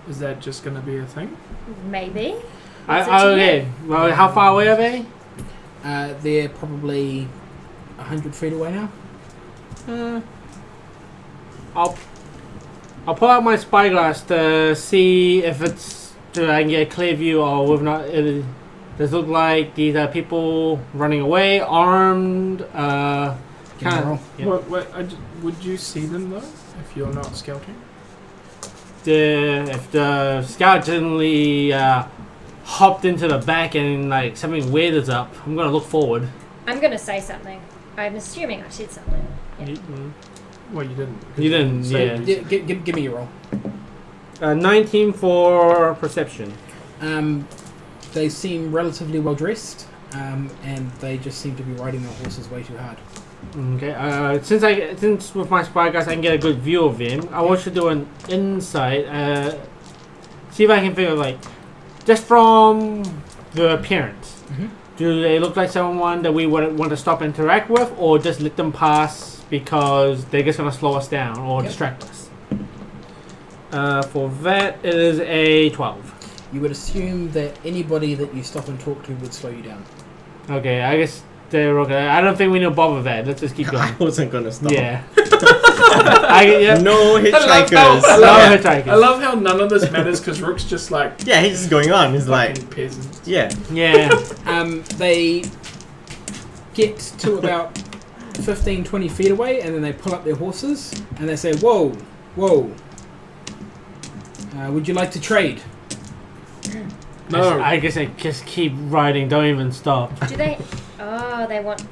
Speaker 1: Is that just going to be a thing?
Speaker 3: maybe.
Speaker 5: Okay. Well, how far away are they?
Speaker 2: They're probably 100 feet away now.
Speaker 5: I'll pull out my spyglass to see if I can get a clear view or whether or not it does look like these are people running away, armed.
Speaker 2: Give me a roll.
Speaker 5: Yeah.
Speaker 1: Would you see them though if you're not scouting?
Speaker 5: If the scout suddenly hopped into the back and like something weird is up, I'm gonna look forward.
Speaker 3: I'm going to say something. I'm assuming I said something. Yeah.
Speaker 1: Well, you didn't.
Speaker 5: You didn't,
Speaker 1: Say
Speaker 5: yeah.
Speaker 2: Give me your roll.
Speaker 5: 19 for perception.
Speaker 2: They seem relatively well dressed, and they just seem to be riding their horses way too hard.
Speaker 5: Okay. Since with my spyglass I can get a good view of them, I want you to do an insight. See if I can figure like just from the appearance.
Speaker 2: Mm-hmm.
Speaker 5: Do they look like someone that we would want to stop and interact with, or just let them pass because they're just going to slow us down or distract us? For that, it is a 12.
Speaker 2: You would assume that anybody that you stop and talk to would slow you down.
Speaker 5: Okay, I guess they're okay. I don't think we need to bother with that. Let's just keep going.
Speaker 4: I wasn't gonna stop.
Speaker 5: Yeah.
Speaker 4: No hitchhikers.
Speaker 5: I
Speaker 1: love how none of this matters because Rook's just like
Speaker 4: Yeah, he's just going on. He's like,
Speaker 1: fucking peasant.
Speaker 4: yeah.
Speaker 5: Yeah.
Speaker 2: They get to about 15, 20 feet away, and then they pull up their horses, and they say, "Whoa, whoa. Would you like to trade?"
Speaker 1: No.
Speaker 5: I guess I just keep riding. Don't even stop.
Speaker 3: Do they? Oh, they want.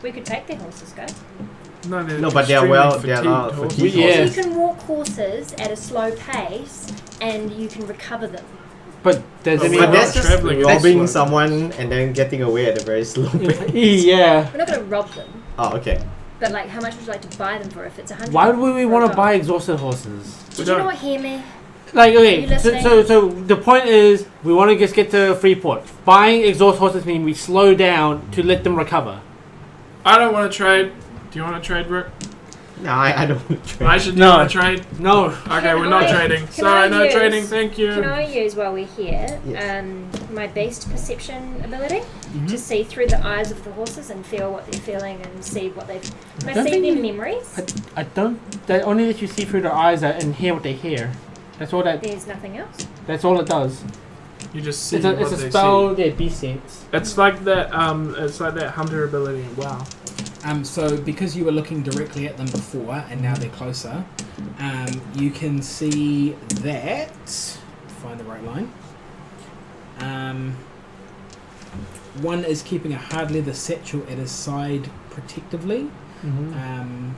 Speaker 3: We could take their horses, guys.
Speaker 1: No,
Speaker 4: But they're
Speaker 1: extremely
Speaker 4: not
Speaker 1: horses.
Speaker 4: fatigued.
Speaker 5: Yeah.
Speaker 3: You can walk horses at a slow pace, and you can recover them.
Speaker 5: But does
Speaker 1: But
Speaker 5: it
Speaker 1: we're
Speaker 5: mean?
Speaker 1: not
Speaker 4: that's just
Speaker 1: travelling
Speaker 4: robbing
Speaker 1: slow.
Speaker 4: someone and then getting away at a very slow pace.
Speaker 5: Yeah.
Speaker 3: We're not going to rob them,
Speaker 4: Oh, okay.
Speaker 3: but like, how much would you like to buy them for? If it's 100.
Speaker 5: Why would we
Speaker 3: for a
Speaker 5: want to
Speaker 3: dog?
Speaker 5: buy exhausted horses?
Speaker 3: Did you not hear me?
Speaker 5: Like,
Speaker 3: Are
Speaker 5: okay,
Speaker 3: you listening?
Speaker 5: so the point is, we want to just get to Freeport. Buying exhaust horses means we slow down to let them recover.
Speaker 1: I don't want to trade. Do you want to trade, Rook?
Speaker 4: No, I don't want to
Speaker 1: I
Speaker 4: trade.
Speaker 1: should
Speaker 5: No.
Speaker 1: want to trade.
Speaker 5: No.
Speaker 1: Okay, we're not trading.
Speaker 3: Can
Speaker 1: Sorry,
Speaker 3: I
Speaker 1: no
Speaker 3: use-
Speaker 1: trading. Thank you.
Speaker 3: Can I use while we're here
Speaker 4: Yes.
Speaker 3: my beast perception ability
Speaker 2: Mm-hmm.
Speaker 3: to see through the eyes of the horses and feel what they're feeling and see what they've. Can I
Speaker 5: don't
Speaker 3: see
Speaker 5: think
Speaker 3: their
Speaker 5: you-
Speaker 3: memories?
Speaker 5: I don't. That only that you see through their eyes and hear what they hear. That's all that.
Speaker 3: There's nothing else.
Speaker 5: That's all it does.
Speaker 1: You just see
Speaker 5: It's a
Speaker 1: what they
Speaker 5: spell. Yeah, beast sense.
Speaker 1: see. It's like that. It's like that hunter ability in WoW.
Speaker 2: So because you were looking directly at them before, and now they're closer, you can see that. Find the right line. One is keeping a hard leather satchel at his side protectively.
Speaker 5: Mm-hmm.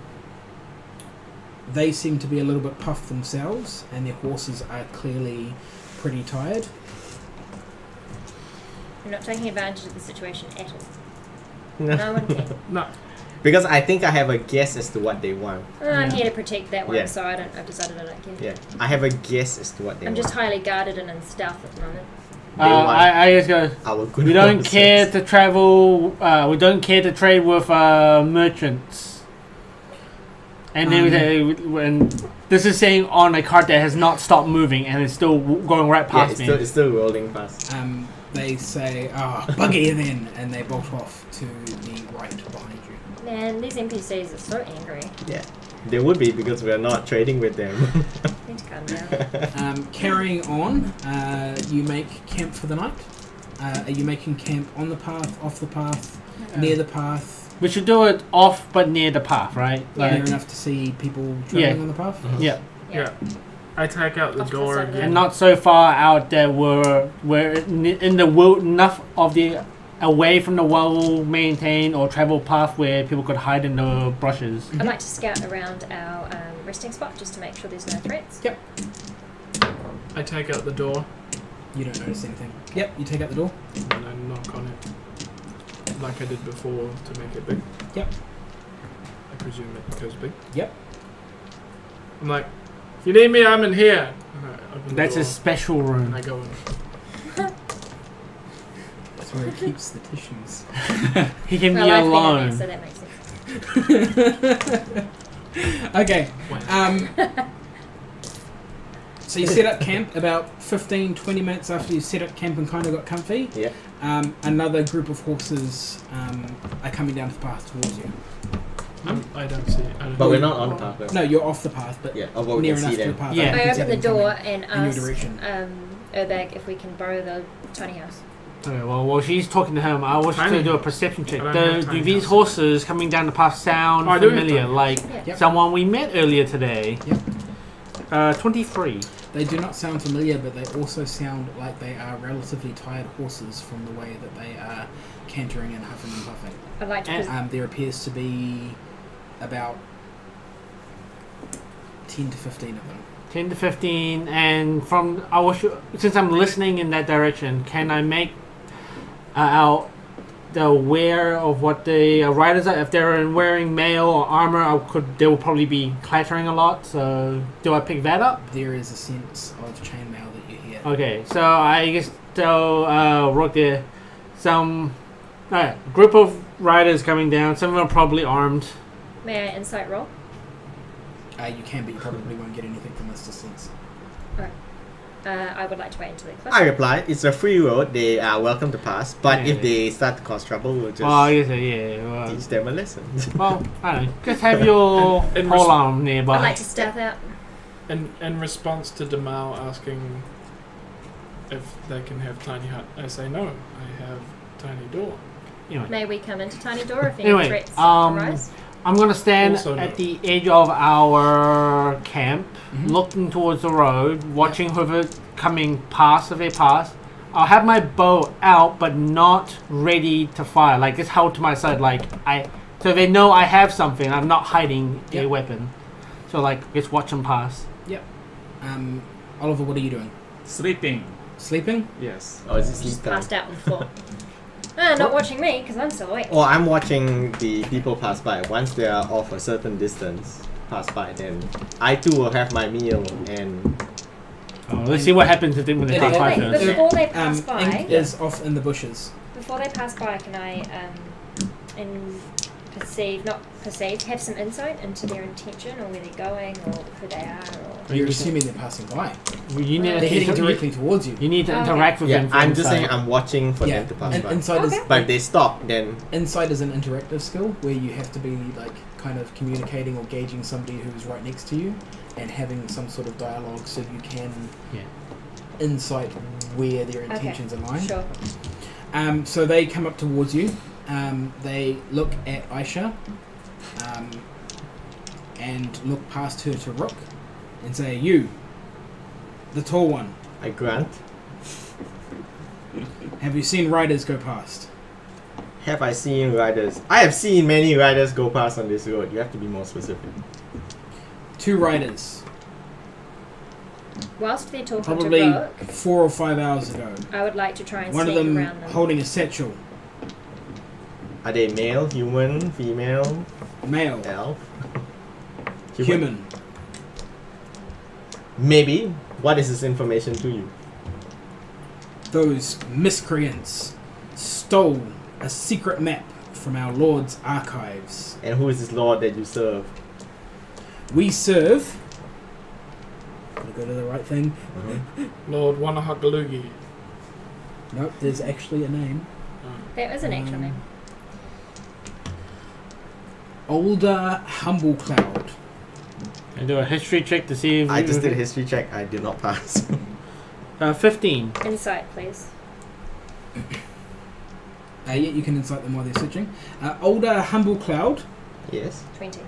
Speaker 2: They seem to be a little bit puffed themselves, and their horses are clearly pretty tired.
Speaker 3: You're not taking advantage of the situation at all.
Speaker 4: No.
Speaker 3: No one can.
Speaker 1: No.
Speaker 4: Because I think I have a guess as to what they want.
Speaker 3: I'm
Speaker 2: Yeah.
Speaker 3: here to protect that one,
Speaker 4: Yeah.
Speaker 3: so I've decided I don't care.
Speaker 4: Yeah, I have a guess as to what they
Speaker 3: I'm
Speaker 4: want.
Speaker 3: just highly guarded and in stealth at the moment.
Speaker 4: They want
Speaker 5: I just go.
Speaker 4: our good
Speaker 5: We don't
Speaker 4: horses.
Speaker 5: care to travel. We don't care to trade with merchants. And then we say, when this is saying on a cart that has not stopped moving and is still going right
Speaker 4: Yeah,
Speaker 5: past me.
Speaker 4: it's still rolling past.
Speaker 2: They say, buggy then, and they bolt off to the right behind you.
Speaker 3: Man, these NPCs are so angry.
Speaker 4: Yeah, they would be because we're not trading with them.
Speaker 3: Need to calm down.
Speaker 2: Carrying on, you make camp for the night. Are you making camp on the path, off the path, near the path?
Speaker 5: We should do it off but near the path, right?
Speaker 3: Yeah.
Speaker 2: Near enough to see people traveling on the path?
Speaker 5: Yeah.
Speaker 1: Yeah. I take out the
Speaker 3: Off to the
Speaker 1: door
Speaker 3: side of the
Speaker 1: again.
Speaker 5: And not so far out that we're in the enough of the away from the well-maintained or travel path where people could hide in the brushes.
Speaker 3: I'd like to scout around our resting spot just to make sure there's no threats.
Speaker 2: Yep.
Speaker 1: I take out the door
Speaker 2: You don't notice anything. Yep, you take out the door.
Speaker 1: and I knock on it. Like I did before to make it big.
Speaker 2: Yep.
Speaker 1: I presume it goes big.
Speaker 2: Yep.
Speaker 1: I'm like, if you need me, I'm in here. And I open the
Speaker 5: That's
Speaker 1: door
Speaker 5: a special
Speaker 1: and
Speaker 5: room.
Speaker 1: I go in.
Speaker 2: That's where he keeps the tissues.
Speaker 5: He can
Speaker 3: Well,
Speaker 5: be
Speaker 3: I've been in
Speaker 5: alone.
Speaker 3: there, so that makes sense.
Speaker 2: Okay.
Speaker 1: Wow.
Speaker 2: So you set up camp about 15, 20 minutes after you set up camp and kind of got comfy.
Speaker 4: Yeah.
Speaker 2: Another group of horses are coming down the path towards you.
Speaker 1: I don't see it.
Speaker 4: But we're not on the path. Though.
Speaker 2: No, you're off the path, but
Speaker 4: Yeah, but we
Speaker 2: near
Speaker 4: can
Speaker 2: enough
Speaker 4: see
Speaker 2: to the
Speaker 4: them.
Speaker 2: path.
Speaker 5: Yeah.
Speaker 2: that you
Speaker 3: I
Speaker 2: can see
Speaker 3: open the
Speaker 2: them
Speaker 3: door
Speaker 2: coming
Speaker 3: and
Speaker 2: in your
Speaker 3: ask
Speaker 2: direction.
Speaker 3: Urbag if we can borrow the tiny house.
Speaker 5: Okay, well, while she's talking to him, I want you
Speaker 1: Tiny
Speaker 5: to do a
Speaker 1: house.
Speaker 5: perception check.
Speaker 1: I don't have
Speaker 5: Do
Speaker 1: tiny
Speaker 5: these
Speaker 1: houses.
Speaker 5: horses coming down the path sound
Speaker 1: Oh, I do have
Speaker 5: familiar?
Speaker 1: tiny
Speaker 5: Like
Speaker 3: Yeah.
Speaker 2: Yep.
Speaker 5: someone we met earlier today?
Speaker 2: Yep.
Speaker 5: 23.
Speaker 2: They do not sound familiar, but they also sound like they are relatively tired horses from the way that they are cantering and huffing and puffing.
Speaker 3: I'd like to.
Speaker 5: And-
Speaker 2: There appears to be about 10 to 15 of them.
Speaker 5: 10 to 15, and from since I'm listening in that direction, can I make out the wear of what the riders are? If they're wearing mail or armor, they will probably be clattering a lot. So do I pick that up?
Speaker 2: There is a sense of chainmail that you hear.
Speaker 5: Okay, so I guess tell Rook there, some group of riders coming down. Some of them are probably armed.
Speaker 3: May I insight roll?
Speaker 2: You can, but you probably won't get anything from this distance.
Speaker 3: I would like to wait until they close.
Speaker 4: I replied, it's a free road. They are welcome to pass. But
Speaker 5: Yeah.
Speaker 4: if they start to cause trouble, we'll just
Speaker 5: Well, I guess yeah.
Speaker 4: teach them a lesson.
Speaker 5: Well, I don't know. Just have your
Speaker 1: And
Speaker 5: pole arm nearby.
Speaker 3: I'd like to stealth out.
Speaker 1: In response to Demal asking if they can have tiny hut, I say no. I have tiny door.
Speaker 5: Anyway.
Speaker 3: May we come into tiny door if any
Speaker 5: Anyway,
Speaker 3: threats
Speaker 5: um,
Speaker 3: arise?
Speaker 5: I'm gonna stand
Speaker 1: Also
Speaker 5: at
Speaker 1: no.
Speaker 5: the edge of our camp,
Speaker 2: Mhm.
Speaker 5: looking towards the road, watching whoever coming past if they pass. I'll have my bow out, but not ready to fire. Like just held to my side, so they know I have something. I'm not hiding a
Speaker 2: Yep.
Speaker 5: weapon. So just watch them pass.
Speaker 2: Oliver, what are you doing?
Speaker 6: Sleeping.
Speaker 2: Sleeping?
Speaker 6: Yes.
Speaker 4: Or is it
Speaker 3: Just
Speaker 4: sleep time?
Speaker 3: passed out on the floor. Not watching me because I'm still awake.
Speaker 4: Or I'm watching the people pass by. Once they are off a certain distance, pass by, then I too will have my meal and
Speaker 5: Let's see what happens when they
Speaker 2: It-
Speaker 5: pass
Speaker 2: it-
Speaker 5: by
Speaker 3: Wait,
Speaker 5: first.
Speaker 3: before they pass by,
Speaker 2: Ink is off in the bushes.
Speaker 3: before they pass by, can I have some insight into their intention or where they're going or who they are or.
Speaker 2: You're assuming they're passing by.
Speaker 5: You need
Speaker 3: They're
Speaker 2: They're heading
Speaker 5: to,
Speaker 2: directly towards you.
Speaker 5: you need to
Speaker 3: Okay.
Speaker 5: interact with them.
Speaker 4: yeah,
Speaker 5: from
Speaker 4: I'm just
Speaker 5: inside.
Speaker 4: saying I'm watching for
Speaker 2: Yeah,
Speaker 4: them to pass
Speaker 2: and
Speaker 4: by.
Speaker 2: inside is
Speaker 3: Okay.
Speaker 4: But if they stop, then
Speaker 2: Insight is an interactive skill where you have to be kind of communicating or gauging somebody who's right next to you and having some sort of dialogue so you can insight where their intentions align.
Speaker 3: Sure.
Speaker 2: So they come up towards you. They look at Aisha and look past her to Rook and say, "You, the tall one,
Speaker 4: I grunt.
Speaker 2: have you seen riders go past?"
Speaker 4: Have I seen riders? I have seen many riders go past on this road. You have to be more specific.
Speaker 2: 2 riders.
Speaker 3: Whilst they're talking
Speaker 2: Probably
Speaker 3: to Rook,
Speaker 2: 4 or 5 hours ago.
Speaker 3: I would like to try and
Speaker 2: One of
Speaker 3: sneak
Speaker 2: them
Speaker 3: around them.
Speaker 2: holding a satchel.
Speaker 4: Are they male, human, female,
Speaker 2: Male.
Speaker 4: elf?
Speaker 2: Human.
Speaker 4: Maybe. What is this information to you?
Speaker 2: Those miscreants stole a secret map from our Lord's archives.
Speaker 4: And who is this lord that you serve?
Speaker 2: We serve... Gotta go to the right thing.
Speaker 1: Lord Wanahakalugi.
Speaker 2: Nope, there's actually a name.
Speaker 3: That was an actual name.
Speaker 2: Older Humble Cloud.
Speaker 5: And do a history check to see if
Speaker 4: I just did a history check. I did not pass.
Speaker 5: 15.
Speaker 3: Insight, please.
Speaker 2: Yeah, you can incite them while they're searching. Older Humble Cloud
Speaker 4: Yes.
Speaker 3: 20.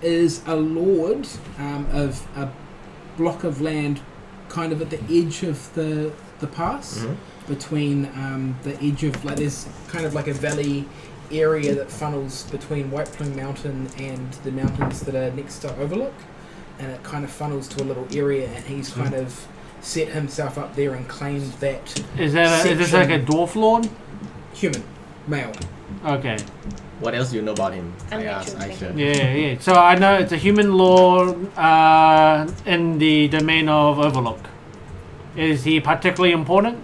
Speaker 2: is a lord of a block of land kind of at the edge of the pass.
Speaker 4: Mhm.
Speaker 2: Between the edge of, like, there's kind of like a valley area that funnels between White Plume Mountain and the mountains that are next to Overlook, and it kind of funnels to a little area, and he's kind of set himself up there and claimed that
Speaker 5: Is this like a dwarf lord?
Speaker 2: human, male.
Speaker 5: Okay.
Speaker 4: What else do you know about him? I
Speaker 3: Unnatural
Speaker 4: asked Aisha.
Speaker 5: Yeah. So I know it's a human lord in the domain of Overlook. Is he particularly important,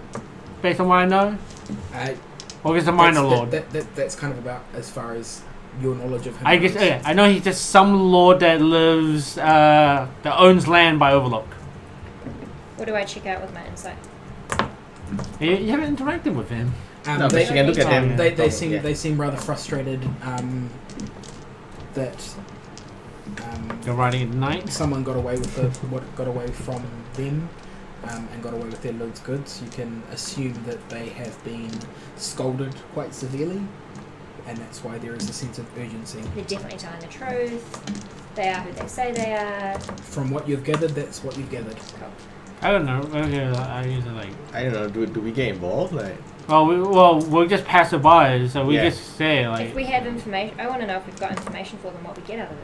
Speaker 5: based on what I know? Or is he a minor lord?
Speaker 2: That's kind of about as far as your knowledge of him.
Speaker 5: I guess
Speaker 2: goes.
Speaker 5: I know he's just some lord that lives that owns land by Overlook.
Speaker 3: What do I check out with my insight?
Speaker 5: You haven't interacted with him.
Speaker 4: No, but
Speaker 2: they,
Speaker 4: you can look at them.
Speaker 2: they seem rather frustrated that
Speaker 5: You're riding at night.
Speaker 2: someone got away with what got away from them and got away with their lord's goods. You can assume that they have been scolded quite severely, and that's why there is a sense of urgency.
Speaker 3: They're definitely telling the truth. They are who they say they are.
Speaker 2: From what you've gathered, that's what you've gathered.
Speaker 3: Cool.
Speaker 5: I don't know. Okay, I usually like.
Speaker 4: I don't know. Do we get involved? Like,
Speaker 5: We're just passerby, so we
Speaker 4: Yeah.
Speaker 5: just say like.
Speaker 3: If we have information, I want to know if we've got information for them, what we get out of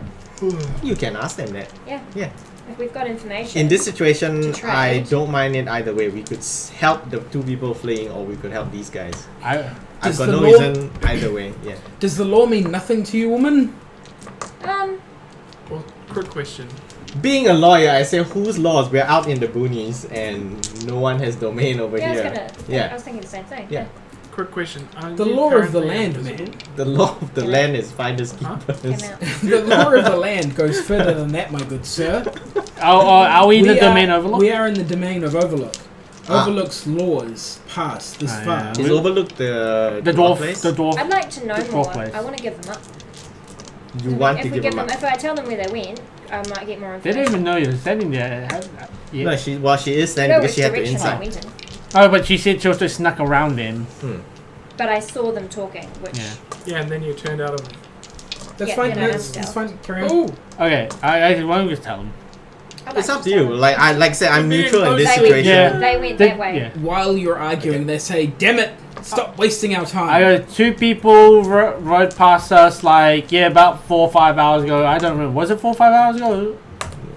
Speaker 3: it.
Speaker 4: you can ask them that.
Speaker 3: Yeah.
Speaker 4: Yeah.
Speaker 3: If we've got information.
Speaker 4: In this situation,
Speaker 3: To try
Speaker 4: I
Speaker 3: it.
Speaker 4: don't mind it either way. We could help the 2 people fleeing, or we could help these guys.
Speaker 5: I
Speaker 4: I've
Speaker 2: Does
Speaker 4: got
Speaker 2: the
Speaker 4: no
Speaker 2: law-
Speaker 4: reason either way. Yeah.
Speaker 2: Does the law mean nothing to you, woman?
Speaker 1: Well, quick question.
Speaker 4: Being a lawyer, I say whose laws? We're out in the boonies, and no one has domain over
Speaker 3: yeah,
Speaker 4: here.
Speaker 3: I was thinking the same thing.
Speaker 4: Yeah.
Speaker 1: Quick question. Are
Speaker 2: The
Speaker 1: you
Speaker 2: law of the
Speaker 1: currently
Speaker 2: land,
Speaker 1: invisible?
Speaker 2: man.
Speaker 4: The law of the
Speaker 3: Yeah.
Speaker 4: land is finders
Speaker 1: Huh?
Speaker 3: Came
Speaker 4: keepers.
Speaker 3: out.
Speaker 2: The law of the land goes further than that, my good sir.
Speaker 5: are we in the domain Overlook?
Speaker 2: We are in the domain of Overlook.
Speaker 4: Ah.
Speaker 2: Overlook's laws pass this
Speaker 5: Ah,
Speaker 2: far.
Speaker 5: yeah.
Speaker 4: Is overlooked the
Speaker 5: dwarf
Speaker 4: place?
Speaker 5: the dwarf.
Speaker 3: I'd like to know
Speaker 5: The
Speaker 3: more.
Speaker 5: dwarf place.
Speaker 3: I want to give them up.
Speaker 4: You want
Speaker 3: if
Speaker 4: to
Speaker 3: we
Speaker 4: give them up?
Speaker 3: If I tell them where they went, I might get more
Speaker 5: They
Speaker 3: information.
Speaker 5: don't even know you're standing there. Yeah.
Speaker 4: No, she is
Speaker 3: I
Speaker 4: standing
Speaker 3: know
Speaker 4: because
Speaker 3: which
Speaker 4: she had the
Speaker 3: direction I
Speaker 4: insight.
Speaker 3: went in,
Speaker 5: Oh, but she said she also snuck around them.
Speaker 3: but I saw them talking, which
Speaker 5: Yeah.
Speaker 1: Yeah, and then you turned out of.
Speaker 2: That's
Speaker 3: Yeah,
Speaker 2: fine.
Speaker 3: you know,
Speaker 2: That's
Speaker 3: stealth.
Speaker 2: fine. Carry on.
Speaker 1: Oh,
Speaker 5: Okay, I won't just tell them.
Speaker 3: I'd
Speaker 4: It's
Speaker 3: like
Speaker 4: up
Speaker 3: to
Speaker 4: to
Speaker 3: tell
Speaker 4: you.
Speaker 3: them.
Speaker 4: Like I said, I'm
Speaker 1: Being
Speaker 4: neutral in this
Speaker 1: OC.
Speaker 3: They went,
Speaker 4: situation.
Speaker 5: Yeah.
Speaker 3: they went
Speaker 5: They-
Speaker 3: that way.
Speaker 5: yeah.
Speaker 2: While you're arguing, they say, "Damn it! Stop wasting our time."
Speaker 5: I got 2 people rode past us like about 4 or 5 hours ago. I don't remember. Was it 4 or 5 hours ago?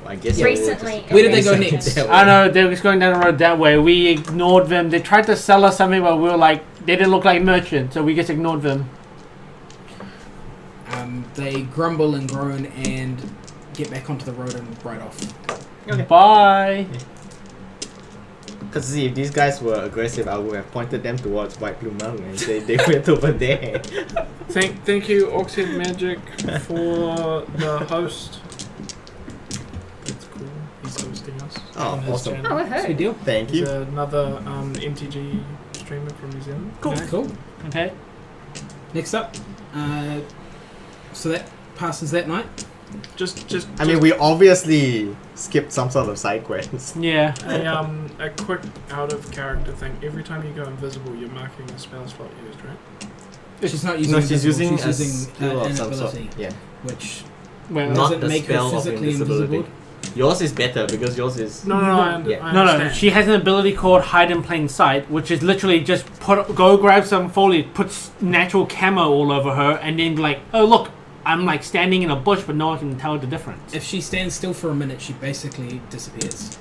Speaker 4: I guess
Speaker 3: Recently.
Speaker 2: Where did they go
Speaker 3: recently.
Speaker 2: next?
Speaker 4: That
Speaker 5: I
Speaker 4: way.
Speaker 5: know they were just going down the road that way. We ignored them. They tried to sell us something, but we were like, they didn't look like merchants, so we just ignored them.
Speaker 2: They grumble and groan and get back onto the road and ride off.
Speaker 4: Okay.
Speaker 5: Bye.
Speaker 4: Because see, if these guys were aggressive, I would have pointed them towards White Plume Mountain and say they went over there.
Speaker 1: thank you, Oxhead Magic, for the host. That's cool. He's hosting us.
Speaker 4: Oh,
Speaker 1: on his
Speaker 4: awesome.
Speaker 1: channel.
Speaker 3: Oh, I heard.
Speaker 2: Sweet deal.
Speaker 4: Thank
Speaker 1: He's
Speaker 4: you.
Speaker 1: another MTG streamer from New Zealand.
Speaker 2: Cool.
Speaker 5: Okay.
Speaker 2: Next up, so that passes that night.
Speaker 1: Just
Speaker 4: I mean, we obviously skipped some sort of side quest.
Speaker 5: Yeah.
Speaker 1: a quick out of character thing. Every time you go invisible, you're marking a spell slot used, right?
Speaker 2: She's not using.
Speaker 4: No, she's
Speaker 2: invisible,
Speaker 4: using
Speaker 2: she's
Speaker 4: a
Speaker 2: using
Speaker 4: skill of
Speaker 2: an
Speaker 4: some sort.
Speaker 2: ability,
Speaker 4: Yeah.
Speaker 2: which
Speaker 5: Well,
Speaker 4: Not
Speaker 2: doesn't
Speaker 4: the
Speaker 2: make her
Speaker 4: spell of
Speaker 2: physically
Speaker 4: invisibility.
Speaker 2: invisible.
Speaker 4: Yours is better because yours is.
Speaker 1: No,
Speaker 4: Yeah.
Speaker 1: I
Speaker 5: no,
Speaker 1: understand.
Speaker 5: she has an ability called Hide in Plain Sight, which is literally just go grab some foliage, puts natural camo all over her, and then be like, oh look, I'm like standing in a bush, but no one can tell the difference.
Speaker 2: If she stands still for a minute, she basically disappears.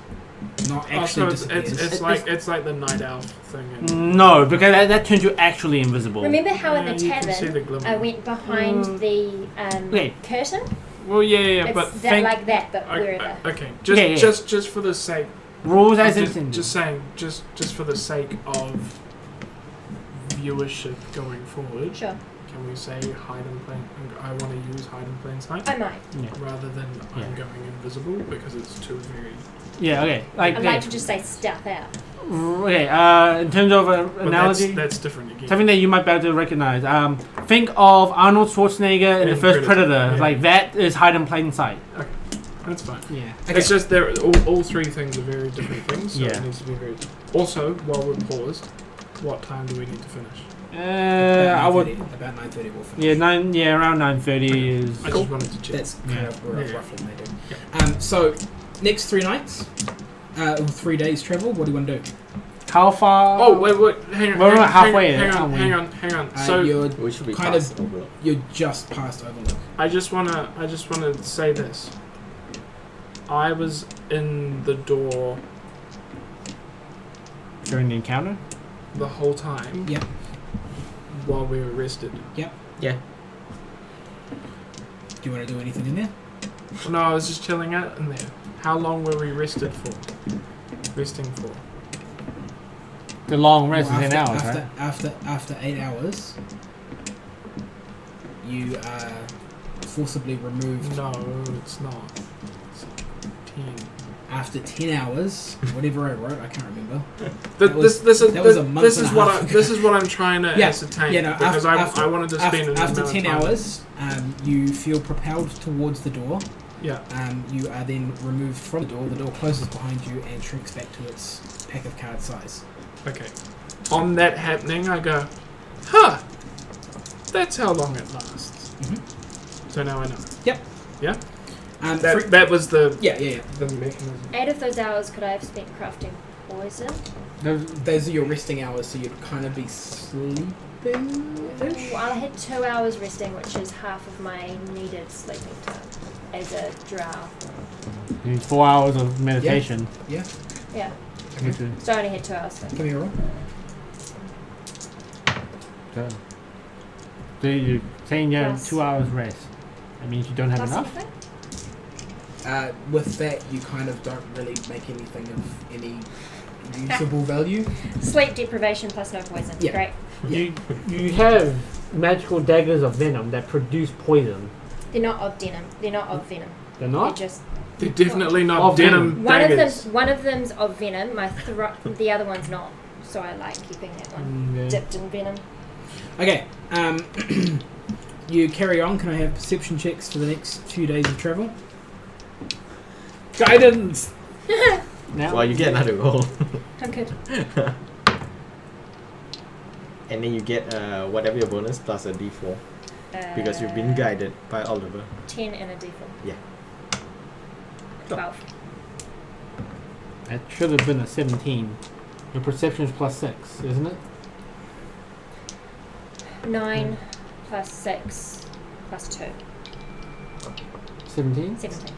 Speaker 2: Not
Speaker 1: Oh,
Speaker 2: actually
Speaker 1: so
Speaker 2: disappears.
Speaker 1: it's like the night owl thing. And
Speaker 5: No, because that turns you actually invisible.
Speaker 3: Remember how in
Speaker 1: Yeah,
Speaker 3: the
Speaker 1: you can see the
Speaker 3: tavern
Speaker 1: glimmer.
Speaker 3: I went behind the
Speaker 5: Okay.
Speaker 3: curtain?
Speaker 1: well, yeah,
Speaker 3: It's
Speaker 1: but
Speaker 3: that
Speaker 1: think,
Speaker 3: like that, but wherever.
Speaker 1: okay,
Speaker 5: Yeah.
Speaker 1: just for the sake.
Speaker 5: Rules as
Speaker 1: Just,
Speaker 5: intended.
Speaker 1: just saying, just for the sake of viewership going forward,
Speaker 3: Sure,
Speaker 1: can we say hide and plain? I want to use hide and plain sight
Speaker 3: I might.
Speaker 5: Yeah.
Speaker 1: rather than
Speaker 5: Yeah.
Speaker 1: I'm going invisible because it's too very.
Speaker 5: Yeah. Okay.
Speaker 3: I'd like to just say stealth out.
Speaker 5: Okay. In terms of an
Speaker 1: But
Speaker 5: analogy,
Speaker 1: that's different again.
Speaker 5: something that you might be able to recognize. Think of Arnold Schwarzenegger in the
Speaker 1: In
Speaker 5: first Predator.
Speaker 1: Predator, yeah.
Speaker 5: Like that is hide in plain sight.
Speaker 1: That's fine.
Speaker 5: Yeah.
Speaker 2: Okay.
Speaker 1: It's just all three things are very different things, so
Speaker 5: Yeah.
Speaker 1: it needs to be very. Also, while we're paused, what time do we need to finish?
Speaker 5: I would.
Speaker 2: About 9:30 we'll finish.
Speaker 5: Yeah, around 9:30 is.
Speaker 1: I just wanted to check.
Speaker 2: That's
Speaker 5: Yeah.
Speaker 2: kind of where
Speaker 1: Yeah.
Speaker 2: roughly they do. So, next 3 nights, or 3 days travel. What do you want to do?
Speaker 5: How far?
Speaker 1: Oh wait, hang on.
Speaker 5: We're
Speaker 1: hang,
Speaker 5: not halfway
Speaker 1: hang,
Speaker 5: yet,
Speaker 1: hang on,
Speaker 5: aren't we?
Speaker 1: hang on. So
Speaker 4: We should be
Speaker 2: Kind
Speaker 4: past
Speaker 2: of-
Speaker 4: Overlook.
Speaker 2: you're just past Overlook.
Speaker 1: I just wanna say this. I was in the door
Speaker 5: During the encounter.
Speaker 1: the whole time.
Speaker 2: Yep.
Speaker 1: While we were arrested.
Speaker 4: Yeah.
Speaker 2: Do you want to do anything in there?
Speaker 1: No, I was just chilling out in there. How long were we resting for?
Speaker 5: The long rest
Speaker 2: Well,
Speaker 5: is 10 hours, right?
Speaker 2: After 8 hours, you are forcibly removed.
Speaker 1: No, it's not. It's 10.
Speaker 2: After 10 hours, whatever I wrote, I can't remember.
Speaker 1: This
Speaker 2: was a month
Speaker 1: this
Speaker 2: and
Speaker 1: is
Speaker 2: a
Speaker 1: what
Speaker 2: half
Speaker 1: I
Speaker 2: ago.
Speaker 1: this is what I'm trying to
Speaker 2: Yeah,
Speaker 1: ascertain
Speaker 2: yeah, no,
Speaker 1: because
Speaker 2: after-
Speaker 1: I wanted to spend an
Speaker 2: After
Speaker 1: amount
Speaker 2: 10
Speaker 1: of time.
Speaker 2: hours, you feel propelled towards the door.
Speaker 1: Yeah.
Speaker 2: You are then removed from the door. The door closes behind you and shrinks back to its pack of card size.
Speaker 1: Okay. On that happening, I go, huh? That's how long it lasts.
Speaker 2: Mhm.
Speaker 1: So now I know.
Speaker 2: Yep.
Speaker 1: Yeah.
Speaker 2: Fre-
Speaker 1: That was the
Speaker 2: yeah.
Speaker 1: the mechanism.
Speaker 3: 8 of those hours could I have spent crafting poison?
Speaker 2: Those are your resting hours, so you'd kind of be sleeping.
Speaker 3: Well, I had 2 hours resting, which is half of my needed sleeping time as a drow.
Speaker 5: You need 4 hours of meditation.
Speaker 2: Yeah.
Speaker 3: Yeah,
Speaker 5: Which is,
Speaker 3: so I only had 2 hours. So.
Speaker 2: Give me a roll.
Speaker 5: so you're saying you have
Speaker 3: Plus-
Speaker 5: 2 hours rest. That means you don't have
Speaker 3: Plus
Speaker 5: enough?
Speaker 3: anything?
Speaker 2: With that, you kind of don't really make anything of any usable value.
Speaker 3: Sleep deprivation plus no poison.
Speaker 2: Yeah.
Speaker 3: Great.
Speaker 5: You have magical daggers of venom that produce poison.
Speaker 3: They're not of denim. They're not of venom.
Speaker 5: They're
Speaker 3: They're
Speaker 5: not?
Speaker 3: just
Speaker 1: They're definitely not
Speaker 5: Of
Speaker 1: denim daggers.
Speaker 3: one of them's of venom. The other one's not. So I like keeping that one
Speaker 5: Yeah.
Speaker 3: dipped in venom.
Speaker 2: Okay. You carry on. Can I have perception checks for the next few days of travel?
Speaker 5: Guidance! Now?
Speaker 4: Well, you get another roll.
Speaker 3: I'm good.
Speaker 4: And then you get whatever your bonus plus a d4. Because you've been guided by Oliver.
Speaker 3: 10 and a d4.
Speaker 4: Yeah.
Speaker 3: 12.
Speaker 5: That should have been a 17. Your perception is plus 6, isn't it?
Speaker 3: 9 plus 6 plus 2.
Speaker 5: 17?
Speaker 3: 17.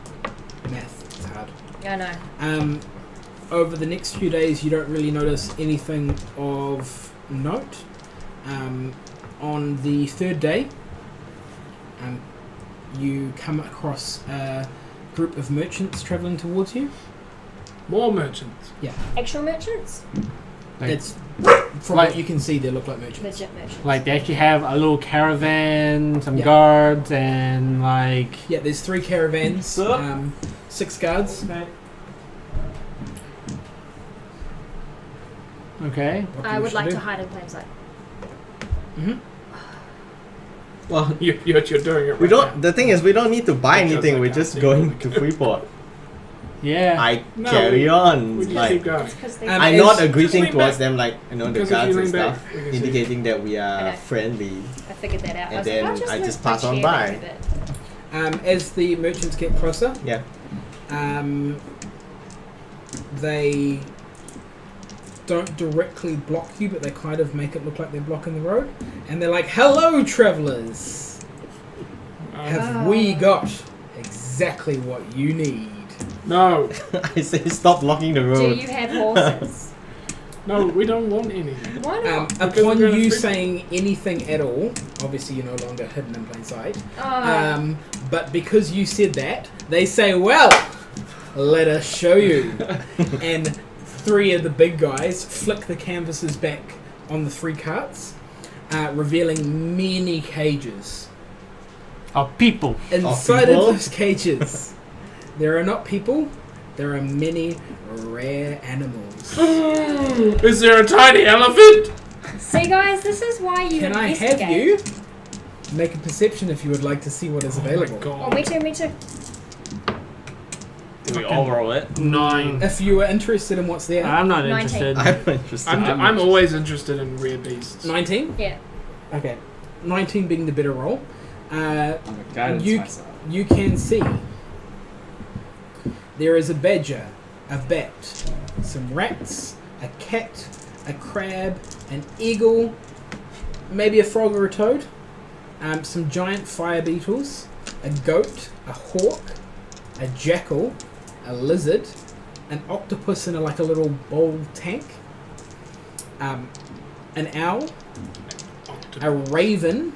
Speaker 2: Math. It's hard.
Speaker 3: I know.
Speaker 2: Over the next few days, you don't really notice anything of note. On the third day, you come across a group of merchants travelling towards you.
Speaker 1: More merchants.
Speaker 3: Actual merchants?
Speaker 5: Like,
Speaker 2: It's from
Speaker 5: like-
Speaker 2: what you can see, they look like merchants.
Speaker 3: Legit merchants.
Speaker 5: like they actually have a little caravan, some
Speaker 2: Yeah.
Speaker 5: guards, and like...
Speaker 2: Yeah, there's 3 caravans, 6 guards.
Speaker 5: Okay.
Speaker 2: What do
Speaker 3: I
Speaker 2: you
Speaker 3: would
Speaker 2: wish
Speaker 3: like
Speaker 2: do?
Speaker 3: to hide in plain sight.
Speaker 2: Mhm.
Speaker 4: Well,
Speaker 1: You're doing it right
Speaker 4: we don't.
Speaker 1: now.
Speaker 4: The thing is, we don't need to buy
Speaker 1: Because
Speaker 4: anything.
Speaker 1: I
Speaker 4: We're
Speaker 1: can't
Speaker 4: just
Speaker 1: see
Speaker 4: going
Speaker 1: what
Speaker 4: to
Speaker 1: we can do.
Speaker 4: Freeport.
Speaker 5: Yeah.
Speaker 4: I
Speaker 1: No,
Speaker 4: carry on.
Speaker 1: We just
Speaker 4: Like
Speaker 1: keep going.
Speaker 3: It's because they.
Speaker 2: Um,
Speaker 4: I
Speaker 2: as-
Speaker 4: nod a greeting
Speaker 1: lean
Speaker 4: towards
Speaker 1: back.
Speaker 4: them, like the
Speaker 1: Because if
Speaker 4: guards
Speaker 1: you
Speaker 4: and
Speaker 1: lean back,
Speaker 4: stuff,
Speaker 1: we can see.
Speaker 4: indicating that we are
Speaker 3: Okay.
Speaker 4: friendly.
Speaker 3: I figured that out.
Speaker 4: And
Speaker 3: I was
Speaker 4: then
Speaker 3: like, I'll
Speaker 4: I
Speaker 3: move
Speaker 4: just
Speaker 3: my
Speaker 4: pass on
Speaker 3: chair
Speaker 4: by.
Speaker 3: back a bit.
Speaker 2: As the merchants get closer,
Speaker 4: Yeah.
Speaker 2: they don't directly block you, but they kind of make it look like they're blocking the road. And they're like, "Hello, travelers." Have we got exactly what you need?
Speaker 1: No,
Speaker 4: I say stop blocking the
Speaker 7: Do
Speaker 4: road.
Speaker 7: you have horses?
Speaker 1: no, we don't want any.
Speaker 7: Why not?
Speaker 1: Because
Speaker 2: Upon
Speaker 1: we're gonna
Speaker 2: you
Speaker 1: freak-
Speaker 2: saying anything at all, obviously you're no longer hidden in plain sight.
Speaker 7: Oh,
Speaker 2: But because you said that, they say, "Well, let us show you." And 3 of the big guys flick the canvases back on the 3 carts, revealing many cages.
Speaker 5: Of people.
Speaker 2: Inside of
Speaker 4: people?
Speaker 2: those cages, there are not people. There are many rare animals.
Speaker 1: Is there a tiny elephant?
Speaker 7: see, guys, this is why you
Speaker 2: Can I
Speaker 7: investigate.
Speaker 2: have you make a perception if you would like to see what is available?
Speaker 1: Oh
Speaker 7: Oh,
Speaker 1: my
Speaker 7: me too, me too.
Speaker 6: Do we all roll it?
Speaker 1: god. 9.
Speaker 2: If you are interested in what's there,
Speaker 5: I'm not
Speaker 7: 19.
Speaker 5: interested.
Speaker 4: I'm not interested.
Speaker 1: I'm always interested in rare beasts.
Speaker 2: 19.
Speaker 7: Yeah.
Speaker 2: Okay, 19 being the better roll.
Speaker 6: I'm a guidance
Speaker 2: You-
Speaker 6: myself.
Speaker 2: You can see there is a badger, a bat, some rats, a cat, a crab, an eagle, maybe a frog or a toad, some giant fire beetles, a goat, a hawk, a jackal, a lizard, an octopus in like a little bowl tank, an owl, a raven,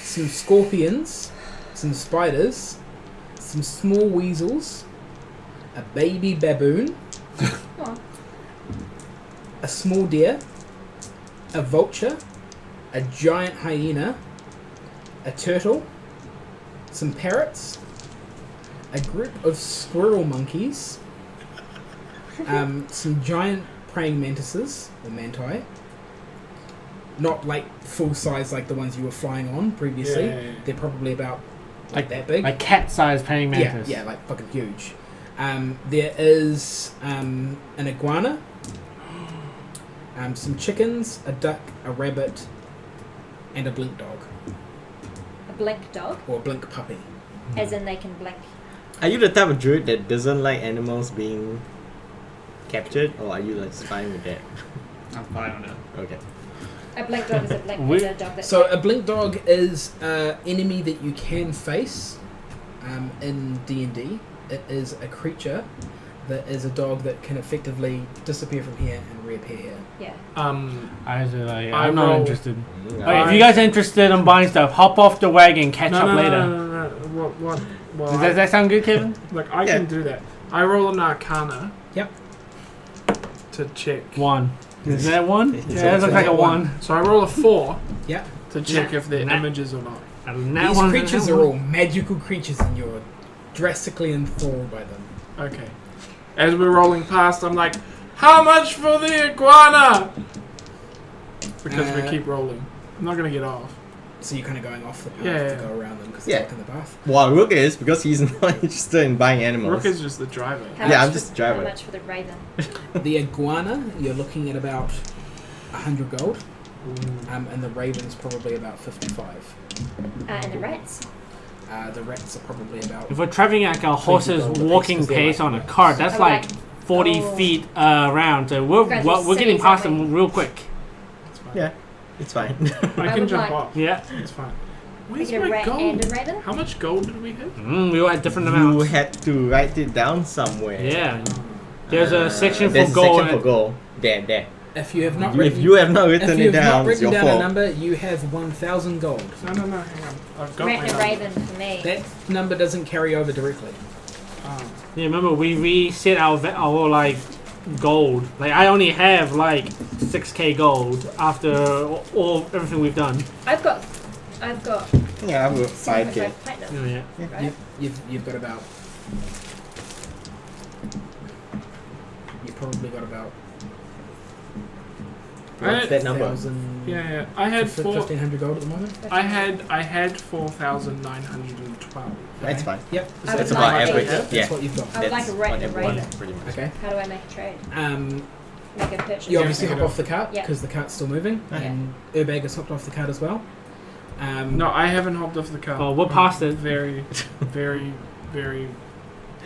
Speaker 2: some scorpions, some spiders, some small weasels, a baby baboon,
Speaker 7: Oh.
Speaker 2: a small deer, a vulture, a giant hyena, a turtle, some parrots, a group of squirrel monkeys, some giant praying mantises, or manti. Not like full size like the ones you were flying on previously.
Speaker 1: Yeah.
Speaker 2: They're probably about like that big.
Speaker 5: Like cat-sized praying mantis.
Speaker 2: Yeah, like fucking huge. There is an iguana, some chickens, a duck, a rabbit, and a blink dog,
Speaker 7: A blink dog,
Speaker 2: or a blink puppy.
Speaker 7: as in they can blink.
Speaker 4: Are you the type of druid that doesn't like animals being captured, or are you like fine with that?
Speaker 6: I'm fine on it.
Speaker 4: Okay.
Speaker 7: A blink dog is a blink.
Speaker 5: We-
Speaker 7: Is a dog that.
Speaker 2: So a blink dog is an enemy that you can face in D&D. It is a creature that is a dog that can effectively disappear from here and reappear here.
Speaker 7: yeah.
Speaker 5: I'm not
Speaker 1: roll-
Speaker 5: interested.
Speaker 4: Mm,
Speaker 5: Okay, if you guys are interested in buying stuff, hop off the wagon, catch up later.
Speaker 1: No. What? Well,
Speaker 5: Does that sound good, Kevin?
Speaker 1: like I
Speaker 4: Yeah.
Speaker 1: can do that. I roll an Arcana.
Speaker 2: Yep.
Speaker 1: To check.
Speaker 5: 1. Is that 1?
Speaker 4: It's
Speaker 5: Yeah, that looks like a 1.
Speaker 1: So I roll a 4
Speaker 2: Yep.
Speaker 1: to check if they're
Speaker 5: Nah.
Speaker 1: images or not.
Speaker 5: And that
Speaker 2: These
Speaker 5: one's-
Speaker 2: creatures
Speaker 5: that
Speaker 2: are
Speaker 5: one-
Speaker 2: all magical creatures and you're drastically enthralled by them.
Speaker 1: Okay. As we're rolling past, I'm like, how much for the iguana? Because we keep rolling. I'm not gonna get off.
Speaker 2: So you're kind of going off the path
Speaker 1: Yeah,
Speaker 2: to
Speaker 1: yeah.
Speaker 2: go around them because
Speaker 4: Yeah.
Speaker 2: it's like in the path.
Speaker 4: Well, Rook is because he's not interested in buying animals.
Speaker 1: Rook is just the driver.
Speaker 7: How
Speaker 4: Yeah,
Speaker 7: much
Speaker 4: I'm
Speaker 7: for-
Speaker 4: just a driver.
Speaker 7: How much for the raven?
Speaker 2: The iguana, you're looking at about 100 gold, and the raven's probably about 55.
Speaker 7: And the rats.
Speaker 2: The rats are probably about.
Speaker 5: If we're traveling like a horse's
Speaker 2: gold apiece,
Speaker 5: walking
Speaker 2: 'cause they're
Speaker 5: pace
Speaker 2: like
Speaker 5: on a
Speaker 2: rats.
Speaker 5: cart, that's
Speaker 7: Oh,
Speaker 5: like
Speaker 7: like-
Speaker 5: 40
Speaker 7: oh.
Speaker 5: feet around. So we're
Speaker 7: Guys,
Speaker 5: we're
Speaker 7: we're
Speaker 5: getting
Speaker 7: sitting
Speaker 5: past
Speaker 7: somewhere.
Speaker 5: them real quick.
Speaker 1: It's fine.
Speaker 4: Yeah, it's fine.
Speaker 1: I
Speaker 7: I
Speaker 1: can
Speaker 7: would
Speaker 1: jump
Speaker 7: like-
Speaker 1: off.
Speaker 5: Yeah.
Speaker 1: It's fine.
Speaker 7: We
Speaker 1: Where's
Speaker 7: get a
Speaker 1: my
Speaker 7: rat
Speaker 1: gold?
Speaker 7: and a raven.
Speaker 1: How much gold did we hit?
Speaker 5: We all had different
Speaker 4: you
Speaker 5: amounts.
Speaker 4: had to write it down somewhere.
Speaker 5: Yeah. There's a section
Speaker 4: There's
Speaker 5: for
Speaker 4: a
Speaker 5: gold.
Speaker 4: section for gold. There.
Speaker 2: If you have not
Speaker 4: If
Speaker 2: written,
Speaker 4: you have not
Speaker 2: if
Speaker 4: written it
Speaker 2: you've not
Speaker 4: down, it's
Speaker 2: written
Speaker 4: your
Speaker 2: down a
Speaker 4: fault.
Speaker 2: number, you have 1,000 gold.
Speaker 1: No, hang on. I've got
Speaker 7: Rat
Speaker 1: my
Speaker 7: and a
Speaker 1: number.
Speaker 7: raven for me.
Speaker 2: That number doesn't carry over directly.
Speaker 1: Oh.
Speaker 5: Yeah, remember we reset our like gold. Like I only have like 6k gold after all everything we've done.
Speaker 7: I've got
Speaker 4: Yeah, I've got 5k.
Speaker 7: 7.5 platinum.
Speaker 5: Yeah.
Speaker 7: Right?
Speaker 2: You've got about. You probably got about.
Speaker 4: What's that number?
Speaker 2: 1,000
Speaker 1: Yeah. I had
Speaker 2: 1,500 gold at the moment.
Speaker 1: I had 4,912.
Speaker 4: That's fine.
Speaker 2: Yep.
Speaker 7: I
Speaker 4: That's
Speaker 7: would
Speaker 4: about
Speaker 7: like
Speaker 4: average.
Speaker 7: to-
Speaker 2: That's
Speaker 4: Yeah.
Speaker 2: what you've got.
Speaker 7: I would like
Speaker 4: That's
Speaker 7: a rat
Speaker 4: what
Speaker 7: and a
Speaker 4: everyone
Speaker 7: raven.
Speaker 4: pretty much.
Speaker 2: Okay.
Speaker 7: How do I make a trade? Make a purchase.
Speaker 2: You obviously
Speaker 1: pick
Speaker 2: hop
Speaker 1: it
Speaker 2: off the cart
Speaker 7: Yeah.
Speaker 2: because the cart's still moving,
Speaker 4: Okay.
Speaker 2: and Urbag has hopped off the cart as well.
Speaker 1: No, I haven't hopped off the car.
Speaker 5: Oh, we're past it.
Speaker 1: Very.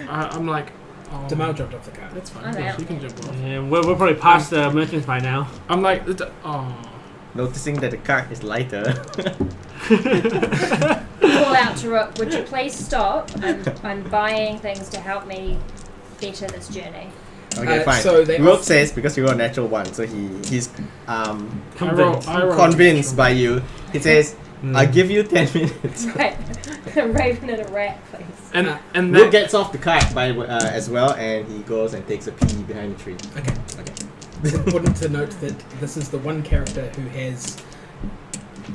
Speaker 1: I'm like. Oh,
Speaker 2: Damal dropped off the cart.
Speaker 1: That's fine.
Speaker 7: I'm
Speaker 1: Yeah,
Speaker 7: out.
Speaker 1: you can jump off.
Speaker 5: Yeah, we're probably past the merchants by now.
Speaker 1: I'm like. Oh.
Speaker 4: Noticing that the cart is lighter.
Speaker 7: Well, out to Rook. Would you please stop? I'm buying things to help me better this journey.
Speaker 4: Okay, fine.
Speaker 2: so they
Speaker 4: Rook
Speaker 2: off-
Speaker 4: says because you got a natural 1, so he's
Speaker 5: Convinced.
Speaker 1: I roll
Speaker 4: convinced by you. He says,
Speaker 5: Hmm.
Speaker 4: "I'll give you 10 minutes."
Speaker 7: Right. A raven and a rat, please.
Speaker 1: and
Speaker 4: Rook
Speaker 1: that,
Speaker 4: gets off the cart as well, and he goes and takes a pee behind the tree.
Speaker 2: Okay. It's important to note that this is the one character who has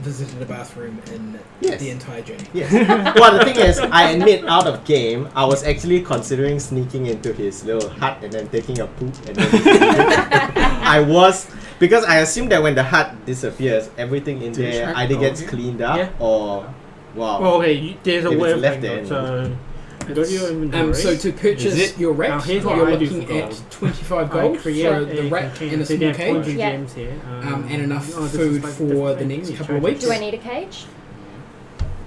Speaker 2: visited a bathroom in
Speaker 4: Yes.
Speaker 2: the entire journey.
Speaker 4: Yes. Well, the thing is, I admit, out of game, I was actually considering sneaking into his little hut and then taking a poop. And then I was, because I assumed that when the hut disappears, everything in
Speaker 1: Did
Speaker 4: there
Speaker 1: you
Speaker 4: either
Speaker 1: go
Speaker 4: gets
Speaker 1: here?
Speaker 4: cleaned up
Speaker 5: Yeah.
Speaker 4: or, wow.
Speaker 5: Well, okay, there's a
Speaker 4: If it's
Speaker 5: way of
Speaker 4: left
Speaker 5: playing
Speaker 4: there,
Speaker 5: though, so go to your inventory.
Speaker 2: So to purchase
Speaker 6: Is it?
Speaker 2: your rat,
Speaker 5: Now, here's what
Speaker 2: you're
Speaker 5: I do
Speaker 2: looking
Speaker 5: for
Speaker 2: at
Speaker 5: gold.
Speaker 2: 25
Speaker 5: I
Speaker 2: gold
Speaker 5: create
Speaker 2: for the rat
Speaker 5: container.
Speaker 2: in a
Speaker 5: So
Speaker 2: small
Speaker 5: you have 20
Speaker 2: cage,
Speaker 7: Yeah.
Speaker 5: gems here.
Speaker 2: and enough
Speaker 5: this
Speaker 2: food
Speaker 5: is like
Speaker 2: for
Speaker 5: different
Speaker 2: the next
Speaker 5: things.
Speaker 2: couple of
Speaker 5: Try to-
Speaker 2: weeks.
Speaker 7: Do I need a cage?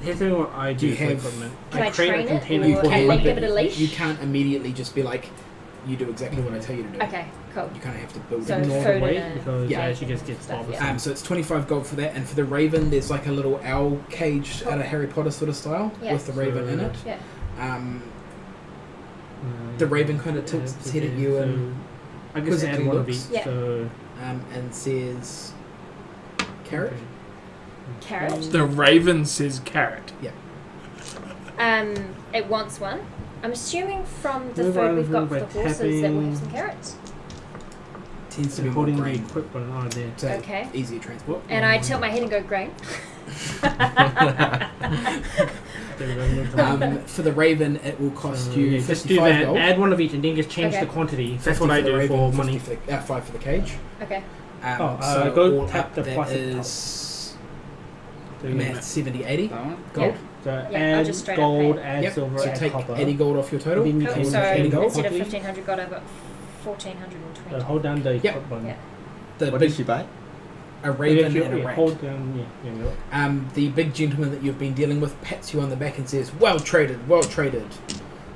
Speaker 5: Here's the thing what I do
Speaker 2: you
Speaker 5: for
Speaker 2: have-
Speaker 5: equipment.
Speaker 7: Can I
Speaker 5: create
Speaker 7: train
Speaker 5: a
Speaker 7: it,
Speaker 5: container
Speaker 7: or
Speaker 5: for
Speaker 7: can I
Speaker 5: weapon.
Speaker 7: give it a leash?
Speaker 2: You can't immediately just be like, you do exactly what I tell you to do.
Speaker 7: Okay, cool.
Speaker 2: You kind of have to build
Speaker 7: So
Speaker 2: it.
Speaker 5: Ignore
Speaker 7: food
Speaker 5: the weight
Speaker 7: and a-
Speaker 5: because
Speaker 2: Yeah.
Speaker 5: yeah, she gets
Speaker 7: Stuff,
Speaker 5: bothersome.
Speaker 7: yeah.
Speaker 2: So it's 25 gold for that, and for the raven, there's like a little owl cage out of Harry Potter sort of style
Speaker 7: Yeah.
Speaker 2: with the raven in it.
Speaker 7: Yeah.
Speaker 2: The raven kind of tilts its head at you and
Speaker 5: I guess add
Speaker 2: quizzically
Speaker 5: one of
Speaker 2: looks.
Speaker 5: each.
Speaker 7: Yeah.
Speaker 5: So
Speaker 2: and says, "Carrot."
Speaker 7: Carrot.
Speaker 1: the raven says carrot.
Speaker 7: It wants one. I'm assuming from the
Speaker 5: Move
Speaker 7: food
Speaker 5: around
Speaker 7: we've
Speaker 5: the room
Speaker 7: got for
Speaker 5: by
Speaker 7: the horses that we'll have
Speaker 5: tapping.
Speaker 7: some carrots.
Speaker 2: Tends to be more
Speaker 5: holding the
Speaker 2: grain,
Speaker 5: equipment on there.
Speaker 2: so
Speaker 7: Okay.
Speaker 2: easier transport.
Speaker 7: And I tilt my head and go grain.
Speaker 2: For the raven, it will cost you
Speaker 5: just do
Speaker 2: 55
Speaker 5: that.
Speaker 2: gold.
Speaker 5: Add one of each and then just change
Speaker 7: Okay.
Speaker 5: the quantity.
Speaker 2: 50
Speaker 5: That's what I
Speaker 2: for the
Speaker 5: do
Speaker 2: raven,
Speaker 5: for
Speaker 2: 50
Speaker 5: money.
Speaker 2: For the, 5 for the cage.
Speaker 7: Okay.
Speaker 2: So
Speaker 5: go
Speaker 2: all
Speaker 5: tap
Speaker 2: up,
Speaker 5: the
Speaker 2: that
Speaker 5: plus at the top.
Speaker 2: is
Speaker 5: So you
Speaker 2: math 70, 80
Speaker 6: That one?
Speaker 2: gold.
Speaker 5: So
Speaker 7: Yeah, I'll
Speaker 5: add
Speaker 7: just straight up
Speaker 5: gold,
Speaker 7: pay.
Speaker 5: add
Speaker 2: Yep.
Speaker 5: silver,
Speaker 2: So
Speaker 5: add
Speaker 2: take
Speaker 5: copper.
Speaker 2: 80 gold off your total.
Speaker 5: Then you
Speaker 7: Cool.
Speaker 5: can
Speaker 7: So
Speaker 2: 80 gold.
Speaker 7: instead of
Speaker 5: Quickly.
Speaker 7: 1500 gold, I've got 1420.
Speaker 5: Hold down the
Speaker 2: Yep.
Speaker 5: equipment.
Speaker 7: Yeah.
Speaker 2: The
Speaker 4: What
Speaker 2: big,
Speaker 4: did she buy?
Speaker 2: a raven
Speaker 5: Yeah,
Speaker 2: and a
Speaker 5: yeah,
Speaker 2: rat.
Speaker 5: hold down. Yeah, you go.
Speaker 2: The big gentleman that you've been dealing with pats you on the back and says, "Well traded, well traded.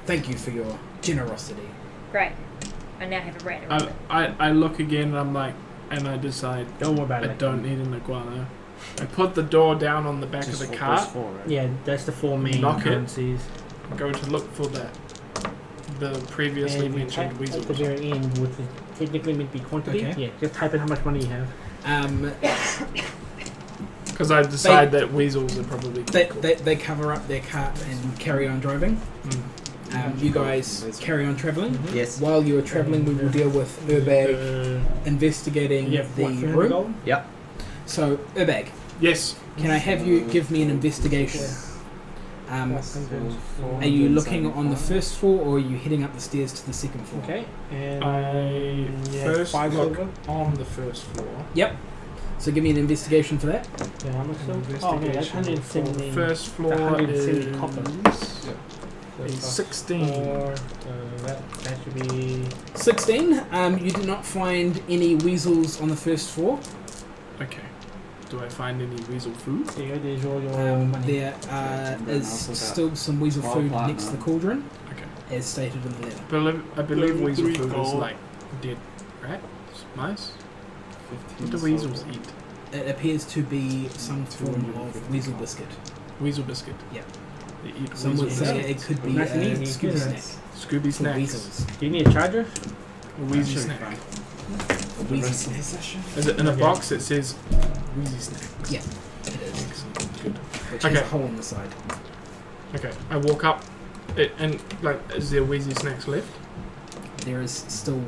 Speaker 2: Thank you for your generosity."
Speaker 7: Great. I now have a rat around it.
Speaker 1: I look again and I'm like, and I decide
Speaker 5: Don't worry about
Speaker 1: I
Speaker 5: it.
Speaker 1: don't need an iguana. I put the door down on the back
Speaker 6: Just
Speaker 1: of the
Speaker 6: for
Speaker 1: cart.
Speaker 6: those four, right?
Speaker 5: Yeah, that's the four main
Speaker 1: Knock it.
Speaker 5: currencies.
Speaker 1: Go to look for the previously
Speaker 5: And you
Speaker 1: mentioned
Speaker 5: type
Speaker 1: weasel.
Speaker 5: at the very end, which is technically meant to be quantity.
Speaker 2: Okay.
Speaker 5: Yeah, just type in how much money you have.
Speaker 1: Because I decide that weasels are probably cool.
Speaker 2: They cover up their cart and carry on driving. You guys carry on traveling.
Speaker 4: Yes.
Speaker 2: While you are traveling, we will deal with Urbag investigating
Speaker 5: Yeah,
Speaker 2: the
Speaker 5: what, 300
Speaker 2: room.
Speaker 5: gold?
Speaker 4: Yep.
Speaker 2: So, Urbag,
Speaker 1: Yes.
Speaker 2: can I have you give me an investigation? Are you looking on the first floor or are you heading up the stairs to the second floor?
Speaker 5: Okay. And
Speaker 1: I
Speaker 5: yeah,
Speaker 1: first
Speaker 5: 5
Speaker 1: look
Speaker 5: silver.
Speaker 1: on the first floor.
Speaker 2: Yep. So give me an investigation for that.
Speaker 5: Yeah, how much silver? Oh, okay, that's
Speaker 1: Investigation for
Speaker 5: 170.
Speaker 1: the first floor
Speaker 5: 170
Speaker 1: is
Speaker 5: copper.
Speaker 1: a 16.
Speaker 5: That should be
Speaker 2: 16. You do not find any weasels on the first floor.
Speaker 1: Okay. Do I find any weasel food?
Speaker 5: there. You go, there's all your money.
Speaker 2: There is still some weasel
Speaker 6: Wild
Speaker 2: food
Speaker 6: plant,
Speaker 2: next to the
Speaker 6: no?
Speaker 2: cauldron,
Speaker 1: Okay.
Speaker 2: as stated in the letter.
Speaker 1: I believe weasel
Speaker 5: 3
Speaker 1: food is
Speaker 5: gold.
Speaker 1: like dead rats, mice.
Speaker 6: 15
Speaker 1: What do weasels
Speaker 6: silver.
Speaker 1: eat?
Speaker 2: It appears to be some form of weasel biscuit.
Speaker 1: Weasel biscuit.
Speaker 2: Yeah.
Speaker 1: They eat
Speaker 2: Some
Speaker 1: weasel
Speaker 2: would say
Speaker 1: biscuit.
Speaker 2: it could be
Speaker 5: Nice and
Speaker 2: a
Speaker 5: easy,
Speaker 2: Scooby
Speaker 5: yeah.
Speaker 2: snack
Speaker 1: Scooby
Speaker 2: for
Speaker 1: snacks.
Speaker 2: weasels.
Speaker 5: Do you need a charger?
Speaker 1: A wheezy
Speaker 6: Should be
Speaker 1: snack.
Speaker 6: fine.
Speaker 2: A
Speaker 6: The
Speaker 2: weasel
Speaker 6: rest of
Speaker 2: snack.
Speaker 6: the session?
Speaker 1: Is it in a
Speaker 5: Okay.
Speaker 1: box that says wheezy snacks?
Speaker 2: Yeah, it is.
Speaker 1: Excellent. Good.
Speaker 2: Which has a
Speaker 1: Okay.
Speaker 2: hole in the side.
Speaker 1: Okay. I walk up, and like, is there wheezy snacks left?
Speaker 2: There is still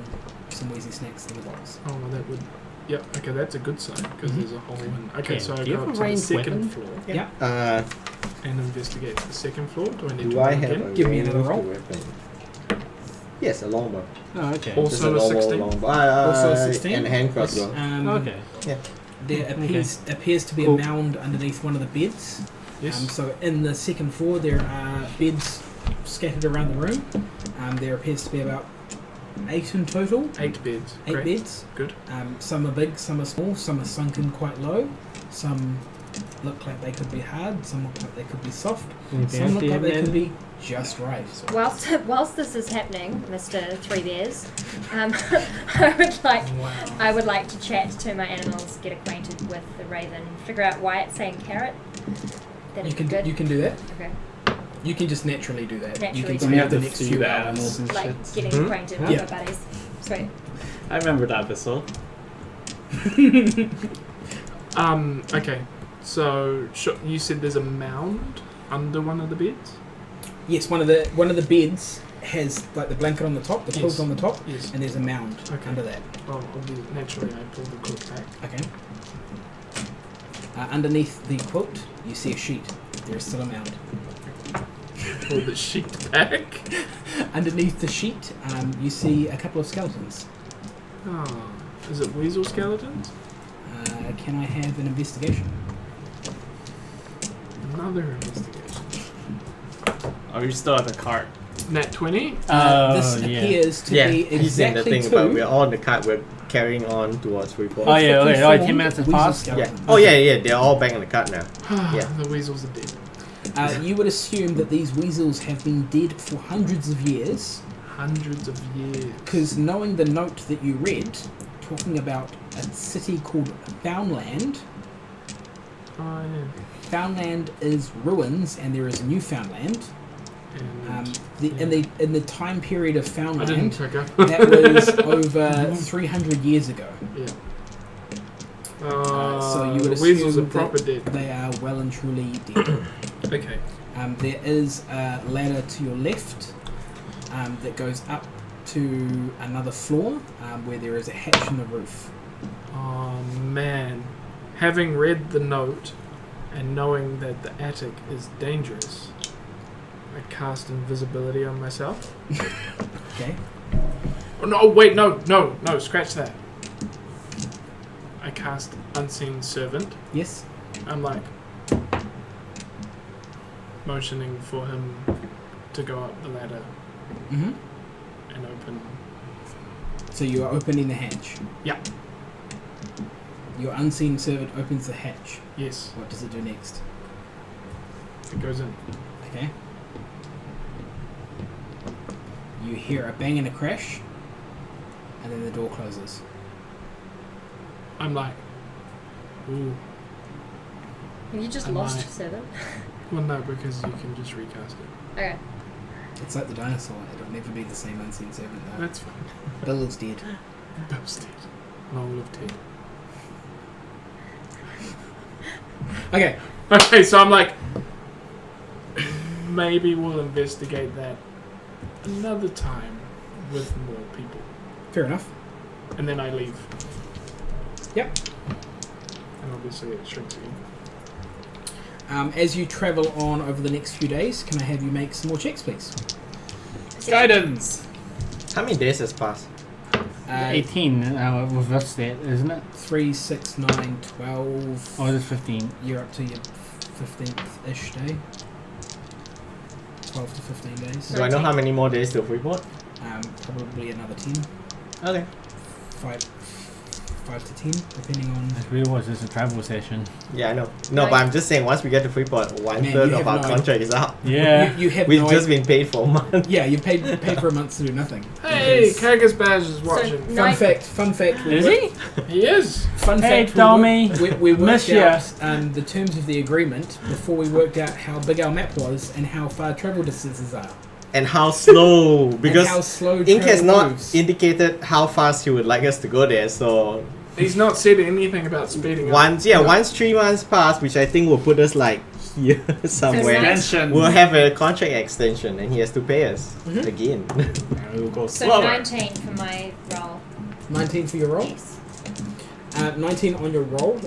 Speaker 2: some wheezy snacks in the box.
Speaker 1: Oh, well, that would. Yep. Okay, that's a good sign because there's a hole in. Okay,
Speaker 5: Okay,
Speaker 1: so I
Speaker 5: do you
Speaker 1: go
Speaker 5: have
Speaker 1: up
Speaker 5: a
Speaker 1: to the
Speaker 5: ranged
Speaker 1: second
Speaker 5: weapon?
Speaker 1: floor and investigate the second floor. Do I need
Speaker 4: Do
Speaker 1: to
Speaker 4: I
Speaker 1: roll
Speaker 4: have
Speaker 1: again?
Speaker 4: a
Speaker 2: Give me another
Speaker 4: ranged
Speaker 2: roll.
Speaker 4: weapon? Yes, a longbow.
Speaker 5: Oh, okay.
Speaker 1: Also
Speaker 4: Just a
Speaker 1: a
Speaker 4: normal
Speaker 1: 16?
Speaker 4: longbow.
Speaker 2: Also a 16?
Speaker 4: And a hand crossbow.
Speaker 5: Okay.
Speaker 2: There
Speaker 5: Okay.
Speaker 2: appears to be
Speaker 5: Cool.
Speaker 2: a mound underneath one of the beds.
Speaker 1: Yes.
Speaker 2: So in the second floor, there are beds scattered around the room. There appears to be about 8 in total.
Speaker 1: 8 beds.
Speaker 2: 8
Speaker 1: Great.
Speaker 2: beds.
Speaker 1: Good.
Speaker 2: Some are big, some are small, some are sunken quite low. Some look like they could be hard, some look like they could be soft. Some look like they could be just right.
Speaker 7: Whilst this is happening, Mr. Three Bears, I would like to chat to my animals, get acquainted with the raven, figure out why it's saying carrot.
Speaker 3: That'd
Speaker 2: You
Speaker 3: be
Speaker 2: can
Speaker 3: good.
Speaker 2: you can do that.
Speaker 3: Okay.
Speaker 2: You can just naturally do that.
Speaker 3: Naturally
Speaker 2: you can
Speaker 3: do
Speaker 2: spend
Speaker 6: that.
Speaker 2: the
Speaker 6: You have
Speaker 2: next
Speaker 6: to
Speaker 2: few
Speaker 6: feed the
Speaker 2: hours.
Speaker 6: animals and
Speaker 3: Like
Speaker 6: shit.
Speaker 3: getting acquainted with
Speaker 2: Yeah.
Speaker 3: my buddies. Sweet.
Speaker 6: I remember that episode.
Speaker 1: Okay. So you said there's a mound under one of the beds.
Speaker 2: Yes, one of the beds has like the blanket on the top, the quilt
Speaker 1: Yes.
Speaker 2: on the top,
Speaker 1: Yes.
Speaker 2: and there's a mound
Speaker 1: Okay.
Speaker 2: under that.
Speaker 1: Well, naturally, I pulled the quilt back.
Speaker 2: Okay. Underneath the quilt, you see a sheet. There is still a mound.
Speaker 1: Pull the sheet back.
Speaker 2: Underneath the sheet, you see a couple of skeletons.
Speaker 1: Oh, is it weasel skeletons?
Speaker 2: Can I have an investigation?
Speaker 1: Another investigation.
Speaker 6: Are we still at the cart?
Speaker 1: Nat 20.
Speaker 2: This appears to
Speaker 4: Yeah,
Speaker 2: be
Speaker 4: he's in the
Speaker 2: exactly
Speaker 4: thing,
Speaker 2: two.
Speaker 4: but we're on the cart. We're carrying on towards report.
Speaker 5: Oh, yeah, okay.
Speaker 2: fully
Speaker 5: 10
Speaker 2: formed
Speaker 5: minutes has
Speaker 2: weasel
Speaker 5: passed.
Speaker 4: Yeah.
Speaker 2: skeletons.
Speaker 4: Oh yeah. They're all back in the cart now. Yeah.
Speaker 1: The weasels are dead.
Speaker 2: You would assume that these weasels have been dead for hundreds of years,
Speaker 1: Hundreds of years.
Speaker 2: because knowing the note that you read, talking about a city called Foundland.
Speaker 1: Oh, yeah.
Speaker 2: Foundland is ruins, and there is Newfoundland.
Speaker 1: And
Speaker 2: In the time period of
Speaker 1: I didn't
Speaker 2: Foundland,
Speaker 1: pick up.
Speaker 2: that was over 300 years ago.
Speaker 1: Yeah.
Speaker 2: So you would
Speaker 1: the weasels are
Speaker 2: assume
Speaker 1: proper dead.
Speaker 2: They are well and truly dead.
Speaker 1: Okay.
Speaker 2: There is a ladder to your left that goes up to another floor where there is a hatch in the roof.
Speaker 1: Oh man. Having read the note and knowing that the attic is dangerous, I cast invisibility on myself.
Speaker 2: Okay.
Speaker 1: Oh, no, wait, no, scratch that. I cast Unseen Servant.
Speaker 2: Yes.
Speaker 1: I'm like motioning for him to go up the ladder
Speaker 2: Mm-hmm.
Speaker 1: and open.
Speaker 2: So you are opening the hatch.
Speaker 1: Yeah.
Speaker 2: Your unseen servant opens the hatch.
Speaker 1: Yes,
Speaker 2: What does it do next?
Speaker 1: it goes in.
Speaker 2: Okay. You hear a bang and a crash, and then the door closes.
Speaker 1: I'm like, ooh.
Speaker 7: Have you just
Speaker 1: Am
Speaker 7: lost
Speaker 1: I-
Speaker 7: 7?
Speaker 1: Well, no, because you can just recast it.
Speaker 7: Okay.
Speaker 2: It's like the dinosaur. It'll never be the same unseen servant though.
Speaker 1: That's fine.
Speaker 2: Bill is dead.
Speaker 1: Bill's dead. Long live Ted.
Speaker 2: Okay.
Speaker 1: Okay, so I'm like, maybe we'll investigate that another time with more people.
Speaker 2: Fair enough.
Speaker 1: And then I leave.
Speaker 2: Yep.
Speaker 1: And obviously it shrinks again.
Speaker 2: As you travel on over the next few days, can I have you make some more checks, please?
Speaker 6: Guidance!
Speaker 4: How many days has passed?
Speaker 5: 18 with what's that, isn't it?
Speaker 2: 3, 6, 9, 12.
Speaker 5: Or is it 15?
Speaker 2: You're up to your 15th-ish day. 12 to 15 days.
Speaker 4: Do I know how many more days till report?
Speaker 2: Probably another 10.
Speaker 4: Okay.
Speaker 2: 5 to 10, depending on...
Speaker 5: It really was just a travel session.
Speaker 4: Yeah, I know. No, but I'm just saying once we get to Freeport, one
Speaker 2: Man,
Speaker 4: third
Speaker 2: you
Speaker 4: of
Speaker 2: have
Speaker 4: our
Speaker 2: no
Speaker 4: contract is up.
Speaker 5: Yeah.
Speaker 2: You have
Speaker 4: We've
Speaker 2: no
Speaker 4: just
Speaker 2: idea.
Speaker 4: been paid for a month.
Speaker 2: Yeah, you paid for a month to do nothing.
Speaker 1: Hey,
Speaker 2: Because-
Speaker 1: Karak's Badge is watching.
Speaker 7: no-
Speaker 2: Fun fact.
Speaker 5: Is he?
Speaker 1: He is.
Speaker 2: Fun
Speaker 5: Hey,
Speaker 2: fact.
Speaker 5: Tommy.
Speaker 2: We
Speaker 5: Miss
Speaker 2: worked
Speaker 5: ya.
Speaker 2: out the terms of the agreement before we worked out how big our map was and how far travel distances are.
Speaker 4: And how slow, because
Speaker 2: and how slow
Speaker 4: Ink has
Speaker 2: travel
Speaker 4: not
Speaker 2: moves.
Speaker 4: indicated how fast he would like us to go there, so
Speaker 1: He's not said anything about speeding up.
Speaker 4: once 3 months pass, which I think will put us like here somewhere,
Speaker 6: Mention.
Speaker 4: we'll have a contract extension and he has to pay us
Speaker 2: Mhm.
Speaker 4: again.
Speaker 6: And we will go
Speaker 7: So
Speaker 6: slower.
Speaker 7: 19 for my roll.
Speaker 2: 19 for your roll.
Speaker 7: Yes.
Speaker 2: 19 on your roll.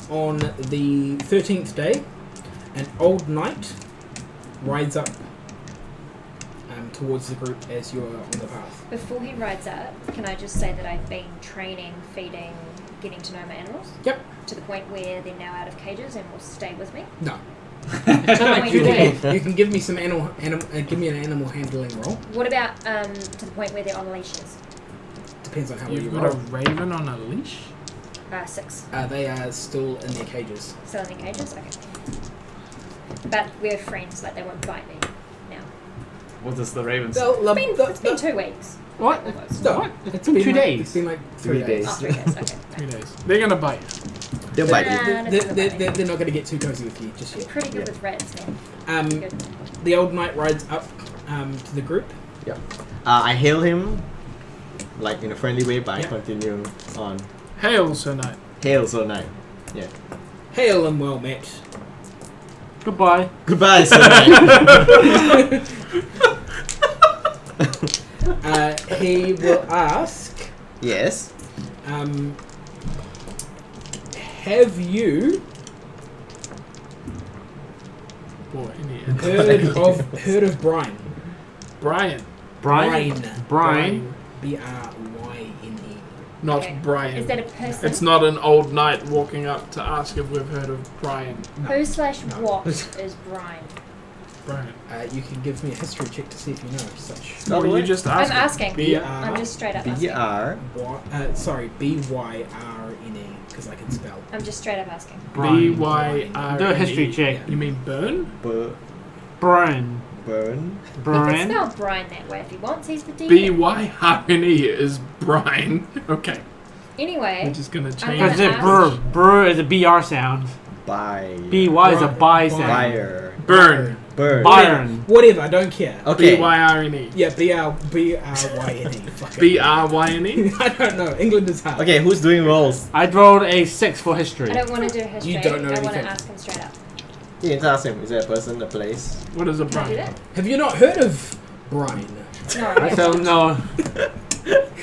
Speaker 2: On the 13th day, an old knight rides up towards the group as you're on the path.
Speaker 7: Before he rides up, can I just say that I've been training, feeding, getting to know my animals?
Speaker 2: Yep.
Speaker 7: To the point where they're now out of cages and will stay with me?
Speaker 2: No.
Speaker 7: Point
Speaker 2: You
Speaker 7: where-
Speaker 2: can, you can give me some give me an animal handling roll.
Speaker 7: What about to the point where they're on leashes?
Speaker 2: Depends on how well you
Speaker 1: You've got a
Speaker 2: roll.
Speaker 1: raven on a leash?
Speaker 7: 6.
Speaker 2: They are still in their cages.
Speaker 7: Still in the cages? Okay. But we're friends, like they won't bite me now.
Speaker 6: What does the raven say?
Speaker 2: Well,
Speaker 7: It's been 2 weeks.
Speaker 5: What?
Speaker 7: Almost.
Speaker 2: no,
Speaker 5: What?
Speaker 2: it's
Speaker 5: been
Speaker 2: been
Speaker 5: 2
Speaker 2: like,
Speaker 5: days.
Speaker 2: It's been like
Speaker 4: 3 days.
Speaker 7: Oh, 3 days. Okay.
Speaker 1: 3 days. They're gonna bite.
Speaker 4: They'll bite you.
Speaker 2: They're not going to get too cozy with you just yet.
Speaker 7: Pretty good
Speaker 4: Yeah.
Speaker 7: with rats, man.
Speaker 2: Um,
Speaker 7: Good.
Speaker 2: the old knight rides up to the group.
Speaker 4: I hail him like in a friendly way, but I
Speaker 2: Yeah.
Speaker 4: continue on.
Speaker 1: Hail, Sir Knight.
Speaker 4: Hail, so nice. Yeah.
Speaker 2: Hail and well met.
Speaker 5: Goodbye.
Speaker 4: Goodbye, so nice.
Speaker 2: He will ask,
Speaker 4: Yes.
Speaker 2: have you
Speaker 1: Boy, any
Speaker 2: heard of Brian?
Speaker 1: Brian.
Speaker 5: Brian. Brian.
Speaker 2: B-R-Y-N-E.
Speaker 1: Not
Speaker 7: Okay.
Speaker 1: Brian.
Speaker 7: Is that a person?
Speaker 1: It's not an old knight walking up to ask if we've heard of Brian.
Speaker 7: Who/what is Brian?
Speaker 1: Brian.
Speaker 2: You can give me a history check to see if you know such.
Speaker 4: Spell
Speaker 1: No,
Speaker 4: the
Speaker 1: you
Speaker 4: word.
Speaker 1: just
Speaker 7: I'm
Speaker 1: asked.
Speaker 7: asking.
Speaker 2: B-R-
Speaker 7: I'm just straight up asking.
Speaker 4: B-R.
Speaker 2: Sorry, B-Y-R-N-E, because I can spell.
Speaker 7: I'm just straight up asking.
Speaker 5: Brian.
Speaker 1: B-Y-R-N-E.
Speaker 5: Do a history check.
Speaker 1: You mean burn?
Speaker 5: Brian.
Speaker 4: Burn.
Speaker 7: He can
Speaker 5: Brian.
Speaker 7: spell Brian that way if he wants. He's the DM.
Speaker 1: B-Y-R-N-E is Brian. Okay. We're
Speaker 7: Anyway,
Speaker 1: just gonna
Speaker 7: I'm
Speaker 1: change
Speaker 5: Because
Speaker 7: gonna
Speaker 1: it.
Speaker 5: it brr. Brr is a BR sound.
Speaker 4: By.
Speaker 5: BY is a buy sound.
Speaker 4: Buyer.
Speaker 1: Burn.
Speaker 4: Burn.
Speaker 5: Byron.
Speaker 2: Whatever, I don't care.
Speaker 4: Okay.
Speaker 1: B-Y-R-N-E.
Speaker 2: Yeah, B-R-Y-N-E. Fuck it.
Speaker 1: B-R-Y-N-E?
Speaker 2: I don't know. England is hard.
Speaker 4: Okay, who's doing rolls?
Speaker 5: I rolled a 6 for history.
Speaker 7: I don't want to do history.
Speaker 2: You don't know
Speaker 7: I want
Speaker 2: anything.
Speaker 7: to ask him straight up.
Speaker 4: You need to ask him. Is there a person, a place?
Speaker 1: What is a
Speaker 7: Can I do
Speaker 1: Brian?
Speaker 7: that?
Speaker 2: Have you not heard of Brian?
Speaker 7: No.
Speaker 5: I don't know.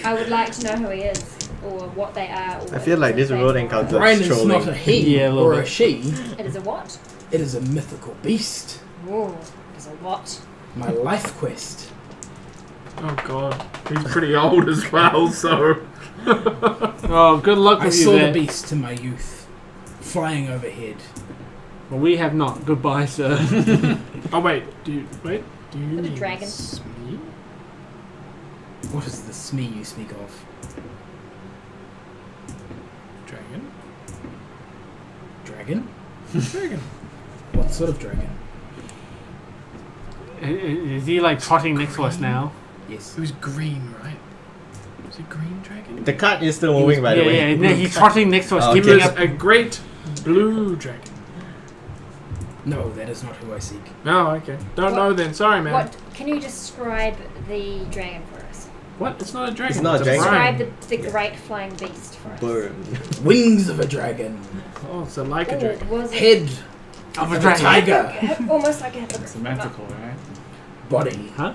Speaker 7: I would like to know who he is, or what they are. Or
Speaker 4: I feel like this road
Speaker 7: they
Speaker 4: encounter-
Speaker 2: Brian is
Speaker 4: trolling.
Speaker 2: not a he
Speaker 5: Yeah, a little
Speaker 2: or a
Speaker 5: bit.
Speaker 2: she.
Speaker 7: It is a what?
Speaker 2: It is a mythical beast.
Speaker 7: Ooh, it is a what?
Speaker 2: My life quest.
Speaker 1: Oh god. He's pretty old as well, so...
Speaker 5: Oh, good luck
Speaker 2: I
Speaker 5: with you
Speaker 2: saw
Speaker 5: there.
Speaker 2: the beast in my youth, flying overhead.
Speaker 5: Well, we have not. Goodbye, sir.
Speaker 1: Oh wait, do you mean
Speaker 7: With a dragon.
Speaker 1: Smee?
Speaker 2: What is the smee you speak of?
Speaker 1: Dragon?
Speaker 2: Dragon?
Speaker 1: Dragon.
Speaker 2: What sort of dragon?
Speaker 5: Is he like trotting next to us now?
Speaker 2: Yes.
Speaker 1: It was green, right? Was it green dragon?
Speaker 4: The cart is still moving, by the
Speaker 5: Yeah,
Speaker 4: way.
Speaker 5: yeah. He's trotting next to us,
Speaker 4: Oh,
Speaker 1: He
Speaker 5: keeping
Speaker 1: was
Speaker 5: up.
Speaker 1: a great blue dragon.
Speaker 2: No, that is not who I seek.
Speaker 1: Oh, okay. Don't
Speaker 7: What-
Speaker 1: know then. Sorry, man.
Speaker 7: What? Can you describe the dragon for us?
Speaker 1: What? It's not a dragon.
Speaker 4: It's not a dragon.
Speaker 1: Brian.
Speaker 7: Describe the great flying beast for us.
Speaker 4: Burn.
Speaker 2: Wings of a dragon.
Speaker 1: Oh, it's a like a
Speaker 7: Ooh,
Speaker 1: dragon.
Speaker 7: was it
Speaker 2: Head
Speaker 5: Of a
Speaker 2: of a
Speaker 5: dragon.
Speaker 2: tiger.
Speaker 7: almost like a
Speaker 6: It's magical, right?
Speaker 2: Body
Speaker 5: Huh?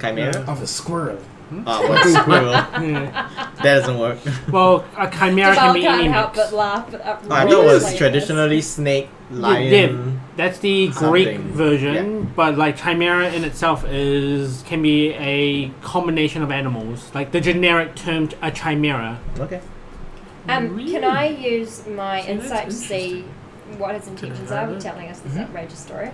Speaker 4: Chimera?
Speaker 2: of a squirrel.
Speaker 4: Oh, what's squirrel?
Speaker 5: Yeah.
Speaker 4: That doesn't work.
Speaker 5: Well, a chimera
Speaker 7: Jamal
Speaker 5: can be
Speaker 7: can't
Speaker 5: any
Speaker 7: help
Speaker 5: mix.
Speaker 7: but laugh. But
Speaker 4: I thought it was traditionally snake, lion.
Speaker 5: That's the Greek
Speaker 4: Something.
Speaker 5: version, but like chimera in itself can be a combination of animals. Like the generic term a chimera.
Speaker 4: Okay.
Speaker 7: Can I use my
Speaker 1: See, that's
Speaker 7: insight to see what his
Speaker 1: To
Speaker 7: intentions
Speaker 1: know
Speaker 7: are
Speaker 1: that.
Speaker 7: with telling us this
Speaker 2: Mhm.
Speaker 7: outrageous story?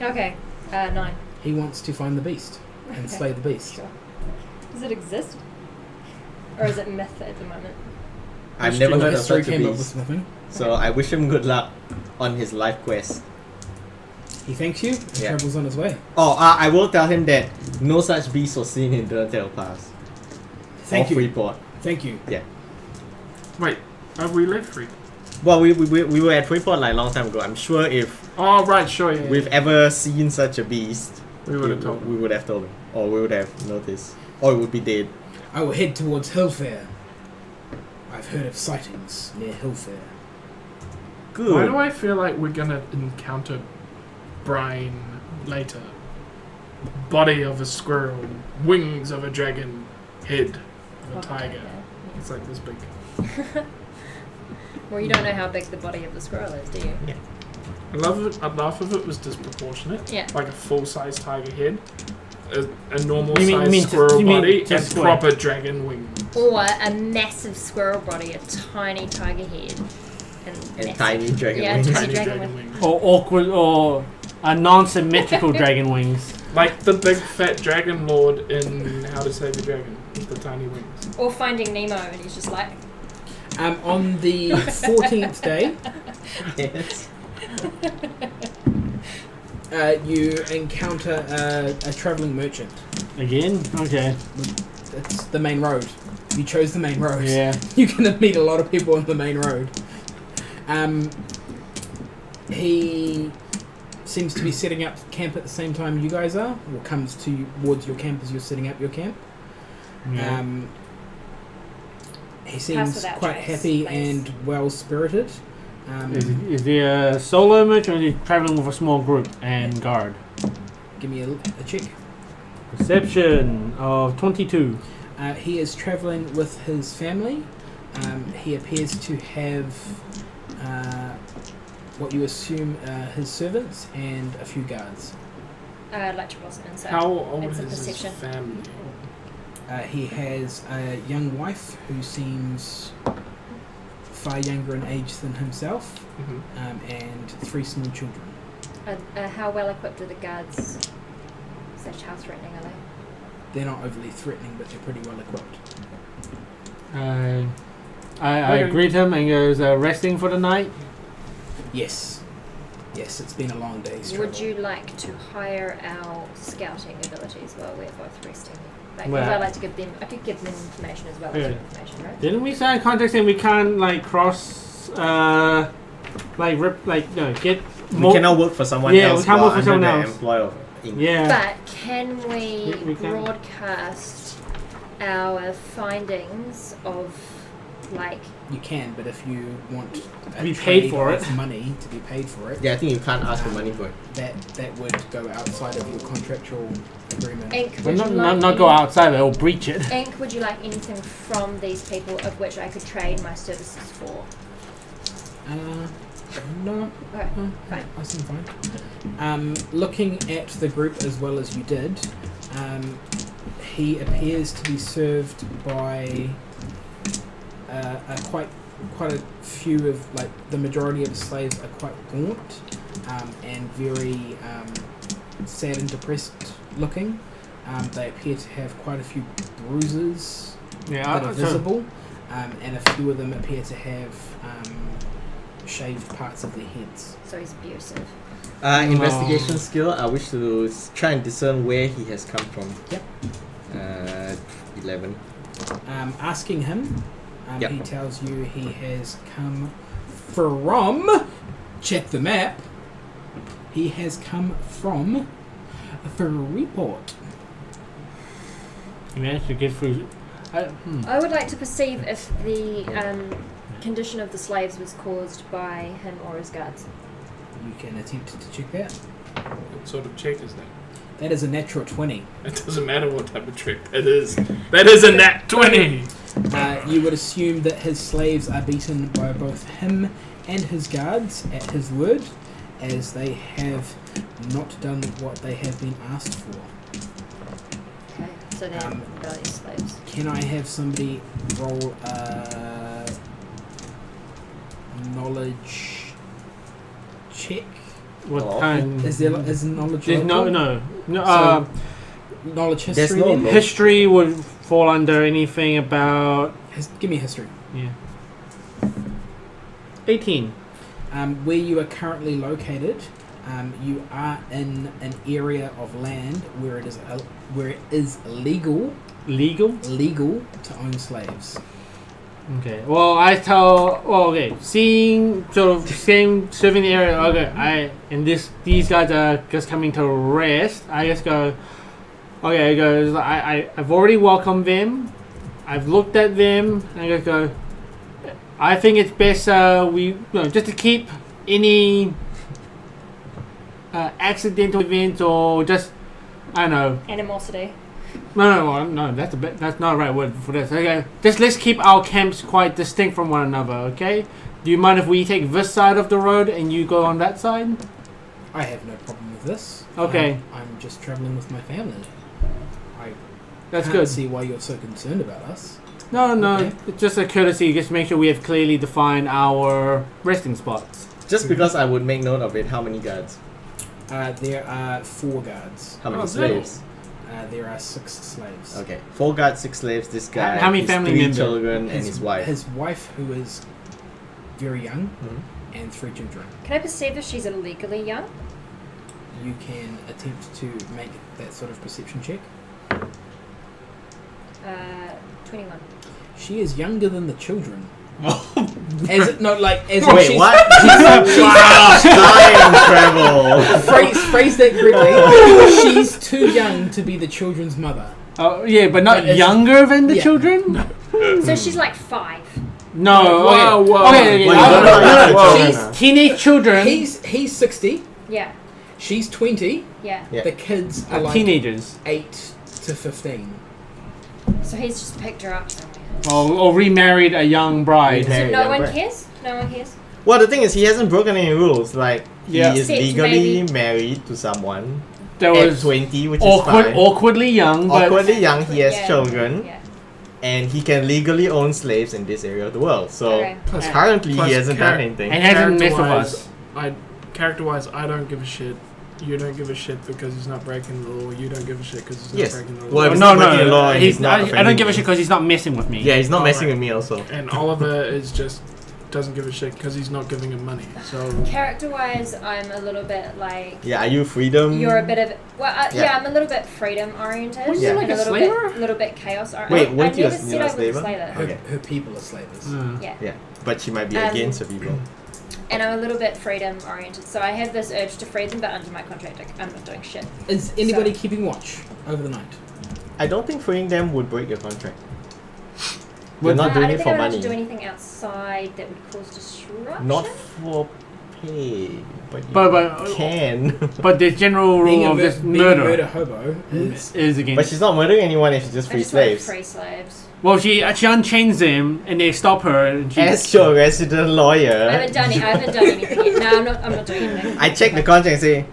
Speaker 7: Okay, 9.
Speaker 2: He wants to find the beast and
Speaker 7: Okay.
Speaker 2: slay the beast.
Speaker 7: Sure. Does it exist? Or is it myth at the moment?
Speaker 4: I've never heard of
Speaker 2: History
Speaker 4: such a
Speaker 2: came up with
Speaker 4: beast.
Speaker 2: nothing.
Speaker 4: So I wish him good luck on his life quest.
Speaker 2: He thanks you and
Speaker 4: Yeah.
Speaker 2: travels on his way.
Speaker 4: Oh, I will tell him that no such beast was seen in Durntail Pass.
Speaker 2: Thank
Speaker 4: or
Speaker 2: you.
Speaker 4: Freeport.
Speaker 2: Thank you.
Speaker 1: Wait, have we left Freeport?
Speaker 4: Well, we were at Freeport like a long time ago. I'm sure if
Speaker 1: Oh, right, sure, yeah.
Speaker 4: we've ever seen such a beast,
Speaker 1: we would have told
Speaker 4: we would have told him. Or we would have noticed. Or it would be dead.
Speaker 2: I will head towards Hillfair. I've heard of sightings near Hillfair.
Speaker 4: Good.
Speaker 1: Why do I feel like we're gonna encounter Brian later? Body of a squirrel, wings of a dragon, head of a tiger. It's like this big.
Speaker 7: Well, you don't know how big the body of the squirrel is, do you?
Speaker 1: I love it. I'd laugh if it was disproportionate.
Speaker 7: Yeah.
Speaker 1: Like a full-size tiger head, a normal
Speaker 5: You
Speaker 1: size
Speaker 5: mean to-
Speaker 1: squirrel
Speaker 5: you mean
Speaker 1: body,
Speaker 5: to
Speaker 1: and
Speaker 5: square.
Speaker 1: proper dragon wings.
Speaker 7: Or a massive squirrel body, a tiny tiger head, and massive-
Speaker 4: tiny dragon
Speaker 7: yeah,
Speaker 4: wings.
Speaker 7: tiny
Speaker 1: Tiny
Speaker 7: dragon
Speaker 1: dragon
Speaker 7: wing.
Speaker 1: wings.
Speaker 5: Or awkward, or non-symmetrical dragon wings.
Speaker 1: Like the big fat dragon lord in How to Save a Dragon with the tiny wings.
Speaker 7: Or Finding Nemo, and he's just like,
Speaker 2: On the 14th day,
Speaker 4: Yes.
Speaker 2: You encounter a travelling merchant.
Speaker 5: Again? Okay.
Speaker 2: It's the main road. You chose the main road.
Speaker 5: Yeah.
Speaker 2: You're gonna meet a lot of people on the main road. He seems to be setting up camp at the same time you guys are, or comes towards your camp as you're setting up your camp.
Speaker 5: Yeah.
Speaker 2: He seems
Speaker 3: without
Speaker 2: quite
Speaker 3: trace,
Speaker 2: happy
Speaker 3: please.
Speaker 2: and well-spirited.
Speaker 5: Is he a solo merchant or is he traveling with a small group and guard?
Speaker 2: Give me a check.
Speaker 5: Perception of 22.
Speaker 2: He is travelling with his family. He appears to have what you assume his servants and a few guards.
Speaker 3: I'd like to roll some insight.
Speaker 1: How old
Speaker 3: It's
Speaker 1: is
Speaker 3: a
Speaker 1: his
Speaker 3: perception.
Speaker 1: family?
Speaker 2: He has a young wife who seems far younger in age than himself,
Speaker 1: Mm-hmm.
Speaker 2: and 3 small children.
Speaker 3: How well equipped are the guards? Such how threatening are they?
Speaker 2: They're not overly threatening, but they're pretty well equipped.
Speaker 5: I greet him and goes, resting for the night?
Speaker 2: Yes, it's been a long day's travel.
Speaker 3: Would you like to hire our scouting abilities while we're both resting? Because
Speaker 5: Well-
Speaker 3: I'd like to give them. I could give them information as well as
Speaker 5: Yeah.
Speaker 3: your information, right?
Speaker 5: Didn't we sign contracts saying we can't, like, cross, get
Speaker 4: We
Speaker 5: more...
Speaker 4: cannot work for someone
Speaker 5: Yeah, we
Speaker 4: else
Speaker 5: can't
Speaker 4: while
Speaker 5: work for
Speaker 4: under
Speaker 5: someone
Speaker 4: the
Speaker 5: else.
Speaker 4: employ of Inc.
Speaker 5: Yeah.
Speaker 3: But can we
Speaker 5: We can.
Speaker 3: broadcast our findings of, like,
Speaker 2: You can, but if you want
Speaker 5: To be paid
Speaker 2: trade
Speaker 5: for
Speaker 2: of
Speaker 5: it.
Speaker 2: money to be paid for it,
Speaker 4: Yeah, I think you can't ask for money for it.
Speaker 2: that would go outside of your contractual agreement.
Speaker 3: Ink,
Speaker 5: Well,
Speaker 3: would you like
Speaker 5: not go
Speaker 3: any-
Speaker 5: outside, they'll breach it.
Speaker 3: Ink, would you like anything from these people of which I could trade my services for?
Speaker 2: No,
Speaker 3: Okay, fine.
Speaker 2: I seem fine. Looking at the group as well as you did, he appears to be served by quite a few of, like, the majority of the slaves are quite gaunt and very sad and depressed looking. They appear to have quite a few bruises that are visible, and a few of them appear to have shaved parts of their heads.
Speaker 3: So he's abusive.
Speaker 4: Investigation skill. I wish to try and discern where he has come from.
Speaker 2: Yep.
Speaker 4: 11.
Speaker 2: Asking him,
Speaker 4: Yep.
Speaker 2: he tells you he has come from. Check the map. He has come from Freeport.
Speaker 5: You managed to get through...
Speaker 3: I would like to perceive if the condition of the slaves was caused by him or his guards.
Speaker 2: You can attempt to check that.
Speaker 1: What sort of check is that?
Speaker 2: That is a natural 20.
Speaker 1: It doesn't matter what type of trick that is. That is a nat 20!
Speaker 2: You would assume that his slaves are beaten by both him and his guards at his word, as they have not done what they have been asked for.
Speaker 3: Okay, so they're rebellious slaves.
Speaker 2: Can I have somebody roll knowledge check?
Speaker 5: What
Speaker 4: Oh.
Speaker 5: kind?
Speaker 2: Is knowledge
Speaker 5: There's
Speaker 2: local?
Speaker 5: no.
Speaker 2: So- knowledge history?
Speaker 4: There's no
Speaker 2: then?
Speaker 4: lo-
Speaker 5: History would fall under anything about...
Speaker 2: Give me history.
Speaker 5: Yeah. 18.
Speaker 2: Where you are currently located, you are in an area of land where it is legal
Speaker 5: Legal?
Speaker 2: to own slaves.
Speaker 5: Okay. Well, okay. Seeing serving the area. Okay. These guys are just coming to rest. I just go. Okay. I goes. I've already welcomed them. I've looked at them. And I just go. I think it's best just to keep any accidental events or just I don't know.
Speaker 3: Animosity.
Speaker 5: No. That's not the right word for this. Okay, let's keep our camps quite distinct from one another. Okay. Do you mind if we take this side of the road and you go on that side?
Speaker 2: I have no problem with this.
Speaker 5: Okay.
Speaker 2: I'm just traveling with my family. I
Speaker 5: That's
Speaker 2: can't
Speaker 5: good.
Speaker 2: see why you're so concerned about us.
Speaker 5: No.
Speaker 2: Okay.
Speaker 5: It's just a courtesy. Just make sure we have clearly defined our resting spots.
Speaker 4: Just because I would make note of it, how many guards?
Speaker 2: There are 4 guards.
Speaker 4: How many
Speaker 1: Oh,
Speaker 4: slaves?
Speaker 2: There are 6 slaves.
Speaker 4: Okay. 4 guards, 6 slaves, this guy,
Speaker 5: How many
Speaker 4: his
Speaker 5: family
Speaker 4: 3
Speaker 5: members?
Speaker 4: children, and his wife.
Speaker 2: His wife, who is very young,
Speaker 4: Mhm.
Speaker 2: and 3 children.
Speaker 3: Can I perceive if she's illegally young?
Speaker 2: you can attempt to make that sort of perception check.
Speaker 3: 21.
Speaker 2: She is younger than the children. As it, no, like as
Speaker 4: Wait,
Speaker 2: she's,
Speaker 4: what?
Speaker 2: She's,
Speaker 4: Time travel.
Speaker 2: phrase that correctly. She's too young to be the children's mother.
Speaker 5: Oh yeah, but not
Speaker 2: But it's-
Speaker 5: younger than the
Speaker 2: yeah.
Speaker 5: children.
Speaker 3: So she's like 5.
Speaker 5: No.
Speaker 1: Whoa,
Speaker 5: okay.
Speaker 1: whoa.
Speaker 5: Okay.
Speaker 4: Wait,
Speaker 5: No.
Speaker 2: She's
Speaker 5: Teenage children.
Speaker 2: he's 60.
Speaker 3: Yeah.
Speaker 2: She's 20.
Speaker 3: Yeah.
Speaker 4: Yeah.
Speaker 2: The kids are like
Speaker 5: teenagers.
Speaker 2: 8 to 15.
Speaker 3: So he's just picked her up somewhere.
Speaker 5: Or remarried a young bride.
Speaker 3: So
Speaker 4: Married
Speaker 3: no
Speaker 4: them,
Speaker 3: one
Speaker 4: right?
Speaker 3: cares? No one cares?
Speaker 4: Well, the thing is, he hasn't broken any rules. Like,
Speaker 5: Yeah.
Speaker 4: he is
Speaker 3: Except
Speaker 4: legally
Speaker 3: maybe-
Speaker 4: married to someone
Speaker 5: There
Speaker 4: at
Speaker 5: was
Speaker 4: 20, which is fine.
Speaker 5: awkwardly young, but
Speaker 4: Awkwardly young, he has
Speaker 3: Yeah.
Speaker 4: children,
Speaker 3: Yeah.
Speaker 4: and he can legally own slaves in this area of the world. So,
Speaker 3: Okay.
Speaker 1: Plus,
Speaker 4: currently,
Speaker 1: plus
Speaker 4: he hasn't
Speaker 1: char-
Speaker 4: done anything.
Speaker 5: and hasn't messed with us.
Speaker 1: Character-wise, I don't give a shit. You don't give a shit because he's not breaking the law. You don't give a shit because he's not
Speaker 4: Yes.
Speaker 1: breaking the law.
Speaker 4: Well, if he's
Speaker 5: No,
Speaker 4: not breaking the law, and he's not
Speaker 5: I don't
Speaker 4: offending
Speaker 5: give a
Speaker 4: me.
Speaker 5: shit because he's not messing with me.
Speaker 4: Yeah, he's not messing
Speaker 1: Alright.
Speaker 4: with me also.
Speaker 1: And Oliver is just doesn't give a shit because he's not giving him money. So
Speaker 3: Character-wise, I'm a little bit like...
Speaker 4: Yeah, are you freedom?
Speaker 3: You're a bit of... Well,
Speaker 4: Yeah.
Speaker 3: yeah, I'm a little bit freedom-oriented.
Speaker 5: Wasn't
Speaker 4: you
Speaker 3: and
Speaker 5: like a
Speaker 3: little
Speaker 5: slaver?
Speaker 3: bit, little bit chaos-oriented.
Speaker 4: Wait,
Speaker 3: I
Speaker 4: weren't you a-
Speaker 3: never
Speaker 4: you
Speaker 3: said
Speaker 4: were a
Speaker 3: I was a
Speaker 4: slaver?
Speaker 3: slaver.
Speaker 2: Her,
Speaker 4: Okay.
Speaker 2: her people are slavers.
Speaker 3: Yeah.
Speaker 4: Yeah, but she might be
Speaker 3: Um,
Speaker 4: against the people.
Speaker 3: And I'm a little bit freedom-oriented, so I have this urge to free them, but under my contract, I'm not doing shit.
Speaker 2: Is anybody
Speaker 3: So-
Speaker 2: keeping watch over the night?
Speaker 4: I don't think freeing them would break your contract.
Speaker 5: But-
Speaker 4: You're not
Speaker 3: I
Speaker 4: doing
Speaker 3: don't
Speaker 4: it
Speaker 3: think
Speaker 4: for
Speaker 3: I'm allowed
Speaker 4: money.
Speaker 3: to do anything outside that would cause disruption.
Speaker 4: Not for pay, but you
Speaker 5: But
Speaker 4: can.
Speaker 5: but the general
Speaker 2: Being
Speaker 5: rule
Speaker 2: a
Speaker 5: of this
Speaker 2: being a murder
Speaker 5: murder
Speaker 2: hobo is
Speaker 5: is against.
Speaker 4: But she's not murdering anyone if she just
Speaker 3: I
Speaker 4: free
Speaker 3: just want
Speaker 4: slaves.
Speaker 3: free slaves.
Speaker 5: Well, she unchains them and they stop her. And she,
Speaker 4: As your resident lawyer,
Speaker 3: I haven't done anything yet. No, I'm not doing anything.
Speaker 4: I check the contract and say,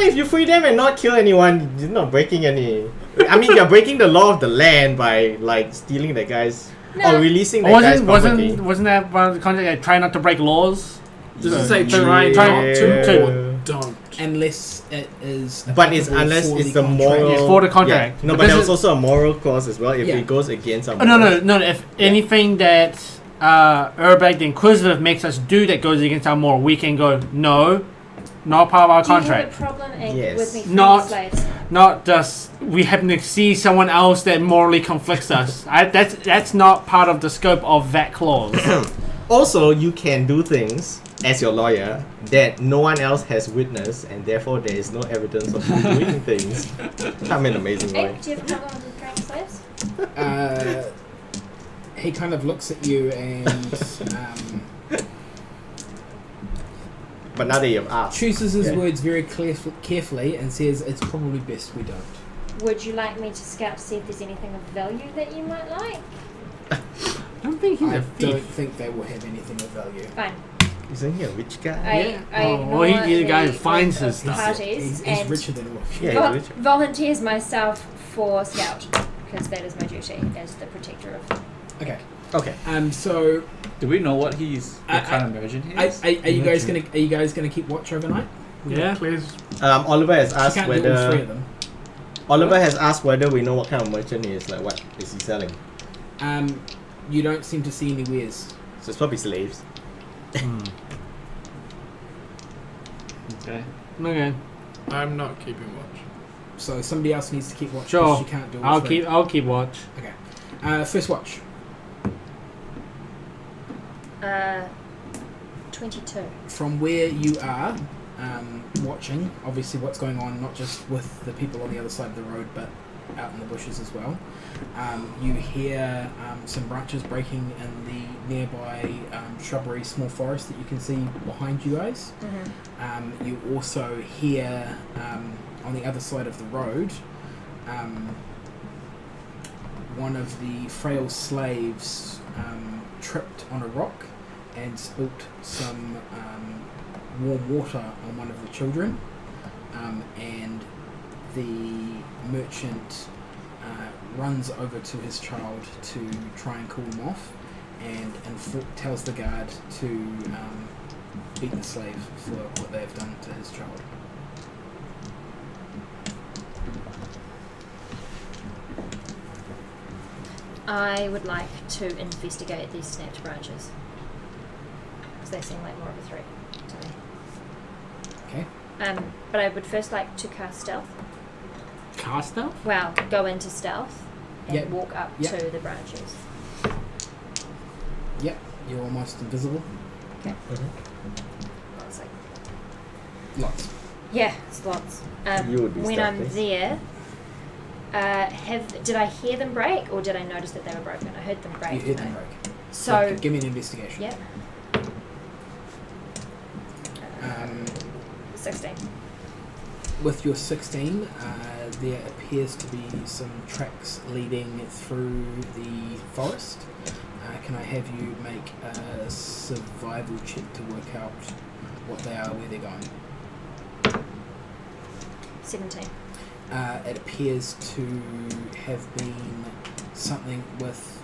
Speaker 4: if you free them and not kill anyone, you're not breaking any. I mean, you're breaking the law of the land by like stealing the guy's
Speaker 3: No.
Speaker 4: or releasing the guy's property.
Speaker 5: wasn't that one of the contract that try not to break laws?
Speaker 1: does it
Speaker 5: So-
Speaker 1: say
Speaker 5: so-
Speaker 1: try
Speaker 5: try-
Speaker 1: not to
Speaker 5: to-
Speaker 1: or don't?
Speaker 2: unless it is.
Speaker 4: But it's
Speaker 2: applicable
Speaker 4: unless
Speaker 2: for
Speaker 4: it's the
Speaker 2: contract.
Speaker 4: moral.
Speaker 5: It's for the contract.
Speaker 4: Yeah. No,
Speaker 5: But
Speaker 4: but
Speaker 5: this
Speaker 4: there's
Speaker 5: is-
Speaker 4: also a moral clause as well if
Speaker 2: Yeah.
Speaker 4: it goes against our.
Speaker 5: Oh, no,
Speaker 4: morals.
Speaker 5: no. If anything that Urbag the Inquisitive makes us do that goes against our moral, we can go, no, not part of our
Speaker 3: Do you
Speaker 5: contract.
Speaker 3: have a problem
Speaker 4: Yes.
Speaker 3: with me freeing
Speaker 5: Not-
Speaker 3: slaves?
Speaker 5: Not just we happen to see someone else that morally conflicts us. That's not part of the scope of that clause.
Speaker 4: Also, you can do things as your lawyer that no one else has witnessed, and therefore there is no evidence of you doing things. I'm an amazing lawyer.
Speaker 3: Hey, do you have a problem with freeing slaves?
Speaker 2: He kind of looks at you and
Speaker 4: But now that you've asked,
Speaker 2: chooses his
Speaker 4: Yeah.
Speaker 2: words very carefully and says, "It's probably best we don't."
Speaker 3: Would you like me to scout to see if there's anything of value that you might like?
Speaker 5: I don't think he's
Speaker 2: I
Speaker 5: a
Speaker 2: don't
Speaker 5: thief.
Speaker 2: think they will have anything of value.
Speaker 3: Fine.
Speaker 4: isn't he a rich guy?
Speaker 3: I
Speaker 5: Oh,
Speaker 3: ignore
Speaker 5: well, he's the guy who
Speaker 3: the
Speaker 5: finds
Speaker 3: list
Speaker 5: his
Speaker 3: of
Speaker 5: stuff.
Speaker 3: parties
Speaker 2: He's
Speaker 3: and
Speaker 2: richer than Wolf.
Speaker 4: Yeah,
Speaker 3: vol-
Speaker 4: he's rich.
Speaker 3: volunteers myself for scout because that is my duty as the protector of.
Speaker 2: Okay.
Speaker 4: Okay.
Speaker 2: So,
Speaker 6: Do we know what kind of merchant he is?
Speaker 2: are you guys gonna keep watch overnight?
Speaker 5: Yeah.
Speaker 1: Please.
Speaker 4: Oliver has
Speaker 2: She
Speaker 4: asked
Speaker 2: can't do all three
Speaker 4: whether
Speaker 2: of them.
Speaker 4: Oliver has asked whether we know what kind of merchant he is. Like, what is he selling?
Speaker 2: You don't seem to see any wares.
Speaker 4: So it's probably slaves.
Speaker 6: Okay.
Speaker 5: Okay.
Speaker 1: I'm not keeping watch.
Speaker 2: So somebody else needs to keep watch. 'cause
Speaker 5: Sure.
Speaker 2: She can't do all
Speaker 5: I'll
Speaker 2: three.
Speaker 5: keep watch.
Speaker 2: First watch.
Speaker 3: 22.
Speaker 2: From where you are watching, obviously what's going on, not just with the people on the other side of the road, but out in the bushes as well. You hear some branches breaking in the nearby shrubbery, small forest that you can see behind you guys. You also hear on the other side of the road one of the frail slaves tripped on a rock and spilt some warm water on one of the children, and the merchant runs over to his child to try and cool him off, and tells the guard to beat the slave for what they have done to his child.
Speaker 3: I would like to investigate these snapped branches because they seem like more of a threat to me.
Speaker 2: Okay.
Speaker 3: But I would first like to cast stealth.
Speaker 5: Cast stealth?
Speaker 3: Well, go into stealth and
Speaker 2: Yep.
Speaker 3: walk up
Speaker 2: Yep.
Speaker 3: to the branches.
Speaker 2: Yep, you're almost invisible.
Speaker 3: Okay.
Speaker 4: Mhm.
Speaker 3: It's like,
Speaker 2: Lots.
Speaker 3: yeah, it's lots.
Speaker 4: You would be
Speaker 3: When I'm
Speaker 4: stealthy.
Speaker 3: there, did I hear them break or did I notice that they were broken? I heard them break.
Speaker 2: You hit
Speaker 3: didn't
Speaker 2: them
Speaker 3: I?
Speaker 2: break.
Speaker 3: So,
Speaker 2: give me an investigation.
Speaker 3: yep. 16.
Speaker 2: With your 16, there appears to be some tracks leading through the forest. Can I have you make a survival check to work out what they are, where they're going?
Speaker 3: 17.
Speaker 2: It appears to have been something with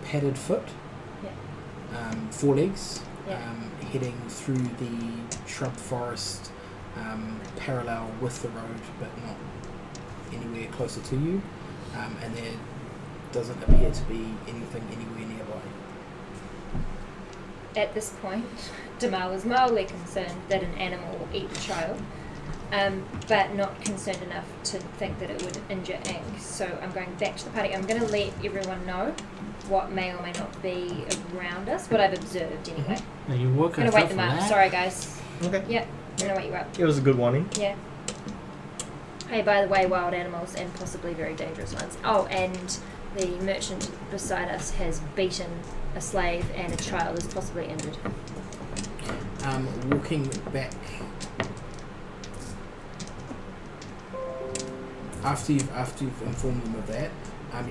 Speaker 2: padded foot,
Speaker 3: Yeah.
Speaker 2: four legs,
Speaker 3: Yeah.
Speaker 2: heading through the shrub forest, parallel with the road, but not anywhere closer to you, and there doesn't appear to be anything anywhere nearby.
Speaker 3: At this point, Damal is mildly concerned that an animal will eat the child, but not concerned enough to think that it would injure Ink. So I'm going back to the party. I'm going to let everyone know what may or may not be around us, what I've observed anyway.
Speaker 5: Now you work
Speaker 3: I'm
Speaker 5: on
Speaker 3: going to wake
Speaker 5: stuff
Speaker 3: them
Speaker 5: for
Speaker 3: up.
Speaker 5: that?
Speaker 3: Sorry, guys.
Speaker 4: Okay.
Speaker 3: Yeah, I'm going to wake you up.
Speaker 4: It was a good warning.
Speaker 3: Yeah. Hey, by the way, wild animals and possibly very dangerous ones. Oh, and the merchant beside us has beaten a slave and a child is possibly injured.
Speaker 2: Walking back after you've informed them of that,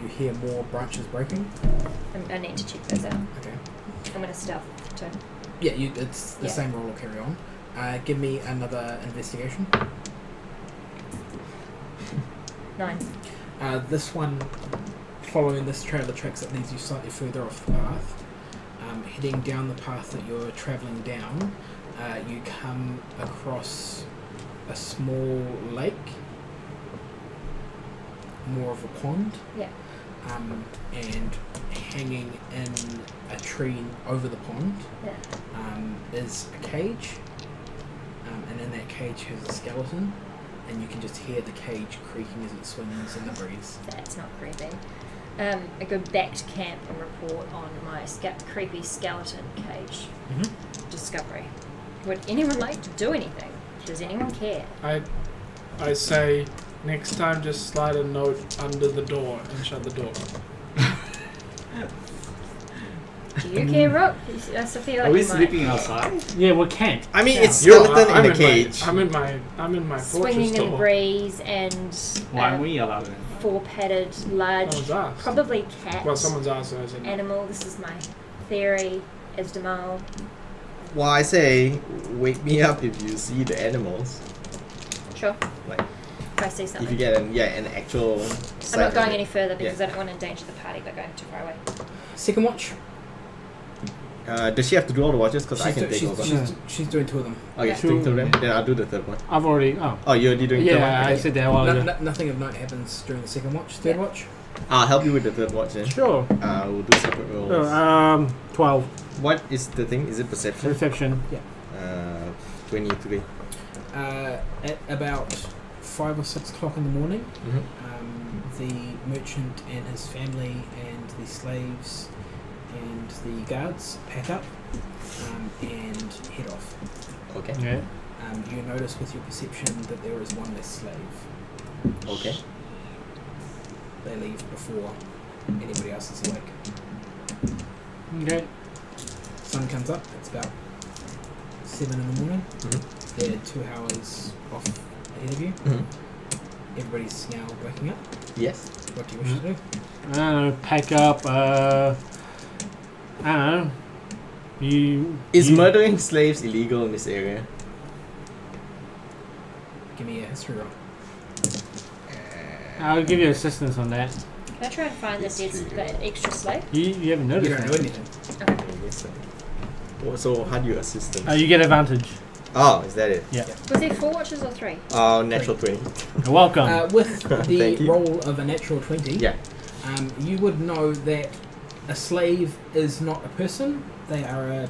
Speaker 2: you hear more branches breaking.
Speaker 3: I need to check those out.
Speaker 2: Okay.
Speaker 3: I'm going to stealth too.
Speaker 2: Yeah, it's the
Speaker 3: Yeah.
Speaker 2: same roll will carry on. Give me another investigation.
Speaker 3: 9.
Speaker 2: This one, following this trail of tracks that leads you slightly further off the path, heading down the path that you're travelling down, you come across a small lake, more of a pond,
Speaker 3: Yeah.
Speaker 2: and hanging in a tree over the pond
Speaker 3: Yeah.
Speaker 2: is a cage, and in that cage has a skeleton, and you can just hear the cage creaking as it swings in the breeze.
Speaker 3: That's not creepy. I go back to camp and report on my creepy skeleton cage discovery. Would anyone like to do anything? Does anyone care?
Speaker 1: I say next time just slide a note under the door and shut the door.
Speaker 3: Do you care, Rook? I still feel like
Speaker 6: Are we
Speaker 3: you might
Speaker 6: sleeping
Speaker 3: care.
Speaker 6: outside?
Speaker 5: Yeah, we can't.
Speaker 4: I mean,
Speaker 3: Yeah.
Speaker 4: it's skeleton
Speaker 1: I'm
Speaker 4: in a cage.
Speaker 1: I'm in my fortress
Speaker 3: Swinging in the
Speaker 1: door.
Speaker 3: breeze and
Speaker 6: Why aren't we allowed in?
Speaker 3: four-padded, large,
Speaker 1: Someone's asked.
Speaker 3: probably cat
Speaker 1: Well, someone's asked, so I said no.
Speaker 3: animal. This is my theory as Damal.
Speaker 4: Well, I say, wake me up if you see the animals.
Speaker 3: Sure.
Speaker 4: Like,
Speaker 3: If I see something.
Speaker 4: if you get an actual.
Speaker 3: I'm
Speaker 4: sight
Speaker 3: not
Speaker 4: of
Speaker 3: going
Speaker 4: it.
Speaker 3: any further because
Speaker 4: Yeah.
Speaker 3: I don't want to endanger the party by going too far away.
Speaker 2: Second watch.
Speaker 4: Does she have to do all the watches? Because I can take over.
Speaker 2: She's doing two of them.
Speaker 4: Okay,
Speaker 5: Two.
Speaker 4: stick to them. Then I'll do the third one.
Speaker 5: I've already. Oh.
Speaker 4: Oh, you're already doing the third one?
Speaker 5: Yeah, I
Speaker 4: Okay.
Speaker 5: said that a while ago.
Speaker 2: Nothing of note happens during the second watch. Third
Speaker 3: Yeah.
Speaker 2: watch.
Speaker 4: I'll help you with the third watch then.
Speaker 5: Sure.
Speaker 4: We'll do separate rolls.
Speaker 5: 12.
Speaker 4: What is the thing? Is it perception?
Speaker 5: Perception.
Speaker 4: 23.
Speaker 2: At about 5 or 6 o'clock in the morning,
Speaker 4: Mm-hmm.
Speaker 2: the merchant and his family and the slaves and the guards pack up and head off.
Speaker 4: Okay.
Speaker 5: Yeah.
Speaker 2: You notice with your perception that there is one less slave.
Speaker 4: Okay.
Speaker 2: They leave before anybody else is awake.
Speaker 5: Okay.
Speaker 2: Sun comes up. It's about 7 in the morning.
Speaker 4: Mhm.
Speaker 2: They're 2 hours off ahead of you.
Speaker 4: Mhm.
Speaker 2: Everybody's now waking up.
Speaker 4: Yes.
Speaker 2: What do you wish to do?
Speaker 5: I don't know. Pack up. I don't know.
Speaker 4: Is murdering slaves illegal in this area?
Speaker 2: Give me a history roll.
Speaker 5: I'll give you assistance on that.
Speaker 3: Can I try and find the extra slave?
Speaker 5: You haven't
Speaker 2: You
Speaker 5: noticed
Speaker 2: don't
Speaker 5: that.
Speaker 2: know anything.
Speaker 4: Yes, sir. So how do you assist them?
Speaker 5: You get advantage.
Speaker 4: Oh, is that it?
Speaker 5: Yeah.
Speaker 3: Was there 4 watches or 3?
Speaker 4: Natural 20.
Speaker 5: You're welcome.
Speaker 2: With the
Speaker 4: Thank you.
Speaker 2: roll of a natural 20,
Speaker 4: Yeah.
Speaker 2: you would know that a slave is not a person. They are a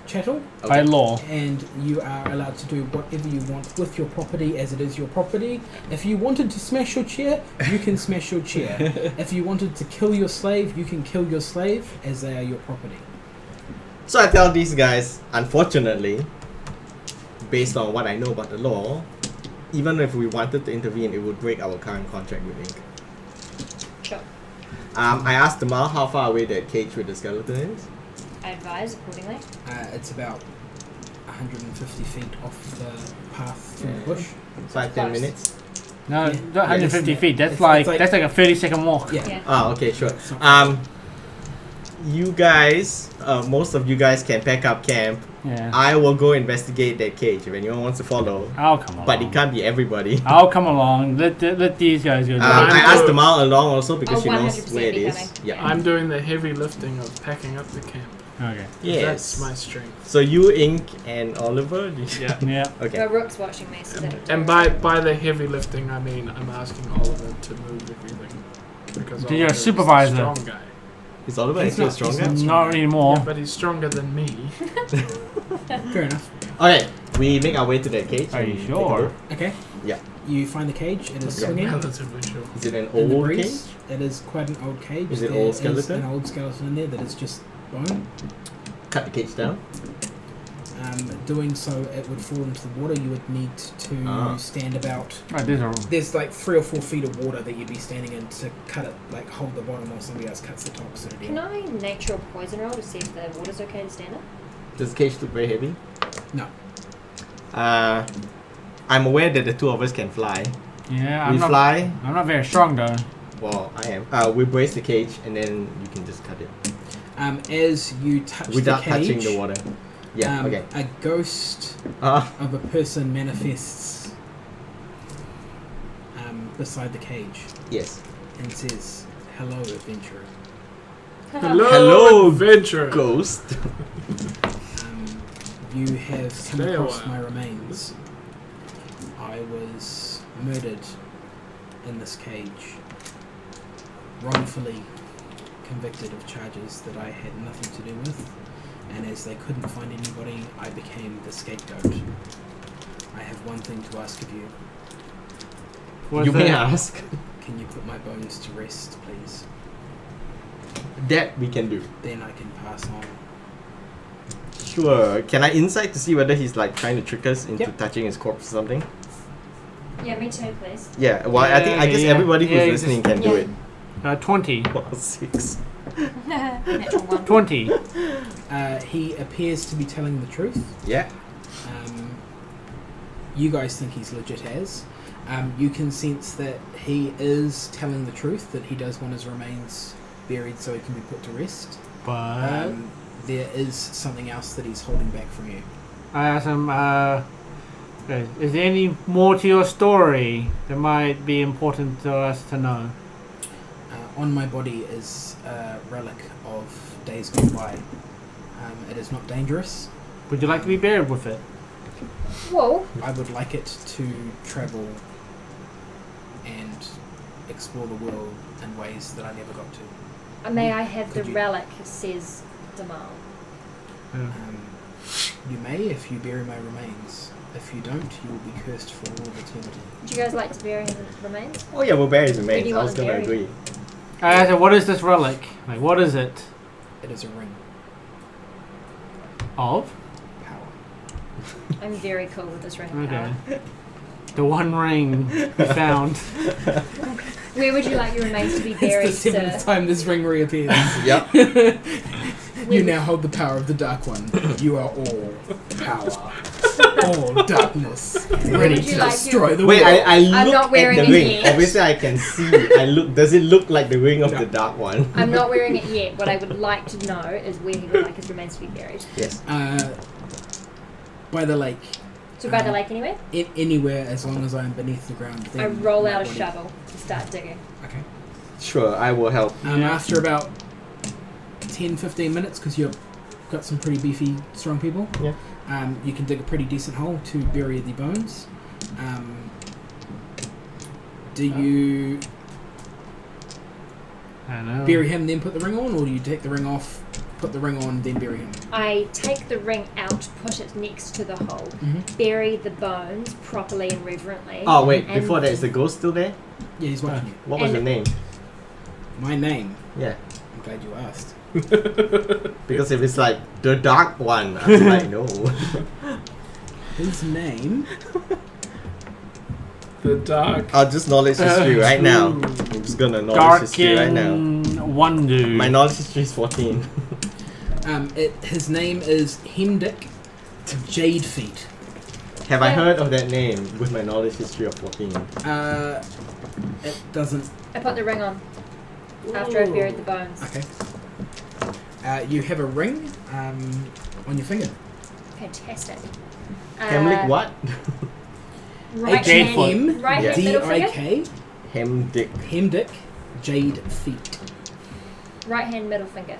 Speaker 2: chattel,
Speaker 5: By law.
Speaker 2: and you are allowed to do whatever you want with your property as it is your property. If you wanted to smash your chair, you can smash your chair. If you wanted to kill your slave, you can kill your slave as they are your property.
Speaker 4: So I tell these guys, unfortunately, based on what I know about the law, even if we wanted to intervene, it would break our current contract with Inc.
Speaker 3: Sure.
Speaker 4: I asked Tamal how far away that cage with the skeleton is.
Speaker 3: I advise accordingly.
Speaker 2: It's about 150 feet off the path through the bush.
Speaker 4: 5-10
Speaker 3: Close.
Speaker 4: minutes.
Speaker 5: No,
Speaker 2: Yeah.
Speaker 5: not 150
Speaker 2: Yeah,
Speaker 5: feet. That's
Speaker 2: it's
Speaker 5: like
Speaker 2: like-
Speaker 5: that's like a 30-second walk.
Speaker 2: Yeah.
Speaker 3: Yeah.
Speaker 4: Ah, okay, sure.
Speaker 2: It's not
Speaker 4: You guys, most of you guys can pack up camp.
Speaker 5: Yeah.
Speaker 4: I will go investigate that cage if anyone wants to follow.
Speaker 5: I'll come along.
Speaker 4: But it can't be everybody.
Speaker 5: I'll come along. Let these guys go.
Speaker 4: I asked
Speaker 1: good.
Speaker 4: Tamal along also because
Speaker 3: I'll
Speaker 4: she knows
Speaker 3: 100%
Speaker 4: where it
Speaker 3: be
Speaker 4: is.
Speaker 3: coming.
Speaker 4: Yeah.
Speaker 1: I'm doing the heavy lifting of packing up the camp.
Speaker 5: Okay.
Speaker 4: Yes.
Speaker 1: That's my strength.
Speaker 4: So you, Ink, and Oliver.
Speaker 1: Yeah.
Speaker 5: Yeah.
Speaker 4: Okay.
Speaker 3: Well, Rook's watching me, so that
Speaker 1: And by the heavy lifting, I mean I'm asking Oliver to move everything because
Speaker 5: So you're a
Speaker 1: Oliver is the
Speaker 5: supervisor.
Speaker 1: strong guy.
Speaker 4: Is Oliver
Speaker 2: He's
Speaker 4: actually
Speaker 2: not- he's
Speaker 4: stronger?
Speaker 2: not-
Speaker 5: Not anymore.
Speaker 1: Yeah, but he's stronger than me.
Speaker 2: Fair enough.
Speaker 4: Okay, we make our way to that cage.
Speaker 5: Are you
Speaker 4: and take a
Speaker 5: sure?
Speaker 4: look.
Speaker 2: Okay.
Speaker 4: Yeah.
Speaker 2: You find the cage. It is
Speaker 4: Okay.
Speaker 2: swinging
Speaker 1: Relatively sure.
Speaker 4: Is it an
Speaker 2: in the
Speaker 4: old cage?
Speaker 2: breeze. It is quite an old cage.
Speaker 4: Is it
Speaker 2: There
Speaker 4: old
Speaker 2: is
Speaker 4: skeleton?
Speaker 2: an old skeleton in there that is just bone.
Speaker 4: Cut the cage down.
Speaker 2: Doing so, it would fall into the water. You would need to stand about.
Speaker 5: Right, these are.
Speaker 2: There's like 3 or 4 feet of water that you'd be standing in to cut it, like hold the bottom while somebody else cuts the top. Sort of deal.
Speaker 3: Can I natural poison roll to see if the water's okay to stand up?
Speaker 4: Does the cage look very heavy?
Speaker 2: No.
Speaker 4: I'm aware that the two of us can fly.
Speaker 5: Yeah.
Speaker 4: We
Speaker 5: I'm not.
Speaker 4: fly.
Speaker 5: I'm not very strong though.
Speaker 4: Well, I am. We brace the cage and then you can just cut it
Speaker 2: As you touch
Speaker 4: without
Speaker 2: the cage,
Speaker 4: touching the water. Yeah. Okay.
Speaker 2: a ghost
Speaker 4: Uh,
Speaker 2: of a person manifests beside the cage
Speaker 4: yes.
Speaker 2: and says, "Hello, adventurer."
Speaker 4: Hello,
Speaker 1: adventurer.
Speaker 4: Ghost.
Speaker 2: You have come
Speaker 1: Stay a
Speaker 2: across
Speaker 1: while.
Speaker 2: my remains. I was murdered in this cage, wrongfully convicted of charges that I had nothing to do with, and as they couldn't find anybody, I became the scapegoat. I have one thing to ask of you.
Speaker 5: What's
Speaker 4: You may
Speaker 5: that?
Speaker 4: ask.
Speaker 2: Can you put my bones to rest, please?
Speaker 4: That we can do.
Speaker 2: Then I can pass on.
Speaker 4: Sure. Can I insight to see whether he's like trying to trick us into
Speaker 2: Yep.
Speaker 4: touching his corpse or something?
Speaker 3: Yeah, me too, please.
Speaker 4: Yeah. Well, I guess
Speaker 5: Yeah,
Speaker 4: everybody who's
Speaker 5: yeah, you
Speaker 4: listening
Speaker 5: just-
Speaker 4: can do
Speaker 3: yeah.
Speaker 4: it.
Speaker 5: 20.
Speaker 4: Well, 6.
Speaker 3: Natural one.
Speaker 5: 20.
Speaker 2: He appears to be telling the truth.
Speaker 4: Yeah.
Speaker 2: You guys think he's legit as. You can sense that he is telling the truth, that he does want his remains buried so he can be put to rest.
Speaker 5: But
Speaker 2: There is something else that he's holding back from you.
Speaker 5: I asked him, is there any more to your story that might be important to us to know?
Speaker 2: On my body is a relic of days gone by. It is not dangerous.
Speaker 5: Would you like to be buried with it?
Speaker 3: Whoa.
Speaker 2: I would like it to travel and explore the world in ways that I never got to.
Speaker 3: May I have the
Speaker 2: Could you-
Speaker 3: relic, says Damal.
Speaker 2: You may if you bury my remains. If you don't, you will be cursed for all of eternity.
Speaker 3: Would you guys like to bury his remains?
Speaker 4: Oh yeah, we'll bury his
Speaker 3: Where do
Speaker 4: remains.
Speaker 3: you
Speaker 4: I
Speaker 3: want
Speaker 4: was
Speaker 3: them
Speaker 4: gonna
Speaker 3: buried?
Speaker 4: agree.
Speaker 5: I asked him, what is this relic? Like, what is it?
Speaker 2: It is a ring.
Speaker 5: Of?
Speaker 2: Power.
Speaker 3: I'm very cool with this ring of
Speaker 5: Okay.
Speaker 3: power.
Speaker 5: The one ring we found.
Speaker 3: Where would you like your remains to be
Speaker 2: It's
Speaker 3: buried,
Speaker 2: the seventh
Speaker 3: sir?
Speaker 2: time this ring reappears.
Speaker 4: Yep.
Speaker 2: You now hold the power of the Dark One. You are all power. All darkness. Ready
Speaker 3: would you
Speaker 2: to
Speaker 3: like
Speaker 2: destroy the
Speaker 4: Wait,
Speaker 2: world.
Speaker 4: I
Speaker 3: I'm
Speaker 4: look
Speaker 3: not
Speaker 4: at
Speaker 3: wearing
Speaker 4: the
Speaker 3: it
Speaker 4: ring.
Speaker 3: yet.
Speaker 4: Obviously, I can see. I look. Does it look like the ring of
Speaker 2: No.
Speaker 4: the dark one?
Speaker 3: I'm not wearing it yet. What I would like to know is where he would like his remains to be buried.
Speaker 4: Yes.
Speaker 2: By the lake.
Speaker 3: So by the lake anyway?
Speaker 2: Anywhere as long as I am beneath the ground. Then
Speaker 3: I roll
Speaker 2: my
Speaker 3: out a
Speaker 2: body-
Speaker 3: shovel to start digging.
Speaker 2: Okay.
Speaker 4: Sure, I will help.
Speaker 2: After about 10-15 minutes, because you've got some pretty beefy, strong people,
Speaker 4: Yeah.
Speaker 2: you can dig a pretty decent hole to bury the bones. Do you
Speaker 5: I know.
Speaker 2: Bury him, then put the ring on, or do you take the ring off, put the ring on, then bury him?
Speaker 3: I take the ring out, put it next to the hole,
Speaker 2: Mhm.
Speaker 3: bury the bones properly and reverently.
Speaker 4: Oh wait,
Speaker 3: and
Speaker 4: before that, is the ghost still there?
Speaker 2: Yeah, he's watching you.
Speaker 4: What was
Speaker 3: And-
Speaker 4: your name?
Speaker 2: My name.
Speaker 4: Yeah.
Speaker 2: I'm glad you asked.
Speaker 4: Because if it's like the dark one, I was like, no.
Speaker 2: His name.
Speaker 1: The dark.
Speaker 4: I'll just knowledge history right now. I'm just gonna knowledge history right now.
Speaker 5: Wonder.
Speaker 4: My knowledge history is 14.
Speaker 2: His name is Hendik Jade Feet.
Speaker 4: Have I
Speaker 3: Yeah.
Speaker 4: heard of that name with my knowledge history of 14?
Speaker 2: It doesn't.
Speaker 3: I put the ring on after I buried the bones.
Speaker 2: Okay. You have a ring on your finger.
Speaker 3: Fantastic.
Speaker 4: Hemlik what?
Speaker 3: Right
Speaker 5: Jade
Speaker 3: hand,
Speaker 5: foot.
Speaker 3: right hand middle finger.
Speaker 2: D-I-K.
Speaker 4: Hemdik.
Speaker 2: Hendik Jade Feet.
Speaker 3: Right hand middle finger.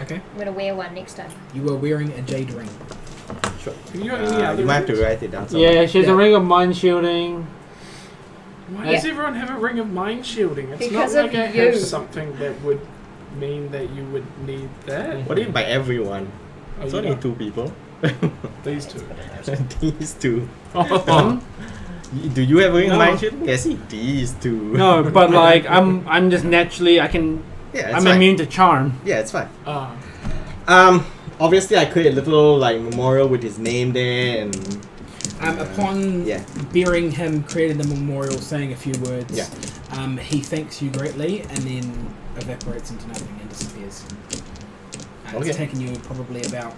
Speaker 2: Okay.
Speaker 3: I'm gonna wear one next time.
Speaker 2: You are wearing a jade ring.
Speaker 4: Sure.
Speaker 1: Have you got any other
Speaker 4: You might have to
Speaker 1: rings?
Speaker 4: write it down somewhere.
Speaker 5: Yeah, she has
Speaker 2: Yeah.
Speaker 5: a ring of mind shielding.
Speaker 1: Why does everyone have a ring of mind shielding? It's
Speaker 3: Because
Speaker 1: not
Speaker 3: of
Speaker 1: like I
Speaker 3: you.
Speaker 1: have something that would mean that you would need that.
Speaker 4: What do you mean by everyone?
Speaker 1: Oh,
Speaker 4: It's
Speaker 1: you
Speaker 4: only
Speaker 1: don't.
Speaker 4: 2 people.
Speaker 1: These two.
Speaker 4: These 2.
Speaker 1: Oh.
Speaker 4: Do you have a ring of
Speaker 5: No.
Speaker 4: mind shielding? Yeah, see, these 2.
Speaker 5: No, but like I'm just naturally
Speaker 4: Yeah, it's
Speaker 5: I'm
Speaker 4: fine.
Speaker 5: immune to charm.
Speaker 4: Yeah, it's fine.
Speaker 1: Ah.
Speaker 4: Obviously I create a little like memorial with his name there and
Speaker 2: Upon
Speaker 4: yeah.
Speaker 2: burying him, created a memorial, saying a few words.
Speaker 4: Yeah.
Speaker 2: He thanks you greatly and then evaporates into nothing and disappears.
Speaker 4: Okay.
Speaker 2: It's taken you probably about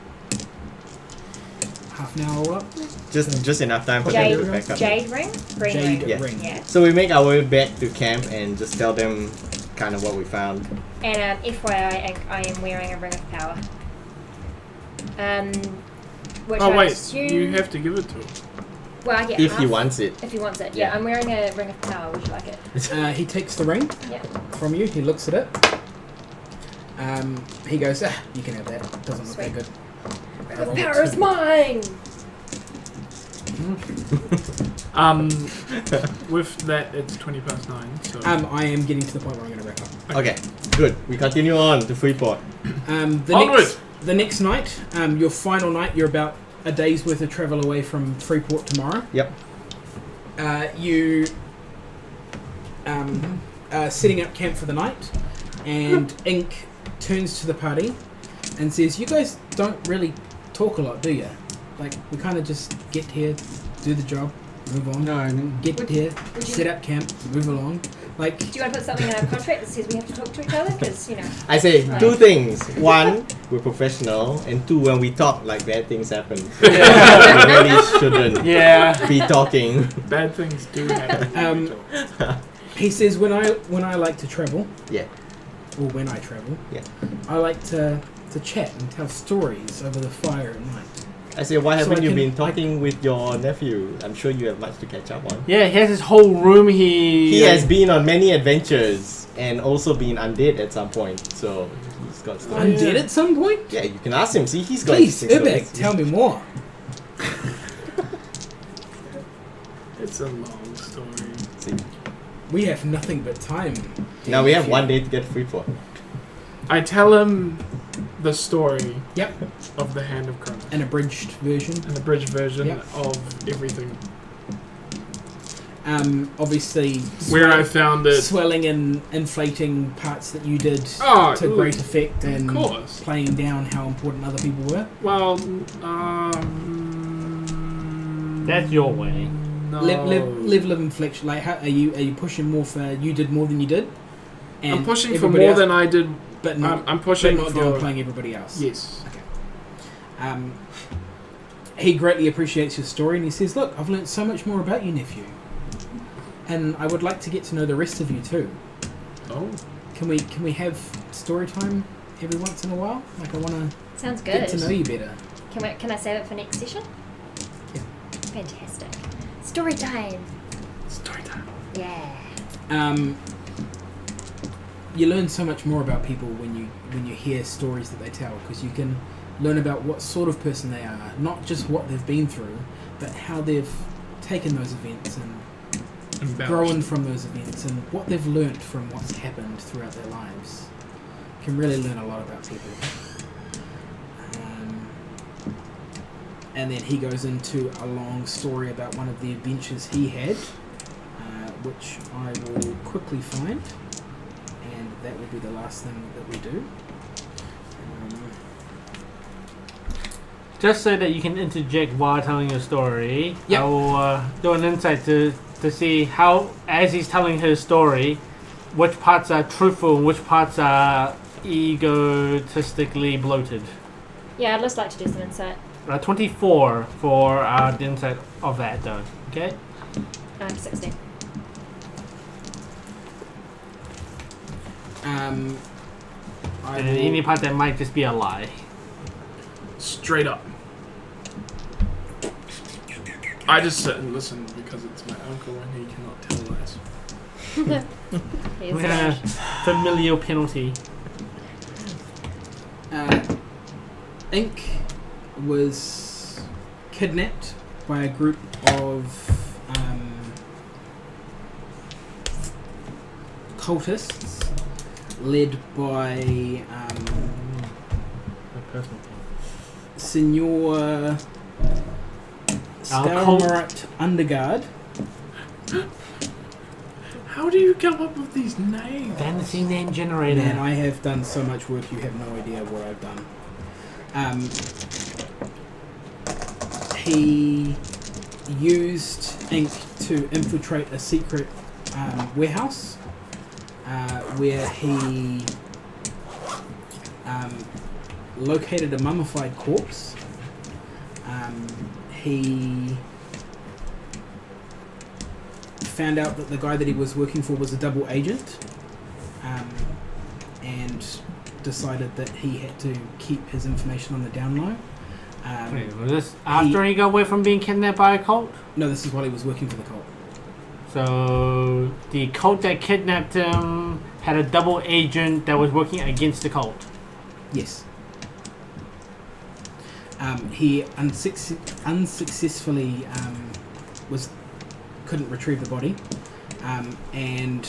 Speaker 2: half an hour all up.
Speaker 4: just enough time for them
Speaker 3: Jade,
Speaker 4: to back up.
Speaker 3: jade ring, green
Speaker 2: Jade
Speaker 3: ring.
Speaker 4: Yeah.
Speaker 2: ring.
Speaker 3: Yeah.
Speaker 4: So we make our way back to camp and just tell them kind of what we found.
Speaker 3: And FYI, I am wearing a ring of power. Which
Speaker 1: Oh
Speaker 3: I
Speaker 1: wait,
Speaker 3: assume,
Speaker 1: you have to give it to him.
Speaker 3: Well, I get
Speaker 4: If
Speaker 3: half,
Speaker 4: he wants it.
Speaker 3: If he wants it,
Speaker 4: Yeah.
Speaker 3: yeah. I'm wearing a ring of power. Would you like it?
Speaker 2: He takes the ring
Speaker 3: Yeah.
Speaker 2: from you. He looks at it. He goes, you can have that. Doesn't look that
Speaker 3: Sweet.
Speaker 2: good.
Speaker 3: Ring
Speaker 2: I
Speaker 3: of
Speaker 2: rolled
Speaker 3: power is
Speaker 2: 2.
Speaker 3: mine.
Speaker 1: With that, it's 9:20. So.
Speaker 2: I am getting to the point where I'm going to wrap up.
Speaker 4: Okay, good. We continue on to Freeport.
Speaker 1: Onward!
Speaker 2: The next night, your final night, you're about a day's worth of travel away from Freeport tomorrow.
Speaker 4: Yep.
Speaker 2: You setting up camp for the night, and Ink turns to the party and says, "You guys don't really talk a lot, do you? Like, we kind of just get here, do the job, move on.
Speaker 5: No,
Speaker 2: Get
Speaker 3: Would-
Speaker 2: here,
Speaker 3: would you-
Speaker 2: set up camp, move along. Like,
Speaker 3: Do you want to put something in our contract that says we have to talk to each other? Because you know.
Speaker 4: I say
Speaker 3: Right.
Speaker 4: 2 things. 1, we're professional, and 2, when we talk, like bad things happen. we really shouldn't
Speaker 5: yeah.
Speaker 4: be talking.
Speaker 1: Bad things do happen.
Speaker 2: he says, when I like to travel,
Speaker 4: Yeah.
Speaker 2: or when I travel,
Speaker 4: Yeah.
Speaker 2: I like to chat and tell stories over the fire at night.
Speaker 4: I say, why
Speaker 2: So
Speaker 4: haven't
Speaker 2: I
Speaker 4: you
Speaker 2: can-
Speaker 4: been talking with your nephew? I'm sure you have much to catch up on.
Speaker 5: Yeah, he has his whole room.
Speaker 4: He has been on many adventures and also been undead at some point, so he's got stuff.
Speaker 2: Undead at some point?
Speaker 4: Yeah, you can ask him. See, he's got
Speaker 2: Please,
Speaker 4: six
Speaker 2: Ubek,
Speaker 4: stories.
Speaker 2: tell me more.
Speaker 1: It's a long story.
Speaker 4: See.
Speaker 2: We have nothing but time.
Speaker 4: Now we have
Speaker 2: If you-
Speaker 4: 1 day to get Freeport.
Speaker 1: I tell him the story
Speaker 2: Yep,
Speaker 1: of the Hand of Cronus.
Speaker 2: an abridged version.
Speaker 1: An abridged version
Speaker 2: Yep.
Speaker 1: of everything.
Speaker 2: Obviously,
Speaker 1: Where I found it.
Speaker 2: swelling and inflating parts that you did
Speaker 1: Oh,
Speaker 2: to
Speaker 1: ooh,
Speaker 2: great effect, and
Speaker 1: of course.
Speaker 2: playing down how important other people were.
Speaker 1: Well,
Speaker 5: That's your way.
Speaker 1: no.
Speaker 2: Level of inflection. Like, how, are you pushing more for you did more than you did?
Speaker 1: I'm pushing for
Speaker 2: everybody
Speaker 1: more
Speaker 2: else,
Speaker 1: than I did.
Speaker 2: but not,
Speaker 1: I'm pushing
Speaker 2: but not
Speaker 1: for.
Speaker 2: downplaying everybody else.
Speaker 1: Yes.
Speaker 2: He greatly appreciates your story, and he says, "Look, I've learnt so much more about you, nephew, and I would like to get to know the rest of you too.
Speaker 1: Oh.
Speaker 2: Can we have story time every once in a while? Like, I want to
Speaker 3: Sounds good.
Speaker 2: get to know you better."
Speaker 3: Can I save it for next session?
Speaker 2: Yeah.
Speaker 3: Fantastic. Story time.
Speaker 1: Story time.
Speaker 3: Yeah.
Speaker 2: You learn so much more about people when you hear stories that they tell, because you can learn about what sort of person they are, not just what they've been through, but how they've taken those events and grown from those events and what they've learnt from what's happened throughout their lives. Can really learn a lot about people. And then he goes into a long story about one of the adventures he had, which I will quickly find, and that will be the last thing that we do.
Speaker 5: Just so that you can interject while telling your story,
Speaker 2: Yep.
Speaker 5: I will do an insight to see how, as he's telling his story, which parts are truthful and which parts are egotistically bloated.
Speaker 3: Yeah, I'd just like to do some insight.
Speaker 5: 24 for the insight of that, though. Okay?
Speaker 3: 16.
Speaker 2: I
Speaker 5: And
Speaker 2: will-
Speaker 5: any part that might just be a lie.
Speaker 1: Straight up. I just sit and listen because it's my uncle and he cannot tell lies.
Speaker 3: Here's
Speaker 5: Yeah, familial penalty.
Speaker 2: Ink was kidnapped by a group of cultists led by Senor Stalmarat Underguard.
Speaker 1: How do you come up with these names?
Speaker 5: Fantasy name generator.
Speaker 2: Man, I have done so much work, you have no idea what I've done. He used Ink to infiltrate a secret warehouse where he located a mummified corpse. He found out that the guy that he was working for was a double agent, and decided that he had to keep his information on the down low.
Speaker 5: Wait, was this after he got away from being kidnapped by a cult?
Speaker 2: No, this is while he was working for the cult.
Speaker 5: So the cult that kidnapped him had a double agent that was working against the cult.
Speaker 2: Yes. He unsuccessfully couldn't retrieve the body, and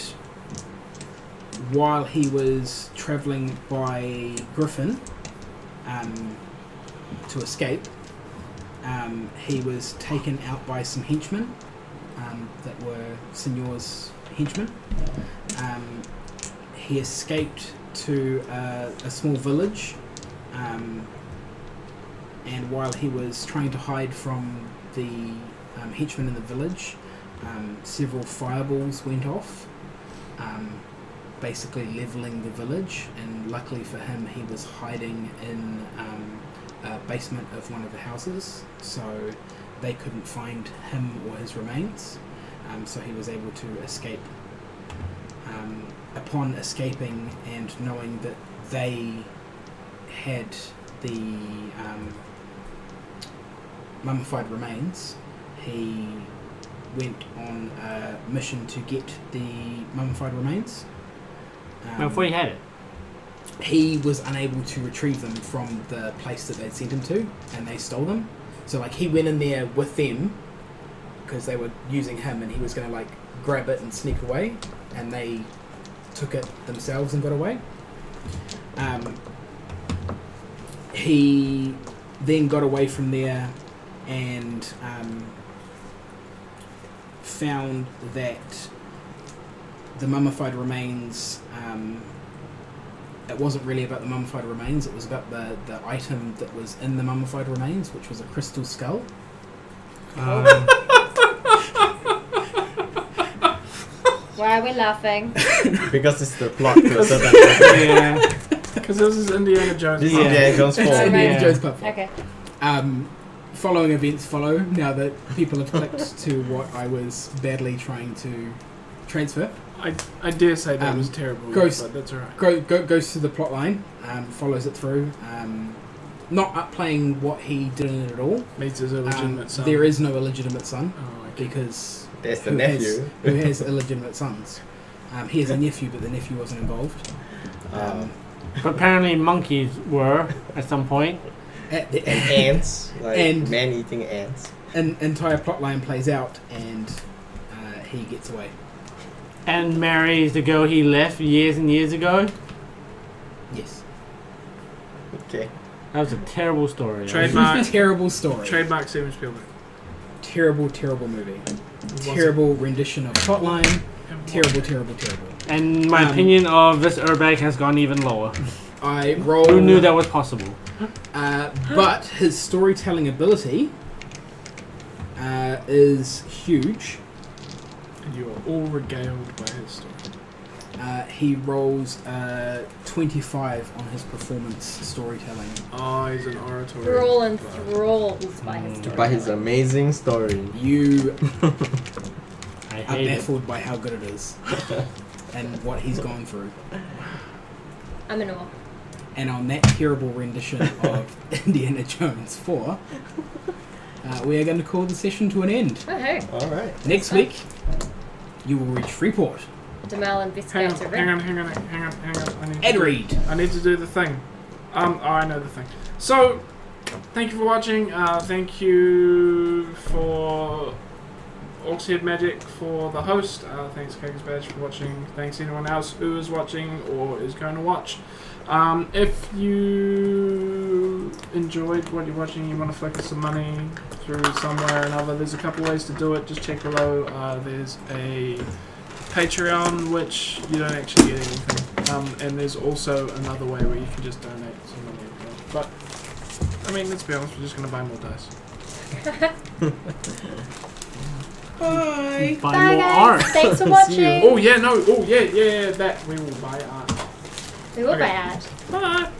Speaker 2: while he was travelling by Griffin to escape, he was taken out by some henchmen that were Signor's henchmen. He escaped to a small village, and while he was trying to hide from the henchmen in the village, several fireballs went off, basically levelling the village, and luckily for him he was hiding in a basement of one of the houses, so they couldn't find him or his remains, so he was able to escape. Upon escaping and knowing that they had the mummified remains, he went on a mission to get the mummified remains.
Speaker 5: Before he had it.
Speaker 2: He was unable to retrieve them from the place that they'd sent him to, and they stole them. So like he went in there with them because they were using him, and he was going to like grab it and sneak away, and they took it themselves and got away. He then got away from there and found that the mummified remains, it wasn't really about the mummified remains, it was about the item that was in the mummified remains, which was a crystal skull.
Speaker 3: Why are we laughing?
Speaker 4: Because it's the plot to a certain extent.
Speaker 5: Yeah.
Speaker 1: Because this is Indiana Jones.
Speaker 4: This is
Speaker 5: Yeah.
Speaker 4: Indiana Jones 4.
Speaker 2: It's Indiana
Speaker 5: Yeah.
Speaker 2: Jones platform.
Speaker 3: Okay.
Speaker 2: Following events follow now that people have clicked to what I was badly trying to transfer.
Speaker 1: I dare say that was
Speaker 2: Um,
Speaker 1: terrible,
Speaker 2: Ghost-
Speaker 1: but that's alright.
Speaker 2: Goes through the plot line, follows it through, not upplaying what he did in it at all.
Speaker 1: Meets his illegitimate son.
Speaker 2: There is no illegitimate son
Speaker 1: Oh, okay.
Speaker 2: because
Speaker 4: There's the
Speaker 2: who
Speaker 4: nephew.
Speaker 2: who has illegitimate sons. He has a nephew, but the nephew wasn't involved.
Speaker 5: But apparently monkeys were at some point.
Speaker 4: And ants. Like
Speaker 2: And-
Speaker 4: man-eating ants.
Speaker 2: An entire plot line plays out, and he gets away.
Speaker 5: And marries the girl he left years and years ago.
Speaker 2: Yes.
Speaker 4: Okay.
Speaker 5: That was a terrible story.
Speaker 1: Trademark.
Speaker 2: Terrible story.
Speaker 1: Trademark Steven Spielberg.
Speaker 2: Terrible, terrible movie. Terrible rendition of Hotline. Terrible.
Speaker 5: And my opinion of this airbag has gone even lower.
Speaker 2: I rolled.
Speaker 5: Who knew that was possible?
Speaker 2: But his storytelling ability is huge.
Speaker 1: And you are all regaled by his story.
Speaker 2: He rolls 25 on his performance storytelling.
Speaker 1: Oh, he's an orator.
Speaker 7: We're all enthralled by his story.
Speaker 4: By his amazing story.
Speaker 2: You
Speaker 5: I
Speaker 2: are
Speaker 5: hate it.
Speaker 2: baffled by how good it is and what he's gone through.
Speaker 7: I'm in awe.
Speaker 2: And on that terrible rendition of Indiana Jones 4, we are going to call the session to an end.
Speaker 7: Oh, hey.
Speaker 4: Alright.
Speaker 2: Next week, you will reach Freeport.
Speaker 7: Demal investigates a
Speaker 1: Hang
Speaker 7: ring.
Speaker 1: on. I need
Speaker 2: Ed
Speaker 1: to
Speaker 2: Reed.
Speaker 1: I need to do the thing. I know the thing. So, thank you for watching. Thank you for Orcs Head Magic for the host. Thanks Karak's Badge for watching. Thanks anyone else who is watching or is going to watch. If you enjoyed what you're watching, you want to flick us some money through somewhere or another, there's a couple ways to do it. Just check below. There's a Patreon, which you don't actually get anything. And there's also another way where you can just donate some money. But, I mean, let's be honest, we're just going to buy more dice.
Speaker 2: Bye.
Speaker 5: Buy
Speaker 7: Bye,
Speaker 5: more
Speaker 7: guys.
Speaker 5: art.
Speaker 7: Thanks for
Speaker 4: See you.
Speaker 7: watching.
Speaker 1: Oh, yeah, no. Oh, yeah, that. We will buy art.
Speaker 7: We will
Speaker 1: Okay.
Speaker 7: buy art.
Speaker 1: Bye.